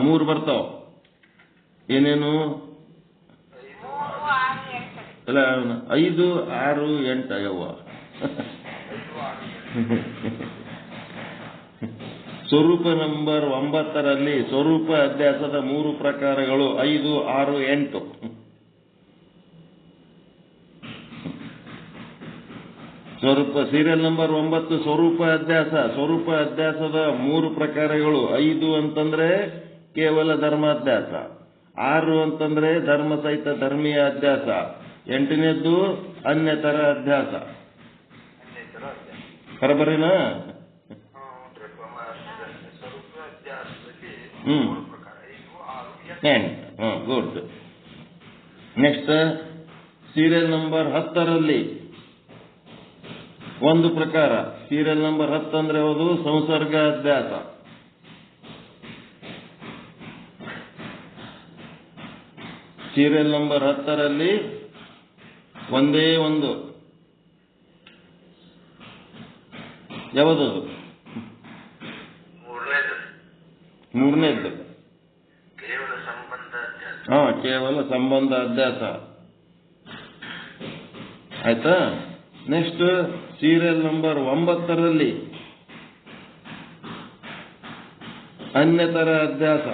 3 ಬರ್ತಾವ. ಏನೇನು? 5, 6, 8 ಆಗ್ಯಾವ. ಸ್ವರೂಪ ನಂಬರ್ 9ರಲ್ಲಿ ಸ್ವರೂಪ ಅಧ್ಯಾಸದ 3 ಪ್ರಕಾರಗಳು 5, 6, 8. ಸ್ವರೂಪ ಸೀರಿಯಲ್ ನಂಬರ್ 9 ಸ್ವರೂಪ ಅಧ್ಯಾಸ. ಸ್ವರೂಪ ಅಧ್ಯಾಸದ 3 ಪ್ರಕಾರಗಳು 5 ಅಂತಂದ್ರೆ ಕೇವಲ ಧರ್ಮಾಧ್ಯಾಸ, 6 ಅಂತಂದ್ರೆ ಧರ್ಮ ಸಹಿತ ಧರ್ಮೀಯ ಅಧ್ಯಾಸ, 8ನೇದ್ದು ಅನ್ಯತರ ಅಧ್ಯಾಸ. ಬರಬರಿನಾ? ಗುಡ್. ನೆಕ್ಸ್ಟ್ ಸೀರಿಯಲ್ ನಂಬರ್ 10ರಲ್ಲಿ 1 ಪ್ರಕಾರ. ಸೀರಿಯಲ್ ನಂಬರ್ 10 ಅಂದ್ರೆ ಯಾವುದು? ಸಂಸರ್ಗ ಅಧ್ಯಾಸ. ಸೀರಿಯಲ್ ನಂಬರ್ 10ರಲ್ಲಿ ಒಂದೇ ಒಂದು. ಯಾವುದದು? 3ನೇದ್ದು. ಕೇವಲ ಸಂಬಂಧ ಅಧ್ಯಾಸ. ಆಯ್ತಾ? ನೆಕ್ಸ್ಟ್ ಸೀರಿಯಲ್ ನಂಬರ್ 9ರಲ್ಲಿ ಅನ್ಯತರ ಅಧ್ಯಾಸ.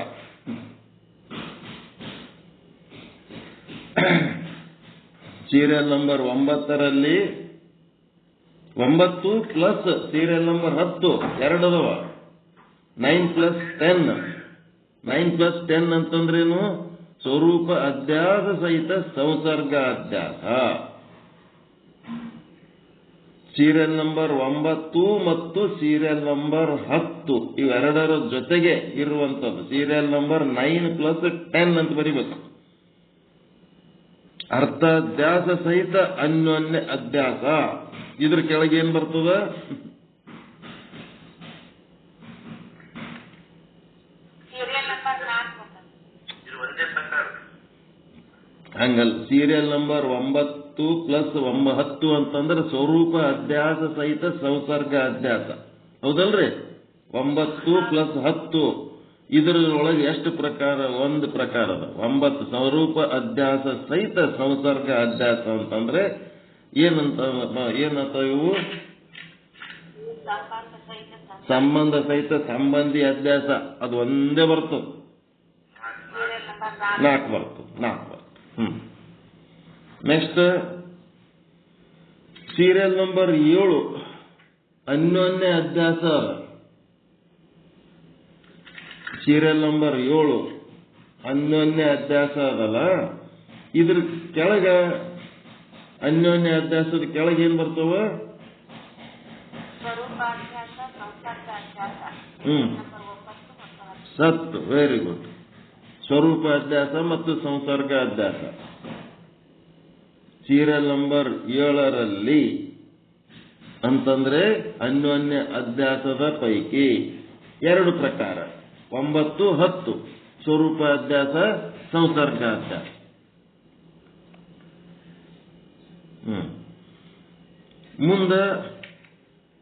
ಸೀರಿಯಲ್ ನಂಬರ್ 9ರಲ್ಲಿ 9 ಪ್ಲಸ್ ಸೀರಿಯಲ್ ನಂಬರ್ 10 2 ಅದಾವ. 9 + 10. 9 + 10 ಅಂತಂದ್ರೇನು? ಸ್ವರೂಪ ಅಧ್ಯಾಸ ಸಹಿತ ಸಂಸರ್ಗ ಅಧ್ಯಾಸ. ಸೀರಿಯಲ್ ನಂಬರ್ 9 ಮತ್ತು ಸೀರಿಯಲ್ ನಂಬರ್ 10 ಇವೆರಡರ ಜೊತೆಗೆ ಇರುವಂತದ್ದು ಸೀರಿಯಲ್ ನಂಬರ್ 9 + 10 ಅಂತ ಬರೀಬೇಕು. ಅರ್ಥಾಧ್ಯಾಸ ಸಹಿತ ಅನ್ಯೋನ್ಯ ಅಧ್ಯಾಸ. ಇದ್ರ ಕೆಳಗೆ ಏನ್ ಬರ್ತದ? ಹಂಗಲ್ಲ. ಸೀರಿಯಲ್ ನಂಬರ್ 9 + 10 ಅಂತಂದ್ರೆ ಸ್ವರೂಪ ಅಧ್ಯಾಸ ಸಹಿತ ಸಂಸರ್ಗ ಅಧ್ಯಾಸ. ಹೌದಲ್ರಿ? 9 + 10 ಇದರೊಳಗೆ ಎಷ್ಟು ಪ್ರಕಾರ? 1 ಪ್ರಕಾರ ಅದ. 9 ಸ್ವರೂಪ ಅಧ್ಯಾಸ ಸಹಿತ ಸಂಸರ್ಗ ಅಧ್ಯಾಸ ಅಂತಂದ್ರೆ ಏನಂತ ಇವು? ಸಂಬಂಧ ಸಹಿತ ಸಂಬಂಧಿ ಅಧ್ಯಾಸ. ಅದು ಒಂದೇ ಬರ್ತದೆ. 4 ಬರ್ತದೆ. ನೆಕ್ಸ್ಟ್ ಸೀರಿಯಲ್ ನಂಬರ್ 7 ಅನ್ಯೋನ್ಯ ಅಧ್ಯಾಸ. ಸೀರಿಯಲ್ ನಂಬರ್ 7 ಅನ್ಯೋನ್ಯ ಅಧ್ಯಾಸ ಅದಲ್ಲ, ಇದ್ರ ಕೆಳಗ ಅನ್ಯೋನ್ಯ ಅಧ್ಯಾಸದ ಕೆಳಗೆ ಏನ್ ಬರ್ತವ? ಸತ್ತು. Very good. ಸ್ವರೂಪ ಅಧ್ಯಾಸ ಮತ್ತು ಸಂಸರ್ಗ ಅಧ್ಯಾಸ. ಸೀರಿಯಲ್ ನಂಬರ್ 7ರಲ್ಲಿ ಅಂತಂದ್ರೆ ಅನ್ಯೋನ್ಯ ಅಧ್ಯಾಸದ ಪೈಕಿ 2 ಪ್ರಕಾರ, 9, 10. ಸ್ವರೂಪ ಅಧ್ಯಾಸ, ಸಂಸರ್ಗ ಅಧ್ಯಾಸ. ಮುಂದೆ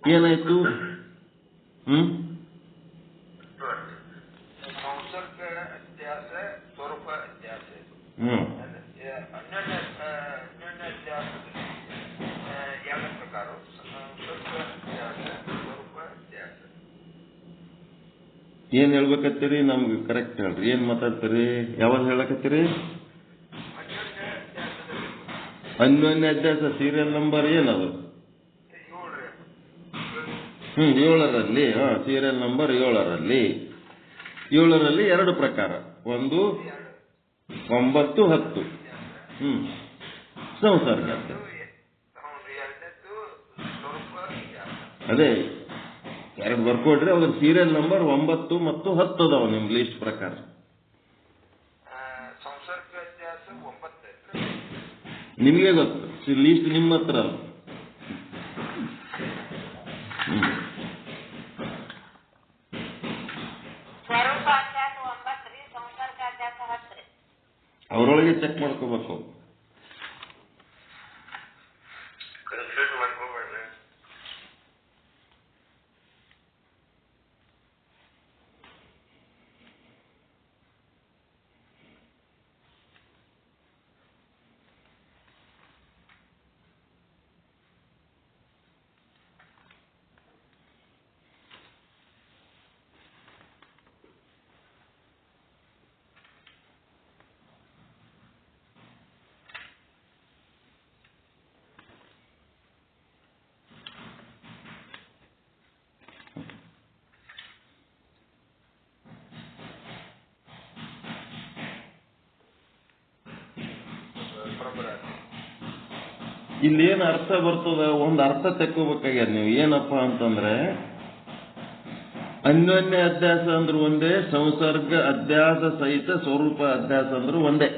ಏನಾಯ್ತು?
ಸಂಸರ್ಗ ಅಧ್ಯಾಸ, ಸ್ವರೂಪ ಅಧ್ಯಾಸ. ಅನ್ಯೋನ್ಯ ಅಧ್ಯಾಸದಲ್ಲಿ 2 ಪ್ರಕಾರ, ಸಂಸರ್ಗ ಅಧ್ಯಾಸ, ಸ್ವರೂಪ ಅಧ್ಯಾಸ.
ಏನ್ ಹೇಳ್ಬೇಕತ್ತೀರಿ? ನಮ್ಗೆ ಕರೆಕ್ಟ್ ಹೇಳ್ರಿ. ಏನ್ ಮಾತಾಡ್ತೀರಿ? ಯಾವಾಗ ಹೇಳಕತ್ತೀರಿ? ಅನ್ಯೋನ್ಯ ಅಧ್ಯಾಸ ಸೀರಿಯಲ್ ನಂಬರ್ ಏನದು? 7ರಲ್ಲಿ. ಸೀರಿಯಲ್ ನಂಬರ್ 7ರಲ್ಲಿ 2 ಪ್ರಕಾರ, 1, 9, 10. ಸಂಸರ್ಗ ಅದೇ 2 ಬರ್ಕೊಡ್ರಿ. ಅವ್ರ ಸೀರಿಯಲ್ ನಂಬರ್ 9 ಮತ್ತು 10 ಅದಾವ ನಿಮ್ ಲಿಸ್ಟ್ ಪ್ರಕಾರ.
ಸಂಸರ್ಗ ಅಧ್ಯಾಸ 9.
ನಿಮಗೆ ಗೊತ್ತು, ಲೀಸ್ಟ್ ನಿಮ್ಮ ಹತ್ರ ಅಲ್ಲ.
ಸ್ವರೂಪ ಅಧ್ಯಾಸ 9 ರೀ, ಸಂಸರ್ಗ ಅಧ್ಯಾಸ 10 ರೀ.
ಅವರೊಳಗೆ ಚೆಕ್ ಮಾಡ್ಕೋಬೇಕು.
ಕನ್ಫ್ಯೂಸ್ ಮಾಡ್ಕೋಬೇಡ್ರಿ.
ಇಲ್ಲಿ ಏನು ಅರ್ಥ ಬರ್ತದ? ಒಂದು ಅರ್ಥ ತೆಕ್ಕೋಬೇಕಾಗ್ಯದ ನೀವು. ಏನಪ್ಪಾ ಅಂತಂದ್ರೆ, ಅನ್ಯೋನ್ಯ ಅಧ್ಯಾಸ ಅಂದ್ರೆ ಒಂದೇ, ಸಂಸರ್ಗ ಅಧ್ಯಾಸ ಸಹಿತ ಸ್ವರೂಪ ಅಧ್ಯಾಸ ಅಂದ್ರೆ ಒಂದೇ.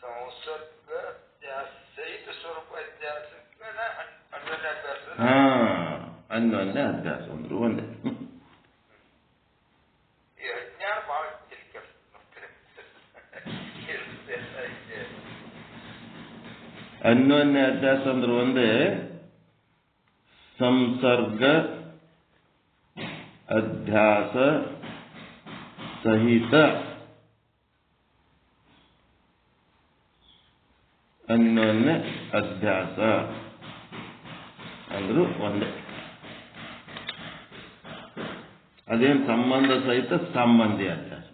ಸಂಸರ್ಗ ಅಧ್ಯಾಸ ಸಹಿತ ಸ್ವರೂಪ ಅಧ್ಯಾಸ, ಅನ್ಯೋನ್ಯ ಅಧ್ಯಾಸ.
ಅನ್ಯೋನ್ಯ ಅಧ್ಯಾಸ ಅಂದ್ರೆ ಒಂದೇ.
ಈ ಅಜ್ಞಾನ ಬಹಳ
ಅನ್ಯೋನ್ಯ ಅಧ್ಯಾಸ ಅಂದ್ರೆ ಒಂದೇ, ಸಂಸರ್ಗ ಅಧ್ಯಾಸ ಸಹಿತ ಅನ್ಯೋನ್ಯ ಅಧ್ಯಾಸ ಅಂದ್ರೂ ಒಂದೇ. ಅದೇನು ಸಂಬಂಧ ಸಹಿತ ಸಂಬಂಧಿ ಅಧ್ಯಾಸ.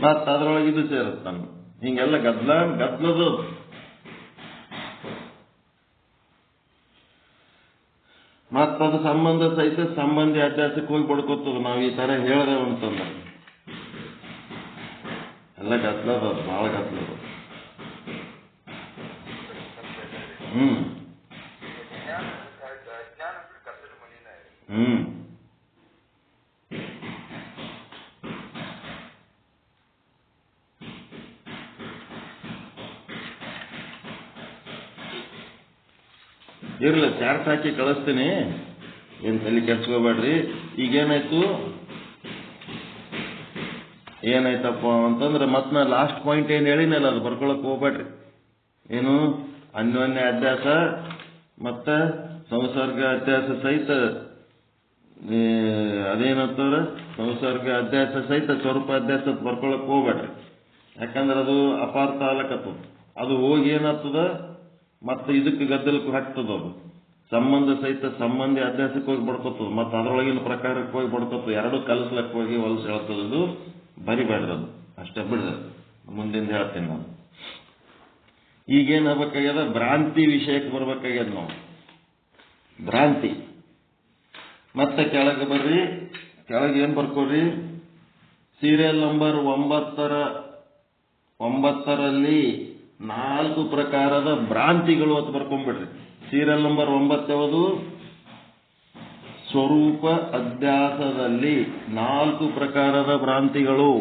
ಮತ್ತು ಅದರೊಳಗೆ ಇದು ಸೇರುತ್ತಾನೆ. ಹಿಂಗೆಲ್ಲ ಗದ್ಲದು. ಮತ್ತದು ಸಂಬಂಧ ಸಹಿತ ಸಂಬಂಧಿ ಅಧ್ಯಾಸಕ್ಕೆ ಹೋಗಿ ಬಡ್ಕೋತದ. ನಾವು ಈ ತರ ಹೇಳಿದೆವು ಅಂತಂದ್ರೆ ಎಲ್ಲ ಗದ್ಲದ, ಬಹಳ ಗದ್ಲದ. ಇರ್ಲಿ, ಚಾರ್ಟ್ ಹಾಕಿ ಕಳಿಸ್ತೀನಿ, ಏನ್ ತಲೆ ಕೆಡ್ಸ್ಕೋಬೇಡ್ರಿ. ಏನಾಯ್ತಪ್ಪ ಅಂತಂದ್ರೆ ಮತ್ ನಾ ಲಾಸ್ಟ್ ಪಾಯಿಂಟ್ ಏನ್ ಹೇಳಿನಲ್ಲ, ಅದು ಬರ್ಕೊಳಕ್ ಹೋಗ್ಬೇಡ್ರಿ. ಏನು? ಅನ್ಯೋನ್ಯ ಅಧ್ಯಾಸ ಮತ್ತ ಸಂಸರ್ಗ ಅಧ್ಯಾಸ ಸಹಿತ ಅದೇನಂತಾರ, ಸಂಸರ್ಗ ಅಧ್ಯಾಸ ಸಹಿತ ಸ್ವರೂಪ ಅಧ್ಯಾಸ ಬರ್ಕೊಳಕ್ ಹೋಗ್ಬೇಡ್ರಿ. ಯಾಕಂದ್ರೆ ಅದು ಅಪಾರ್ಥ ಆಲಕತ್ತದ. ಅದು ಹೋಗಿ ಏನಾಗ್ತದ, ಮತ್ತೆ ಇದಕ್ಕೆ ಗದ್ದಲಕ್ಕೂ ಹಾಕ್ತದ. ಅದು ಸಂಬಂಧ ಸಹಿತ ಸಂಬಂಧಿ ಅಧ್ಯಾಸಕ್ಕೆ ಹೋಗಿ ಬಡ್ಕೋತದ, ಮತ್ತೆ ಅದರೊಳಗಿನ ಪ್ರಕಾರಕ್ಕೆ ಹೋಗಿ ಬಡ್ಕೋತದ. 2 ಕಲಸ್ಲಕ್ಕೆ ಹೋಗಿ ಹೊಲಸು ಹೇಳ್ತದದು. ಬರಿಬೇಡ್ರಿ, ಅದು ಅಷ್ಟೇ ಬಿಡ್ರಿ. ಮುಂದಿಂದ ಹೇಳ್ತೀನಿ ನಾನು. ಈಗೇನಾಗಬೇಕಾಗ್ಯದ, ಭ್ರಾಂತಿ ವಿಷಯಕ್ಕೆ ಬರ್ಬೇಕಾಗ್ಯದ ನಾವು. ಭ್ರಾಂತಿ. ಮತ್ತೆ ಕೆಳಗೆ ಬರ್ರಿ, ಕೆಳಗೆ ಏನ್ ಬರ್ಕೋರಿ, ಸೀರಿಯಲ್ ನಂಬರ್ 9ರಲ್ಲಿ 4 ಪ್ರಕಾರದ ಭ್ರಾಂತಿಗಳು ಅಂತ ಬರ್ಕೊಂಡ್ಬಿಡ್ರಿ. ಸೀರಿಯಲ್ ನಂಬರ್ 9 ಯಾವುದು? ಸ್ವರೂಪ ಅಧ್ಯಾಸದಲ್ಲಿ 4 ಪ್ರಕಾರದ ಭ್ರಾಂತಿಗಳು.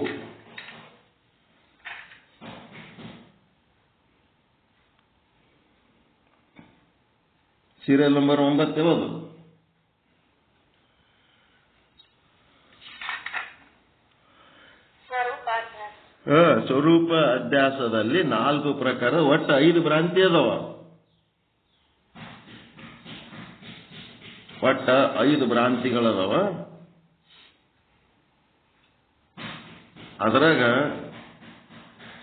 ಸೀರಿಯಲ್ ನಂಬರ್ 9 ಯಾವುದು? ಸ್ವರೂಪ ಅಧ್ಯಾಸದಲ್ಲಿ 4 ಪ್ರಕಾರ, ಒಟ್ಟು 5 ಭ್ರಾಂತಿ ಅದಾವ. ಒಟ್ಟ 5 ಭ್ರಾಂತಿಗಳದಾವ. ಅದರಾಗ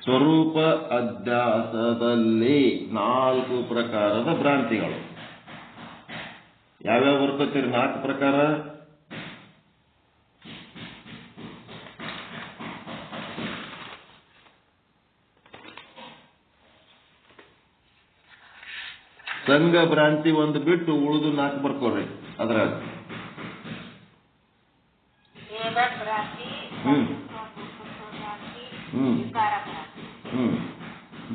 ಸ್ವರೂಪ ಅಧ್ಯಾಸದಲ್ಲಿ 4 ಪ್ರಕಾರದ ಭ್ರಾಂತಿಗಳು ಯಾವ್ಯಾವ ಬರ್ತೈತಿ? 4 ಪ್ರಕಾರ. ಸಂಘ ಭ್ರಾಂತಿ ಒಂದು ಬಿಟ್ಟು ಉಳಿದು 4 ಬರ್ಕೋರಿ ಅದ್ರಾಗ.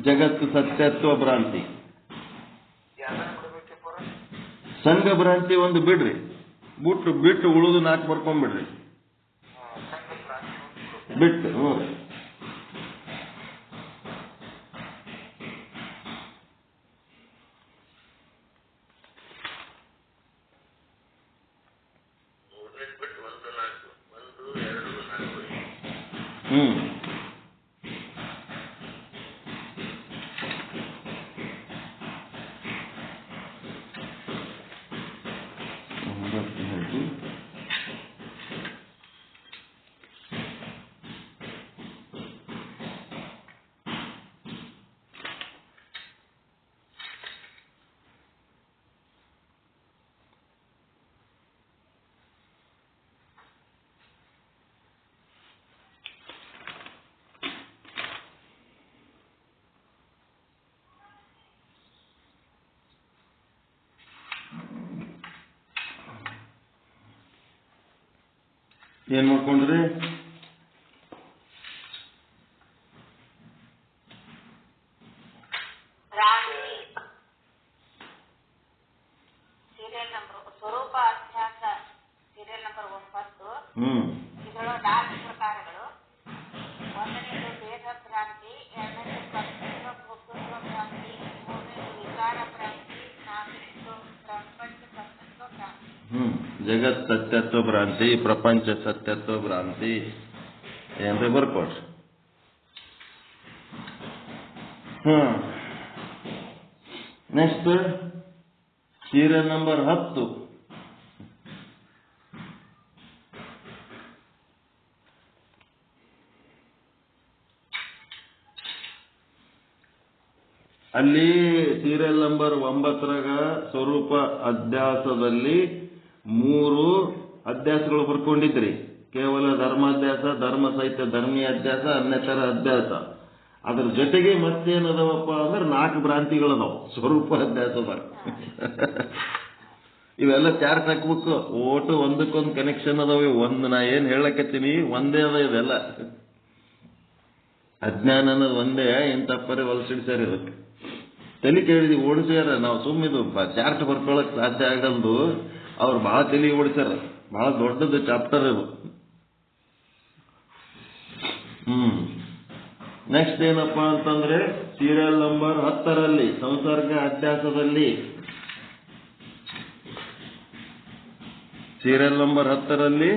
ಜಗತ್ತು ಸತ್ಯತ್ವ ಭ್ರಾಂತಿ. ಸಂಘ ಭ್ರಾಂತಿ ಒಂದು ಬಿಡ್ರಿ, ಬಿಟ್ಟು ಉಳಿದು 4 ಬರ್ಕೊಂಡ್ಬಿಡ್ರಿ. ಬಿಟ್ಟು ಏನ್ ಮಾಡ್ಕೊಂಡ್ರಿ?
ಸ್ವರೂಪ ಅಧ್ಯಾಸ ಸೀರಿಯಲ್ ನಂಬರ್ 9. ಇದರೊಳಗೆ 4 ಪ್ರಕಾರಗಳು. ಒಂದನೇದು ಭೇದ ಭ್ರಾಂತಿ, ಎರಡನೇದು ಪ್ರಪಂಚ ಭ್ರಾಂತಿ, ಮೂರನೇದು ವಿಕಾರ ಭ್ರಾಂತಿ, ನಾಲ್ಕನೇದು ಪ್ರಪಂಚ ಸತ್ಯತ್ವ ಭ್ರಾಂತಿ.
ಜಗತ್ ಸತ್ಯತ್ವ ಭ್ರಾಂತಿ, ಪ್ರಪಂಚ ಸತ್ಯತ್ವ ಭ್ರಾಂತಿ ಏನ್ರಿ ಬರ್ಕೊಡ್ರಿ. Next serial number 10. ಅಲ್ಲಿ ಸೀರಿಯಲ್ ನಂಬರ್ 9ರಾಗ ಸ್ವರೂಪ ಅಧ್ಯಾಸದಲ್ಲಿ 3 ಅಧ್ಯಾಸಗಳು ಬರ್ಕೊಂಡಿದ್ರಿ. ಕೇವಲ ಧರ್ಮಾಧ್ಯಾಸ, ಧರ್ಮ ಸಹಿತ ಧರ್ಮೀಯ ಅಧ್ಯಾಸ, ಅನ್ಯತರ ಅಧ್ಯಾಸ. ಅದ್ರ ಜೊತೆಗೆ ಮತ್ತೇನದವಪ್ಪ ಅಂದ್ರೆ 4 ಭ್ರಾಂತಿಗಳದಾವ ಸ್ವರೂಪ ಅಧ್ಯಾಸದಾಗ. ಇವೆಲ್ಲ ಚಾರ್ಟ್ ಹಾಕ್ಬೇಕು. ಓಟು ಒಂದಕ್ಕೊಂದು ಕನೆಕ್ಷನ್ ಅದಾವ. ನಾ ಏನ್ ಹೇಳಕತ್ತೀನಿ ಒಂದೇ ಅದ. ಇದೆಲ್ಲ ಅಜ್ಞಾನ ಅನ್ನೋದು ಒಂದೇ. ಇಂತಪ್ಪರೇ ಹೊಲಸಿಡ್ಸ್ಯಾರ. ಇದಕ್ಕೆ ತಲೆ ಕೇಳಿದ್ವಿ, ಓಡಿಸ್ಯಾರ. ನಾವು ಸುಮ್ಮಿದು ಚಾರ್ಟ್ ಬರ್ಕೊಳಕ್ ಸಾಧ್ಯ ಆಗಲ್ದು. ಅವ್ರು ಬಹಳ ತಲೆ ಓಡಿಸ್ಯಾರ. ಬಹಳ ದೊಡ್ಡದು ಚಾಪ್ಟರ್ ಇದು. ನೆಕ್ಸ್ಟ್ ಏನಪ್ಪಾ ಅಂತಂದ್ರೆ ಸೀರಿಯಲ್ ನಂಬರ್ 10ರಲ್ಲಿ ಸಂಸರ್ಗ ಅಧ್ಯಾಸದಲ್ಲಿ, ಸೀರಿಯಲ್ ನಂಬರ್ 10ರಲ್ಲಿ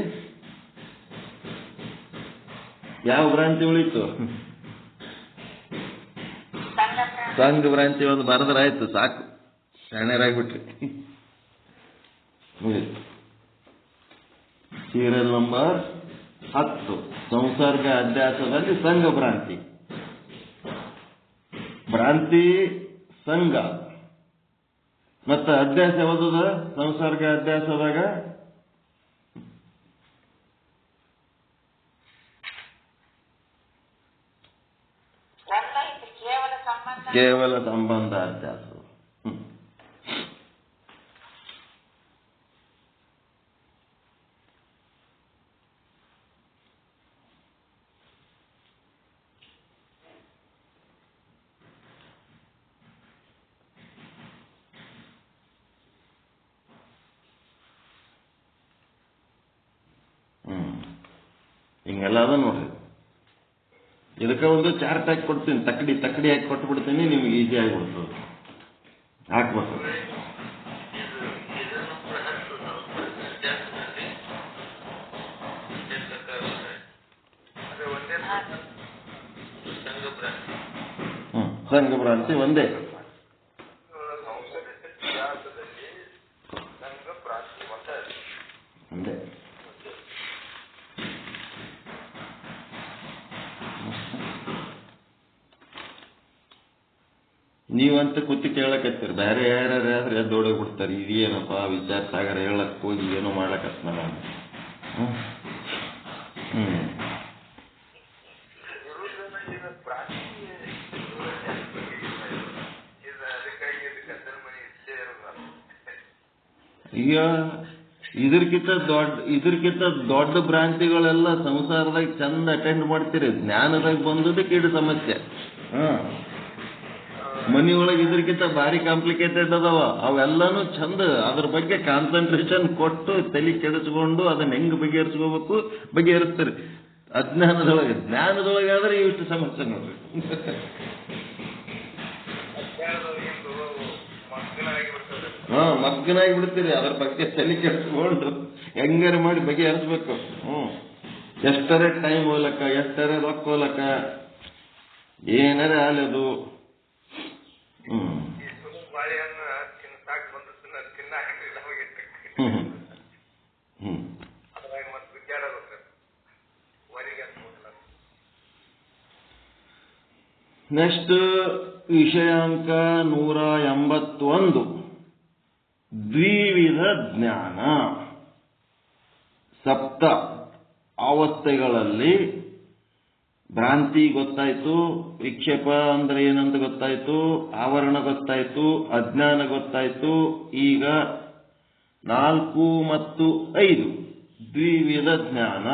ಯಾವ ಭ್ರಾಂತಿ ಉಳಿತು? ಸಂಘ ಭ್ರಾಂತಿ ಒಂದು ಬರದ್ರಾಯ್ತು, ಸಾಕು, ಶಾಣ್ಯರಾಗ್ಬಿಟ್ರಿ. ಸೀರಿಯಲ್ ನಂಬರ್ 10 ಸಂಸರ್ಗ ಅಧ್ಯಾಸದಲ್ಲಿ ಸಂಘ ಭ್ರಾಂತಿ. ಭ್ರಾಂತಿ ಸಂಘ ಮತ್ತು ಅಧ್ಯಾಸ ಯಾವ್ದದ? ಸಂಸರ್ಗ ಅಧ್ಯಾಸದಾಗ ಕೇವಲ ಸಂಬಂಧ ಅಧ್ಯಾಸ. ಹಿಂಗೆಲ್ಲ ಅದ ನೋಡ್ರಿ. ಇದಕ್ಕೆ ಒಂದು ಚಾರ್ಟ್ ಹಾಕಿ ಕೊಡ್ತೀನಿ, ತಕ್ಕಡಿ ಹಾಕಿ ಕೊಟ್ಬಿಡ್ತೀನಿ, ನಿಮ್ಗೆ ಈಸಿ ಆಗಿಬಿಡ್ತದೆ ಹಾಕ್ಬೇಕು. ಸಂಘ ಭ್ರಾಂತಿ ಒಂದೇ. ಒಂದೇ. ನೀವಂತ ಕೂತಿ ಕೇಳಕತ್ತೀರಿ, ಬೇರೆ ಯಾರ್ಯಾರಾದ್ರೆ ಎದ್ದೋಡೋಗಿ ಬಿಡ್ತಾರೆ. ಇದೇನಪ್ಪ ವಿಚಾರ ಸಾಗರ ಹೇಳಕ್ ಹೋಗಿ ಏನೋ ಮಾಡ್ಲಕತ್ತ ನಾನು. ಈಗ ಇದಕ್ಕಿಂತ ದೊಡ್ಡ ಭ್ರಾಂತಿಗಳೆಲ್ಲ ಸಂಸಾರದಾಗ ಚಂದ ಅಟೆಂಡ್ ಮಾಡ್ತೀರಿ. ಜ್ಞಾನದಾಗ ಬಂದದಕ್ಕೆ ಇಡು ಸಮಸ್ಯೆ. ಮನೆಯೊಳಗೆ ಇದಕ್ಕಿಂತ ಭಾರಿ ಕಾಂಪ್ಲಿಕೇಟೆಡ್ ಅದಾವ. ಅವೆಲ್ಲಾನು ಚಂದ ಅದ್ರ ಬಗ್ಗೆ ಕಾನ್ಸಂಟ್ರೇಷನ್ ಕೊಟ್ಟು ತಲೆ ಕೆಡಿಸ್ಕೊಂಡು ಅದನ್ನ ಹೆಂಗ್ ಬಗೆಹರಿಸ್ಕೋಬೇಕು ಬಗೆಹರಿಸ್ತೀರಿ. ಜ್ಞಾನದೊಳಗಾದ್ರೆ ಇಷ್ಟು ಸಮಸ್ಯೆ ನೋಡ್ರಿ. ಮಗ್ಗನಾಗಿ ಬಿಡ್ತೀರಿ. ಅದ್ರ ಬಗ್ಗೆ ತಲೆ ಕೆಡಿಸ್ಕೊಂಡು ಹೆಂಗಾರ ಮಾಡಿ ಬಗೆಹರಿಸ್ಬೇಕು. ಎಷ್ಟರೇ ಟೈಮ್ ಹೋಗ್ಲಕ್ಕ, ಎಷ್ಟರೇ ರೊಕ್ಕ ಹೋಗ್ಲಕ್ಕ, ಏನಾರೇ ಆಲದು. ನೆಕ್ಸ್ಟ್ ವಿಷಯಾಂಕ 181 ದ್ವಿವಿಧ ಜ್ಞಾನ. ಸಪ್ತ ಅವಸ್ಥೆಗಳಲ್ಲಿ ಭ್ರಾಂತಿ ಗೊತ್ತಾಯ್ತು, ವಿಕ್ಷೇಪ ಅಂದ್ರೆ ಏನಂತ ಗೊತ್ತಾಯ್ತು, ಆವರಣ ಗೊತ್ತಾಯ್ತು, ಅಜ್ಞಾನ ಗೊತ್ತಾಯ್ತು. ಈಗ 4 ಮತ್ತು 5 ದ್ವಿವಿಧ ಜ್ಞಾನ.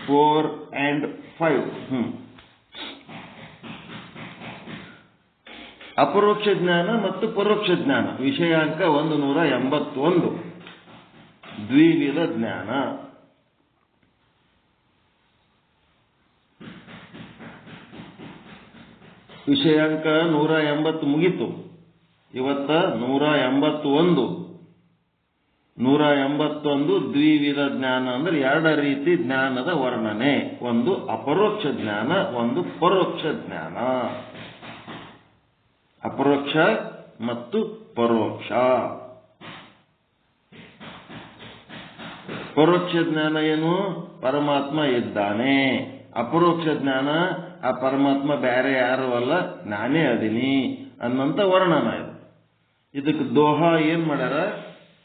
4 and 5 ಅಪರೋಕ್ಷ ಜ್ಞಾನ ಮತ್ತು ಪರೋಕ್ಷ ಜ್ಞಾನ. ವಿಷಯಾಂಕ 181 ದ್ವಿವಿಧ ಜ್ಞಾನ. ವಿಷಯಾಂಕ 180 ಮುಗಿತು. ಇವತ್ತ 181 ದ್ವಿವಿಧ ಜ್ಞಾನ ಅಂದ್ರೆ 2 ರೀತಿ ಜ್ಞಾನದ ವರ್ಣನೆ. ಒಂದು ಅಪರೋಕ್ಷ ಜ್ಞಾನ, ಒಂದು ಪರೋಕ್ಷ ಜ್ಞಾನ. ಅಪರೋಕ್ಷ ಮತ್ತು ಪರೋಕ್ಷ. ಪರೋಕ್ಷ ಜ್ಞಾನ ಏನು? ಪರಮಾತ್ಮ ಇದ್ದಾನೆ. ಅಪರೋಕ್ಷ ಜ್ಞಾನ ಆ ಪರಮಾತ್ಮ ಬೇರೆ ಯಾರು ಅಲ್ಲ, ನಾನೇ ಅದೀನಿ ಅನ್ನಂತ ವರ್ಣನ ಇದು. ಇದಕ್ಕೆ ದೋಹ ಏನ್ ಮಾಡ್ಯಾರ?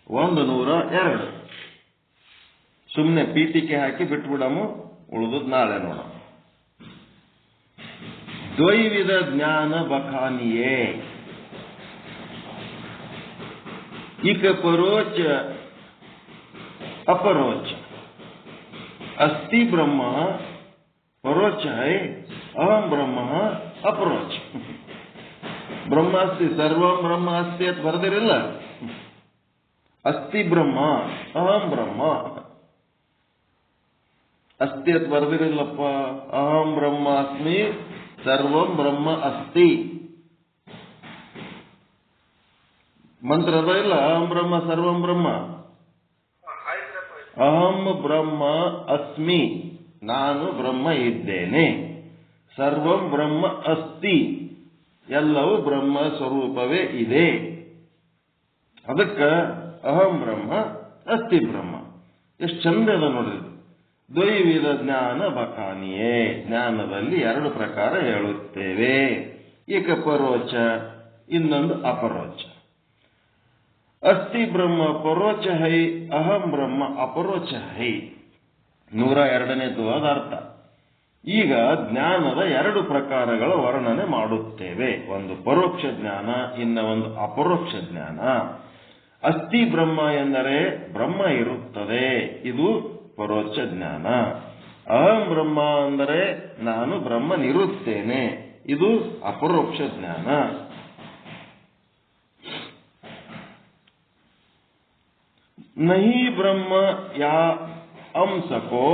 102. ಸುಮ್ಮನೆ ಪೀಠಿಕೆ ಹಾಕಿ ಬಿಟ್ಬಿಡಮು, ಉಳಿದದ್ ನಾಳೆ ನೋಡ. ದ್ವೈವಿಧ ಜ್ಞಾನ ಬಖಾನಿಯೇ. ಇಕ ಪರೋಚ अपरोच. अस्ति ब्रह्म परोच है, अहम ब्रह्म अपरोच. ब्रह्म अस्ति, सर्वं ब्रह्म अस्ति ಅಂತ ಬರೆದಿರಲ್ಲ. अस्ति ब्रह्म, अहम ब्रह्म. अस्ति ಅಂತ ಬರೆದಿರಲ್ಲಪ್ಪ. अहम ब्रह्म अस्मि, सर्वं ब्रह्म अस्ति. ಮಂತ್ರ ಅದ ಇಲ್ಲ? ಅಹಂ ಬ್ರಹ್ಮ ಸರ್ವಂ ಬ್ರಹ್ಮ. ಅಹಂ ಬ್ರಹ್ಮ ಅಸ್ಮಿ, ನಾನು ಬ್ರಹ್ಮ ಇದ್ದೇನೆ. ಸರ್ವಂ ಬ್ರಹ್ಮ ಅಸ್ತಿ, ಎಲ್ಲವೂ ಬ್ರಹ್ಮ ಸ್ವರೂಪವೇ ಇದೆ. ಅದಕ್ಕೆ ಅಹಂ ಬ್ರಹ್ಮ ಅಸ್ತಿ ಬ್ರಹ್ಮ. ಎಷ್ಟು ಚಂದ ಅದ ನೋಡ್ರಿ. ದ್ವೈವಿಧ ಜ್ಞಾನ ಬಖಾನಿಯೇ. ಜ್ಞಾನದಲ್ಲಿ 2 ಪ್ರಕಾರ ಹೇಳುತ್ತೇವೆ. ಏಕ ಪರೋಚ, ಇನ್ನೊಂದು ಅಪರೋಚ. ಅಸ್ತಿ ಬ್ರಹ್ಮ ಪರೋಚ ಹೈ, ಅಹಂ ಬ್ರಹ್ಮ ಅಪರೋಚ ಹೈ. 102ನೇದು ಅದ ಅರ್ಥ. ಈಗ ಜ್ಞಾನದ 2 ಪ್ರಕಾರಗಳ ವರ್ಣನೆ ಮಾಡುತ್ತೇವೆ. ಒಂದು ಪರೋಕ್ಷ ಜ್ಞಾನ, ಇನ್ನ ಒಂದು ಅಪರೋಕ್ಷ ಜ್ಞಾನ. ಅಸ್ತಿ ಬ್ರಹ್ಮ ಎಂದರೆ ಬ್ರಹ್ಮ ಇರುತ್ತದೆ, ಇದು ಪರೋಕ್ಷ ಜ್ಞಾನ. ಅಹಂ ಬ್ರಹ್ಮ ಅಂದರೆ ನಾನು ಬ್ರಹ್ಮನಿರುತ್ತೇನೆ, ಇದು ಅಪರೋಕ್ಷ ಜ್ಞಾನ. ನಹಿ ಬ್ರಹ್ಮ ಯಾ ಅಂಸಕೋ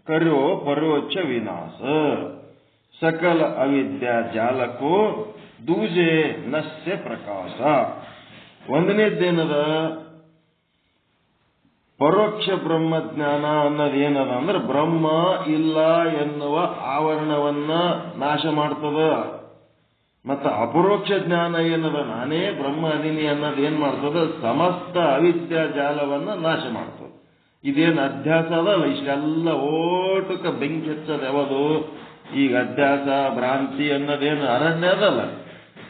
ಕರ್ಯೋ ಪರೋಕ್ಷ ವಿನಾಶ ಸಕಲ ಅವಿದ್ಯಾ ಜಾಲಕೋ ದೂಜೆ ನಶ್ಯ ಪ್ರಕಾಶ. ಒಂದನೇದ್ದೇನದ ಪರೋಕ್ಷ ಬ್ರಹ್ಮಜ್ಞಾನ ಅನ್ನೋದೇನದ ಅಂದ್ರೆ ಬ್ರಹ್ಮ ಇಲ್ಲ ಎನ್ನುವ ಆವರಣವನ್ನ ನಾಶ ಮಾಡ್ತದ. ಮತ್ತು ಅಪರೋಕ್ಷ ಜ್ಞಾನ ಏನದ ನಾನೇ ಬ್ರಹ್ಮ ಅದೀನಿ ಅನ್ನೋದು ಏನ್ ಮಾಡ್ತದ ಸಮಸ್ತ ಅವಿದ್ಯಾ ಜಾಲವನ್ನ ನಾಶ ಮಾಡ್ತದ. ಇದೇನು ಅಧ್ಯಾಸ ಅದಲ್ಲ, ಇಷ್ಟೆಲ್ಲ ಓಟಕ್ಕೆ ಬೆಂಕಿ ಹಚ್ಚದ ಯಾವುದು ಈಗ ಅಧ್ಯಾಸ ಭ್ರಾಂತಿ ಅನ್ನೋದೇನು ಅರಣ್ಯ ಅದಲ್ಲ,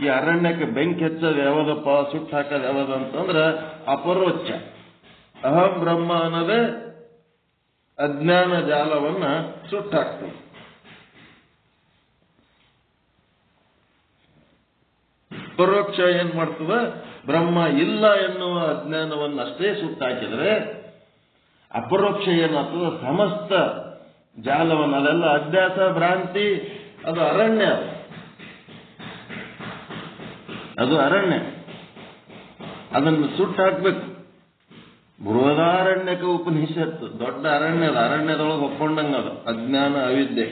ಈ ಅರಣ್ಯಕ್ಕೆ ಬೆಂಕಿ ಹಚ್ಚೋದು ಯಾವದಪ್ಪ, ಸುಟ್ಟು ಹಾಕೋದು ಯಾವುದು ಅಂತಂದ್ರ ಅಪರೋಕ್ಷ. ಅಹಂ ಬ್ರಹ್ಮ ಅನ್ನೋದೇ ಅಜ್ಞಾನ ಜಾಲವನ್ನ ಸುಟ್ಟಾಕ್ತದೆ. ಪರೋಕ್ಷ ಏನ್ ಮಾಡ್ತದ, ಬ್ರಹ್ಮ ಇಲ್ಲ ಎನ್ನುವ ಅಜ್ಞಾನವನ್ನಷ್ಟೇ ಸುಟ್ಟಾಕಿದ್ರೆ ಅಪರೋಕ್ಷ ಏನಾಗ್ತದ ಸಮಸ್ತ ಜಾಲವನ್ನು, ಅದೆಲ್ಲ ಅಧ್ಯಾಸ ಭ್ರಾಂತಿ, ಅದು ಅರಣ್ಯ, ಅದು ಅರಣ್ಯ, ಅದನ್ನು ಸುಟ್ಟಾಕ್ಬೇಕು. ಬೃಹದಾರಣ್ಯಕ ಉಪನಿಷತ್ತು ದೊಡ್ಡ ಅರಣ್ಯದ, ಅರಣ್ಯದೊಳಗೆ ಒಪ್ಕೊಂಡಂಗದು ಅಜ್ಞಾನ ಅವಿದ್ಯೆ.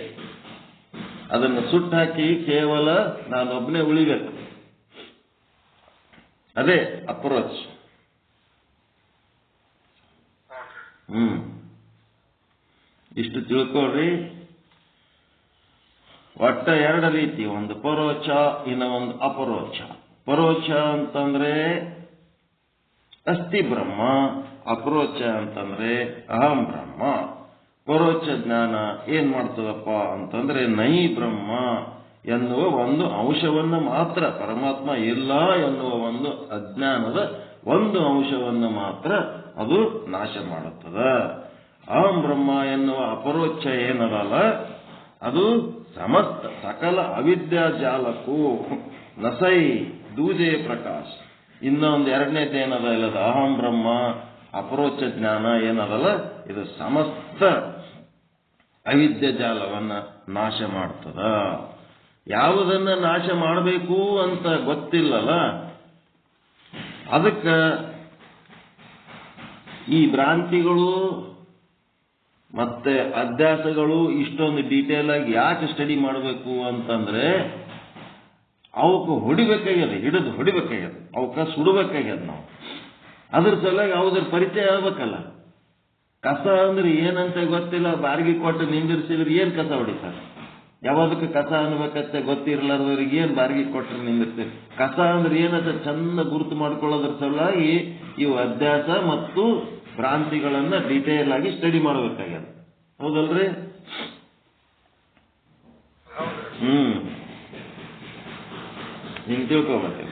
ಅದನ್ನು ಸುಟ್ಟಾಕಿ ಕೇವಲ ನಾನೊಬ್ಬನೇ ಉಳಿಬೇಕು, ಅದೇ ಅಪ್ರೋಚ್. ಇಷ್ಟು ತಿಳ್ಕೊಳ್ರಿ. ಒಟ್ಟ ಎರಡು ರೀತಿ, ಒಂದು ಪರೋಕ್ಷ, ಇನ್ನ ಒಂದು ಅಪರೋಕ್ಷ. ಪರೋಕ್ಷ ಅಂತಂದ್ರೆ ಅಸ್ತಿ ಬ್ರಹ್ಮ, ಅಪರೋಕ್ಷ ಅಂತಂದ್ರೆ ಅಹಂ ಬ್ರಹ್ಮ. ಪರೋಕ್ಷ ಜ್ಞಾನ ಏನ್ ಮಾಡ್ತದಪ್ಪ ಅಂತಂದ್ರೆ ನೈ ಬ್ರಹ್ಮ ಎನ್ನುವ ಒಂದು ಅಂಶವನ್ನು ಮಾತ್ರ, ಪರಮಾತ್ಮ ಇಲ್ಲ ಎನ್ನುವ ಒಂದು ಅಜ್ಞಾನದ ಒಂದು ಅಂಶವನ್ನು ಮಾತ್ರ ಅದು ನಾಶ ಮಾಡುತ್ತದ. ಅಹಂ ಬ್ರಹ್ಮ ಎನ್ನುವ ಅಪರೋಕ್ಷ ಏನದಲ್ಲ, ಅದು ಸಮಸ್ತ ಸಕಲ ಅವಿದ್ಯಾ ಜಾಲಕ್ಕೂ ನಸೈ ದೂಜೆ ಪ್ರಕಾಶ. ಇನ್ನೊಂದು ಎರಡನೇದು ಏನದ ಇಲ್ಲದ ಅಹಂ ಬ್ರಹ್ಮ ಅಪರೋಕ್ಷ ಜ್ಞಾನ ಏನದಲ್ಲ, ಇದು ಸಮಸ್ತ ಅವಿದ್ಯ ಜಾಲವನ್ನ ನಾಶ ಮಾಡ್ತದ. ಯಾವುದನ್ನ ನಾಶ ಮಾಡಬೇಕು ಅಂತ ಗೊತ್ತಿಲ್ಲಲ್ಲ, ಅದಕ್ಕೆ ಈ ಭ್ರಾಂತಿಗಳು ಮತ್ತೆ ಅಧ್ಯಾಸಗಳು ಇಷ್ಟೊಂದು ಡೀಟೇಲ್ ಆಗಿ ಯಾಕೆ ಸ್ಟಡಿ ಮಾಡಬೇಕು ಅಂತಂದ್ರೆ ಅವಕ್ಕೆ ಹೊಡಿಬೇಕಾಗ್ಯದ, ಹಿಡಿದು ಹೊಡಿಬೇಕಾಗ್ಯದ, ಅವಕ್ಕೆ ಸುಡಬೇಕಾಗ್ಯದ. ನಾವು ಅದ್ರ ಸಲುವಾಗಿ ಅವ್ರ ಪರಿಚಯ ಆಗ್ಬೇಕಲ್ಲ. ಕಸ ಅಂದ್ರೆ ಏನಂತ ಗೊತ್ತಿಲ್ಲ, ಬಾರ್ಗಿ ಕೊಟ್ಟು ನಿಂದಿರ್ಸಿದ್ರೆ ಏನ್ ಕಸ ಹೊಡಿತಾರೆ? ಯಾವ್ದಕ್ಕೆ ಕಸ ಅನ್ಬೇಕಂತ ಗೊತ್ತಿರ್ಲಾರ್ದವ್ರಿಗೆ ಏನ್ ಬಾರ್ಗಿ ಕೊಟ್ಟರೆ ನಿಂದಿರ್ತೀವಿ? ಕಸ ಅಂದ್ರೆ ಏನಂತ ಚಂದ ಗುರುತು ಮಾಡ್ಕೊಳ್ಳೋದ್ರ ಸಲುವಾಗಿ ಇವು ಅಧ್ಯಾಸ ಮತ್ತು ಭ್ರಾಂತಿಗಳನ್ನ ಡೀಟೇಲ್ ಆಗಿ ಸ್ಟಡಿ ಮಾಡಬೇಕಾಗ್ಯದ. ಹೌದಲ್ರಿ? ಹಿಂಗ್ ತಿಳ್ಕೊಬೇಕು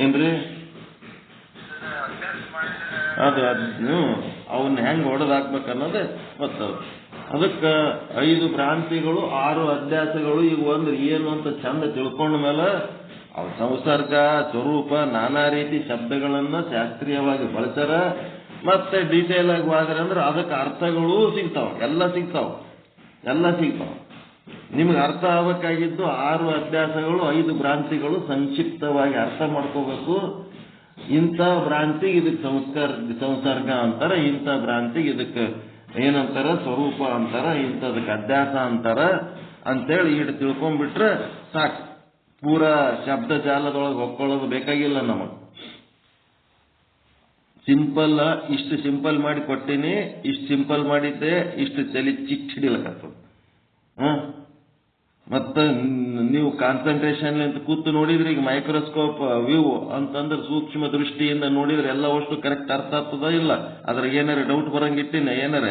ಏನ್ರಿ? ಅದು ಅವನ್ನ ಹೆಂಗ್ ಹೊಡೆದಾಕ್ಬೇಕನ್ನೋದೇ ಗೊತ್ತದು. ಅದಕ್ಕೆ 5 ಭ್ರಾಂತಿಗಳು 6 ಅಧ್ಯಾಸಗಳು ಇವು ಅಂದ್ರೆ ಏನು ಅಂತ ಚಂದ ತಿಳ್ಕೊಂಡ ಮೇಲೆ ಅವು ಸಂಸರ್ಗ ಸ್ವರೂಪ ನಾನಾ ರೀತಿ ಶಬ್ದಗಳನ್ನ ಶಾಸ್ತ್ರೀಯವಾಗಿ ಬಳಸ್ಯಾರ. ಮತ್ತೆ ಡೀಟೇಲ್ ಆಗಿ ಹೋದ್ರೆ ಅಂದ್ರೆ ಅದಕ್ಕೆ ಅರ್ಥಗಳು ಸಿಗ್ತಾವ, ಎಲ್ಲ ಸಿಗ್ತಾವ. ನಿಮ್ಗೆ ಅರ್ಥ ಆಗಬೇಕಾಗಿದ್ದು 6 ಅಧ್ಯಾಸಗಳು 5 ಭ್ರಾಂತಿಗಳು ಸಂಕ್ಷಿಪ್ತವಾಗಿ ಅರ್ಥ ಮಾಡ್ಕೋಬೇಕು. ಇಂಥ ಭ್ರಾಂತಿಗೆ ಇದಕ್ಕೆ ಸಂಸರ್ಗ ಅಂತಾರ, ಇಂಥ ಭ್ರಾಂತಿಗೆ ಇದಕ್ಕೆ ಏನಂತಾರ ಸ್ವರೂಪ ಅಂತಾರ, ಇಂಥದಕ್ಕೆ ಅಧ್ಯಾಸ ಅಂತಾರ ಅಂತೇಳಿ ಇಟ್ಟು ತಿಳ್ಕೊಂಡ್ಬಿಟ್ರೆ ಸಾಕು. ಪೂರಾ ಶಬ್ದ ಜಾಲದೊಳಗೆ ಹೊಕ್ಕೊಳ್ಳೋದು ಬೇಕಾಗಿಲ್ಲ ನಮಗೆ. ಸಿಂಪಲ್, ಇಷ್ಟು ಸಿಂಪಲ್ ಮಾಡಿ ಕೊಟ್ಟಿನಿ, ಇಷ್ಟು ಸಿಂಪಲ್ ಮಾಡಿದ್ದೆ, ಇಷ್ಟು ತಲೆ ಚಿಕ್ಕ ಹಿಡಿಲಕತ್ತದ. ಮತ್ತ ನೀವು ಕಾನ್ಸಂಟ್ರೇಷನ್ ಅಂತ ಕೂತು ನೋಡಿದ್ರೆ ಈಗ ಮೈಕ್ರೋಸ್ಕೋಪ್ ವ್ಯೂ ಅಂತಂದ್ರೆ ಸೂಕ್ಷ್ಮ ದೃಷ್ಟಿಯಿಂದ ನೋಡಿದ್ರೆ ಎಲ್ಲ ಅಷ್ಟು ಕರೆಕ್ಟ್ ಅರ್ಥ ಆಗ್ತದ ಇಲ್ಲ? ಅದ್ರಾಗ ಏನಾರ ಡೌಟ್ ಬರಂಗಿಟ್ಟಿನ ಏನಾರ?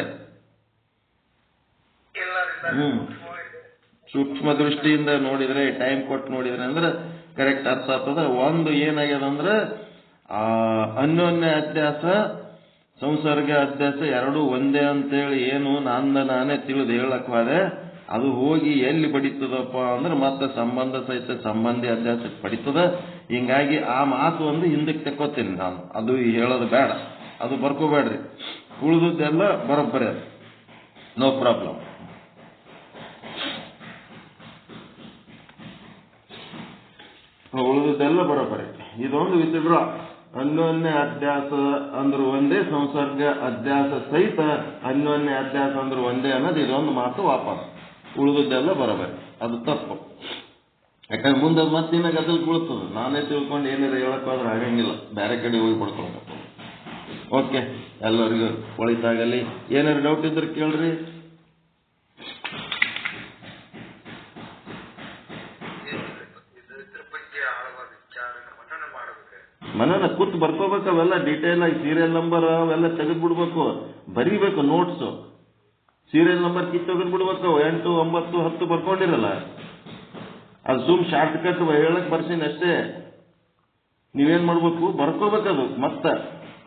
ಸೂಕ್ಷ್ಮ ದೃಷ್ಟಿಯಿಂದ ನೋಡಿದ್ರೆ, ಟೈಮ್ ಕೊಟ್ಟು ನೋಡಿದ್ರೆ ಅಂದ್ರೆ ಕರೆಕ್ಟ್ ಅರ್ಥ ಆಗ್ತದ. ಒಂದು ಏನಾಗ್ಯದ ಅಂದ್ರೆ ಅನ್ಯೋನ್ಯ ಅಧ್ಯಾಸ ಸಂಸರ್ಗ ಅಧ್ಯಾಸ ಎರಡೂ ಒಂದೇ ಅಂತೇಳಿ ಏನು ನಾನೇ ತಿಳಿದು ಹೇಳಕ್ವಾದೆ, ಅದು ಹೋಗಿ ಎಲ್ಲಿ ಬಡಿತದಪ್ಪ ಅಂದ್ರೆ ಮತ್ತೆ ಸಂಬಂಧ ಸಹಿತ ಸಂಬಂಧಿ ಅಧ್ಯಾಸಕ್ಕೆ ಬಡಿತದ. ಹಿಂಗಾಗಿ ಆ ಮಾತು ಒಂದು ಹಿಂದಕ್ಕೆ ತಕ್ಕೋತೀನಿ ನಾನು, ಅದು ಹೇಳೋದು ಬೇಡ, ಅದು ಬರ್ಕೋಬೇಡ್ರಿ. ಉಳಿದದ್ದೆಲ್ಲ ಬರೋಬ್ಬರಿ, ನೋ ಪ್ರಾಬ್ಲಮ್. ಉಳಿದದ್ದೆಲ್ಲ ಬರೋಬ್ಬರಿ. ಇದೊಂದು ವಿಚಿತ್ರ ಅನ್ಯೋನ್ಯ ಅಧ್ಯಾಸ ಅಂದ್ರು ಒಂದೇ, ಸಂಸರ್ಗ ಅಧ್ಯಾಸ ಸಹಿತ ಅನ್ಯೋನ್ಯ ಅಧ್ಯಾಸ ಅಂದ್ರು ಒಂದೇ ಅನ್ನೋದು ಇದೊಂದು ಮಾತು ವಾಪಸ್. ಉಳಿದದ್ದೆಲ್ಲ ಬರಬೇಕು. ಅದು ತಪ್ಪು. ಯಾಕಂದ್ರೆ ಮುಂದೆ ಮತ್ತಿನ್ನ ಗದಲ್ ಬೀಳ್ತದೆ. ನಾನೇ ತಿಳ್ಕೊಂಡು ಏನಾರ ಹೇಳಕ್ಕಾದ್ರೆ ಆಗಂಗಿಲ್ಲ, ಬೇರೆ ಕಡೆ ಹೋಗಿ ಪಡ್ಕೊಳ್ಬೇಕು. ಓಕೆ, ಎಲ್ಲರಿಗೂ ಒಳಿತಾಗಲಿ. ಏನಾರು ಡೌಟ್ ಇದ್ರೆ ಕೇಳ್ರಿ. ಮನೇನ ಕೂತ್ ಬರ್ಕೋಬೇಕು. ಅವೆಲ್ಲ ಡೀಟೇಲ್ ಆಗಿ ಸೀರಿಯಲ್ ನಂಬರ್ ಅವೆಲ್ಲ ತೆಗೆದ್ಬಿಡ್ಬೇಕು, ಬರೀಬೇಕು. ನೋಟ್ಸ್ ಸೀರಿಯಲ್ ನಂಬರ್ ತೆಗೆದ್ಬಿಡ್ಬೇಕು. 8, 9, 10 ಬರ್ಕೊಂಡಿರಲ್ಲ, ಅದು ಸುಮ್ ಶಾರ್ಟ್ ಕಟ್ ಹೇಳಕ್ ಬರ್ಸೀನಿ ಅಷ್ಟೇ. ನೀವೇನ್ ಮಾಡ್ಬೇಕು, ಬರ್ಕೋಬೇಕದು. ಮತ್ತ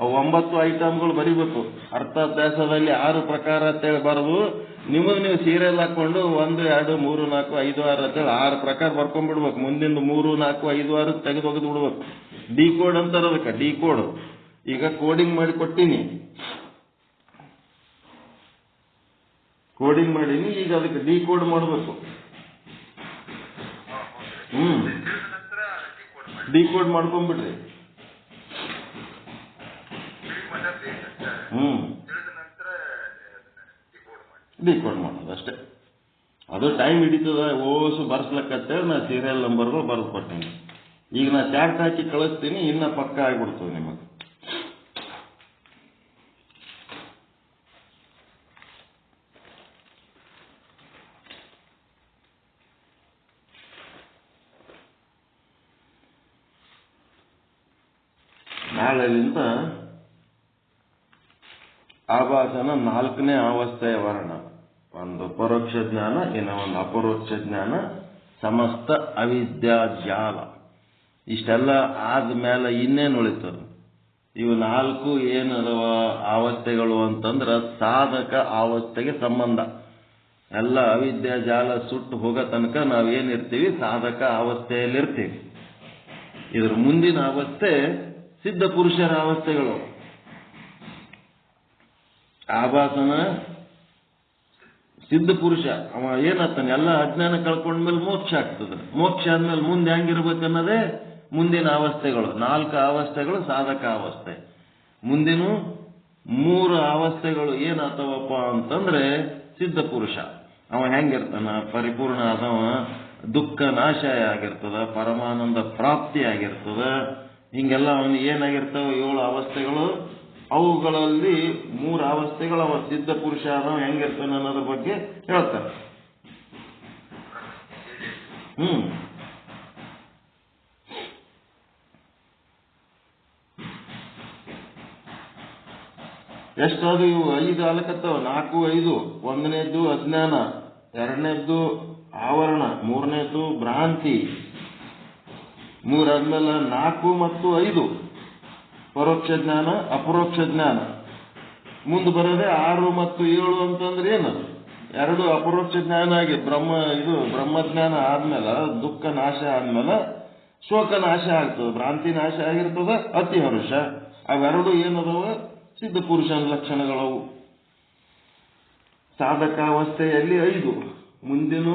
ಅವು 9 ಐಟಮ್ಗಳು ಬರೀಬೇಕು. ಅರ್ಥಾಭ್ಯಾಸದಲ್ಲಿ 6 ಪ್ರಕಾರ ಅಂತೇಳಿ ಬರದು. ನಿಮಗೆ ನೀವು ಸೀರಿಯಲ್ ಹಾಕೊಂಡು 1, 2, 3, 4, 5, 6 ಅಂತೇಳಿ 6 ಪ್ರಕಾರ ಬರ್ಕೊಂಡ್ಬಿಡ್ಬೇಕು. ಮುಂದಿಂದ 3, 4, 5, 6 ತೆಗೆದು ಒಗೆದು ಬಿಡ್ಬೇಕು. ಡಿ ಕೋಡ್ ಅಂತಾರ ಅದಕ್ಕೆ. ಡಿ ಕೋಡ್ ಈಗ ಕೋಡಿಂಗ್ ಮಾಡಿ ಕೊಟ್ಟಿನಿ, ಕೋಡಿಂಗ್ ಮಾಡೀನಿ. ಈಗ ಅದಕ್ಕೆ ಡಿ ಕೋಡ್ ಮಾಡಬೇಕು. ಡಿ ಕೋಡ್ ಮಾಡ್ಕೊಂಡ್ಬಿಡ್ರಿ. ಡಿ ಕೋಡ್ ಮಾಡೋದು ಅಷ್ಟೇ. ಅದು ಟೈಮ್ ಹಿಡಿತದ. ಓಸು ಬರ್ಸ್ಲಕ್ಕಂತೇಳಿ ನಾ ಸೀರಿಯಲ್ ನಂಬರ್ಗಳು ಬರೆದು ಕೊಡ್ತೀನಿ. ಈಗ ನಾ ಚಾರ್ಟ್ ಹಾಕಿ ಕಳಿಸ್ತೀನಿ, ಇನ್ನ ಪಕ್ಕ ಆಗ್ಬಿಡ್ತದೆ ನಿಮಗೆ. ನಾಳೆಯಿಂದ ಆಭಾಸನ 4ನೇ ಅವಸ್ಥೆಯ ವರ್ಣ. ಒಂದು ಪರೋಕ್ಷ ಜ್ಞಾನ, ಇನ್ನ ಒಂದು ಅಪರೋಕ್ಷ ಜ್ಞಾನ, ಸಮಸ್ತ ಅವಿದ್ಯಾ ಜಾಲ. ಇಷ್ಟೆಲ್ಲ ಆದ್ಮೇಲೆ ಇನ್ನೇನು ಉಳಿತದ? ಇವು 4 ಏನದವ ಅವಸ್ಥೆಗಳು ಅಂತಂದ್ರ ಸಾಧಕ ಅವಸ್ಥೆಗೆ ಸಂಬಂಧ. ಎಲ್ಲ ಅವಿದ್ಯಾ ಜಾಲ ಸುಟ್ಟು ಹೋಗೋ ತನಕ ನಾವೇನಿರ್ತೀವಿ, ಸಾಧಕ ಅವಸ್ಥೆಯಲ್ಲಿರ್ತೀವಿ. ಇದ್ರ ಮುಂದಿನ ಅವಸ್ಥೆ ಸಿದ್ಧ ಪುರುಷರ ಅವಸ್ಥೆಗಳು. ಆಭಾಸನ ಸಿದ್ಧ ಪುರುಷ, ಅವ ಏನಾಗ್ತಾನೆ, ಎಲ್ಲ ಅಜ್ಞಾನ ಕಳ್ಕೊಂಡ್ಮೇಲೆ ಮೋಕ್ಷ ಆಗ್ತದೆ. ಮೋಕ್ಷ ಆದ್ಮೇಲೆ ಮುಂದೆ ಹೆಂಗಿರ್ಬೇಕನ್ನೋದೇ ಮುಂದಿನ ಅವಸ್ಥೆಗಳು. 4 ಅವಸ್ಥೆಗಳು ಸಾಧಕ ಅವಸ್ಥೆ. ಮುಂದಿನ 3 ಅವಸ್ಥೆಗಳು ಏನಾಗ್ತಾವಪ್ಪ ಅಂತಂದ್ರೆ ಸಿದ್ಧ ಪುರುಷ. ಅವ ಹೆಂಗಿರ್ತಾನ, ಪರಿಪೂರ್ಣ ಆದವ, ದುಃಖ ನಾಶ ಆಗಿರ್ತದ, ಪರಮಾನಂದ ಪ್ರಾಪ್ತಿ ಆಗಿರ್ತದ. ಹಿಂಗೆಲ್ಲ ಅವನು ಏನಾಗಿರ್ತಾವ 7 ಅವಸ್ಥೆಗಳು. ಅವುಗಳಲ್ಲಿ 3 ಅವಸ್ಥೆಗಳು ಅವ ಸಿದ್ಧ ಪುರುಷ ಆದವ ಹೆಂಗಿರ್ತಾನೆ ಅನ್ನೋದ್ರ ಬಗ್ಗೆ ಹೇಳ್ತಾರೆ. ಎಷ್ಟಾದ್ರು ಇವು 5 ಆಲಕತ್ತವ. 4, 5. 1ನೇದ್ದು ಅಜ್ಞಾನ, 2ನೇದ್ದು ಆವರಣ, 3ನೇದ್ದು ಭ್ರಾಂತಿ. 3 ಆದ್ಮೇಲೆ 4 ಮತ್ತು 5 ಪರೋಕ್ಷ ಜ್ಞಾನ, ಅಪರೋಕ್ಷ ಜ್ಞಾನ. ಮುಂದೆ ಬರೋದೇ 6 ಮತ್ತು 7 ಅಂತಂದ್ರೆ ಏನದು? 2 ಅಪರೋಕ್ಷ ಜ್ಞಾನ ಆಗಿ ಬ್ರಹ್ಮಜ್ಞಾನ ಆದ್ಮೇಲೆ, ದುಃಖ ನಾಶ ಆದ್ಮೇಲೆ ಶೋಕ ನಾಶ ಆಗ್ತದೆ, ಭ್ರಾಂತಿ ನಾಶ ಆಗಿರ್ತದ, ಅತಿ ಹರುಷ. ಅವೆರಡು ಏನದವ ಸಿದ್ಧ ಪುರುಷನ ಲಕ್ಷಣಗಳವು. ಸಾಧಕಾವಸ್ಥೆಯಲ್ಲಿ 5, ಮುಂದಿನ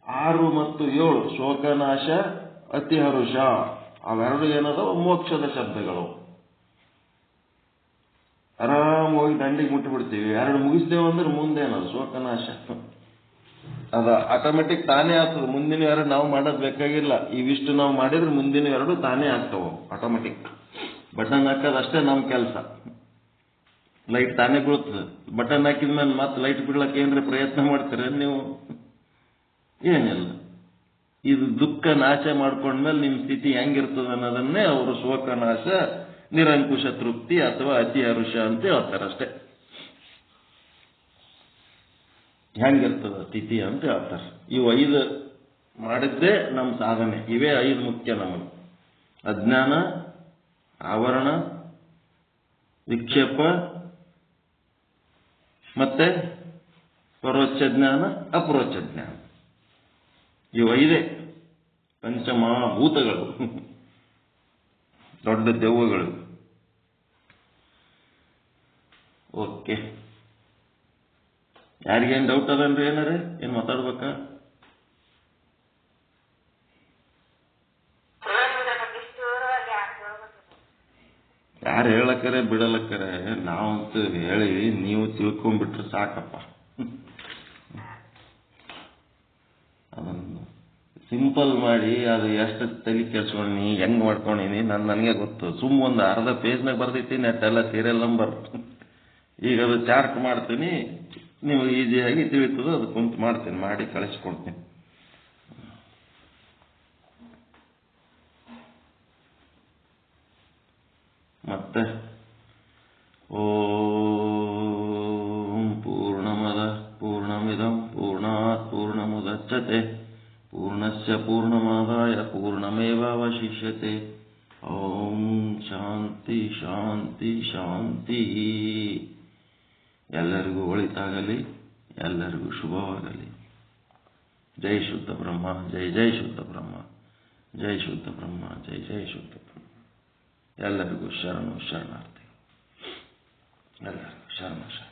6 ಮತ್ತು 7 ಶೋಕನಾಶ, ಅತಿ ಹರುಷ. ಅವೆರಡು ಏನದವ ಮೋಕ್ಷದ ಶಬ್ದಗಳು. ಆರಾಮವಾಗಿ ದಂಡಿಗೆ ಮುಟ್ಟಿಬಿಡ್ತೀವಿ. 2 ಮುಗಿಸ್ತೇವಂದ್ರೆ ಮುಂದೇನದು ಶೋಕನಾಶ. ಅದ ಆಟೋಮೆಟಿಕ್ ತಾನೇ ಆಗ್ತದೆ. ಮುಂದಿನ 2 ನಾವು ಮಾಡೋದು ಬೇಕಾಗಿಲ್ಲ. ಇವಿಷ್ಟು ನಾವು ಮಾಡಿದ್ರೆ ಮುಂದಿನ 2 ತಾನೇ ಆಗ್ತಾವ ಆಟೋಮೆಟಿಕ್. ಬಟನ್ ಹಾಕೋದು ಅಷ್ಟೇ ನಮ್ಮ ಕೆಲಸ. ಲೈಟ್ ತಾನೇ ಬೀಳ್ತದೆ. ಬಟನ್ ಹಾಕಿದ್ಮೇಲೆ ಮತ್ತೆ ಲೈಟ್ ಬಿಡ್ಲಕ್ಕೆ ಏನ್ರಿ ಪ್ರಯತ್ನ ಮಾಡ್ತೀರ ನೀವು? ಏನಿಲ್ಲ. ಇದು ದುಃಖ ನಾಶ ಮಾಡ್ಕೊಂಡ್ಮೇಲೆ ನಿಮ್ಮ ಸ್ಥಿತಿ ಹೆಂಗಿರ್ತದೆ ಅನ್ನೋದನ್ನೇ ಅವರು ಶೋಕನಾಶ, ನಿರಂಕುಶ ತೃಪ್ತಿ ಅಥವಾ ಅತಿ ಹರುಷ ಅಂತ ಹೇಳ್ತಾರೆ ಅಷ್ಟೇ. ಹೆಂಗಿರ್ತದ ಸ್ಥಿತಿ ಅಂತ ಹೇಳ್ತಾರೆ. ಇವು 5 ಮಾಡಿದ್ದೇ ನಮ್ಮ ಸಾಧನೆ. ಇವೇ 5 ಮುಖ್ಯ ನಮಗೆ. ಅಜ್ಞಾನ, ಆವರಣ, ವಿಕ್ಷೇಪ, ಮತ್ತೆ ಪರೋಕ್ಷ ಜ್ಞಾನ, ಅಪರೋಕ್ಷ ಜ್ಞಾನ. ಇವು 5 ಪಂಚಮಹಾಭೂತಗಳು, ದೊಡ್ಡ ದೆವ್ವಗಳು. ಓಕೆ, ಯಾರಿಗೇನು ಡೌಟ್ ಅದನ್ರಿ? ಏನಾರ ಏನ್ ಮಾತಾಡ್ಬೇಕಾ? ಯಾರು ಹೇಳಕ್ಕರೆ ಬಿಡಲಕ್ಕರೆ ನಾವಂತೂ ಹೇಳಿ ನೀವು ತಿಳ್ಕೊಂಡ್ಬಿಟ್ರೆ ಸಾಕಪ್ಪ. ಅದನ್ನು ಸಿಂಪಲ್ ಮಾಡಿ ಅದು ಎಷ್ಟು ತಲೆ ಕೆಡ್ಸ್ಕೊಂಡಿ ಹೆಂಗ್ ಮಾಡ್ಕೊಂಡಿನಿ ನನಗೆ ಗೊತ್ತು. ಒಂದು ಅರ್ಧ ಪೇಜ್ನಾಗ ಬರ್ದೈತಿ ನೆಟ್ಟೆಲ್ಲ ಸೀರಿಯಲ್ ನಂಬರ್. ಈಗ ಅದು ಚಾರ್ಟ್ ಮಾಡ್ತೀನಿ, ನೀವು ಈಸಿಯಾಗಿ ತಿಳಿತದೋ ಅದು ಕುಂತು ಮಾಡ್ತೀನಿ, ಮಾಡಿ ಕಳಿಸ್ಕೊಡ್ತೀನಿ. ಮತ್ತೆ ಓಂ ಪೂರ್ಣಮದ ಪೂರ್ಣಮಿದಂ ಪೂರ್ಣಾತ್ ಪೂರ್ಣಮುದಚ್ಯತೆ ಪೂರ್ಣಸ್ಯ ಪೂರ್ಣಮಾದಾಯ ಪೂರ್ಣಮೇವಾವಶಿಷ್ಯತೆ. ಓಂ ಶಾಂತಿ ಶಾಂತಿ ಶಾಂತಿ. ಎಲ್ಲರಿಗೂ ಒಳಿತಾಗಲಿ, ಎಲ್ಲರಿಗೂ ಶುಭವಾಗಲಿ. ಜೈ ಶುದ್ಧ ಬ್ರಹ್ಮ, ಜೈ ಜೈ ಶುದ್ಧ ಬ್ರಹ್ಮ, ಜೈ ಶುದ್ಧ ಬ್ರಹ್ಮ, ಜೈ ಜೈ ಶುದ್ಧ ಬ್ರಹ್ಮ. ಎಲ್ಲರಿಗೂ ಶರಣು ಶರಣಾರ್ಥಿ, ಎಲ್ಲರಿಗೂ ಶರಣ ಶರಣ.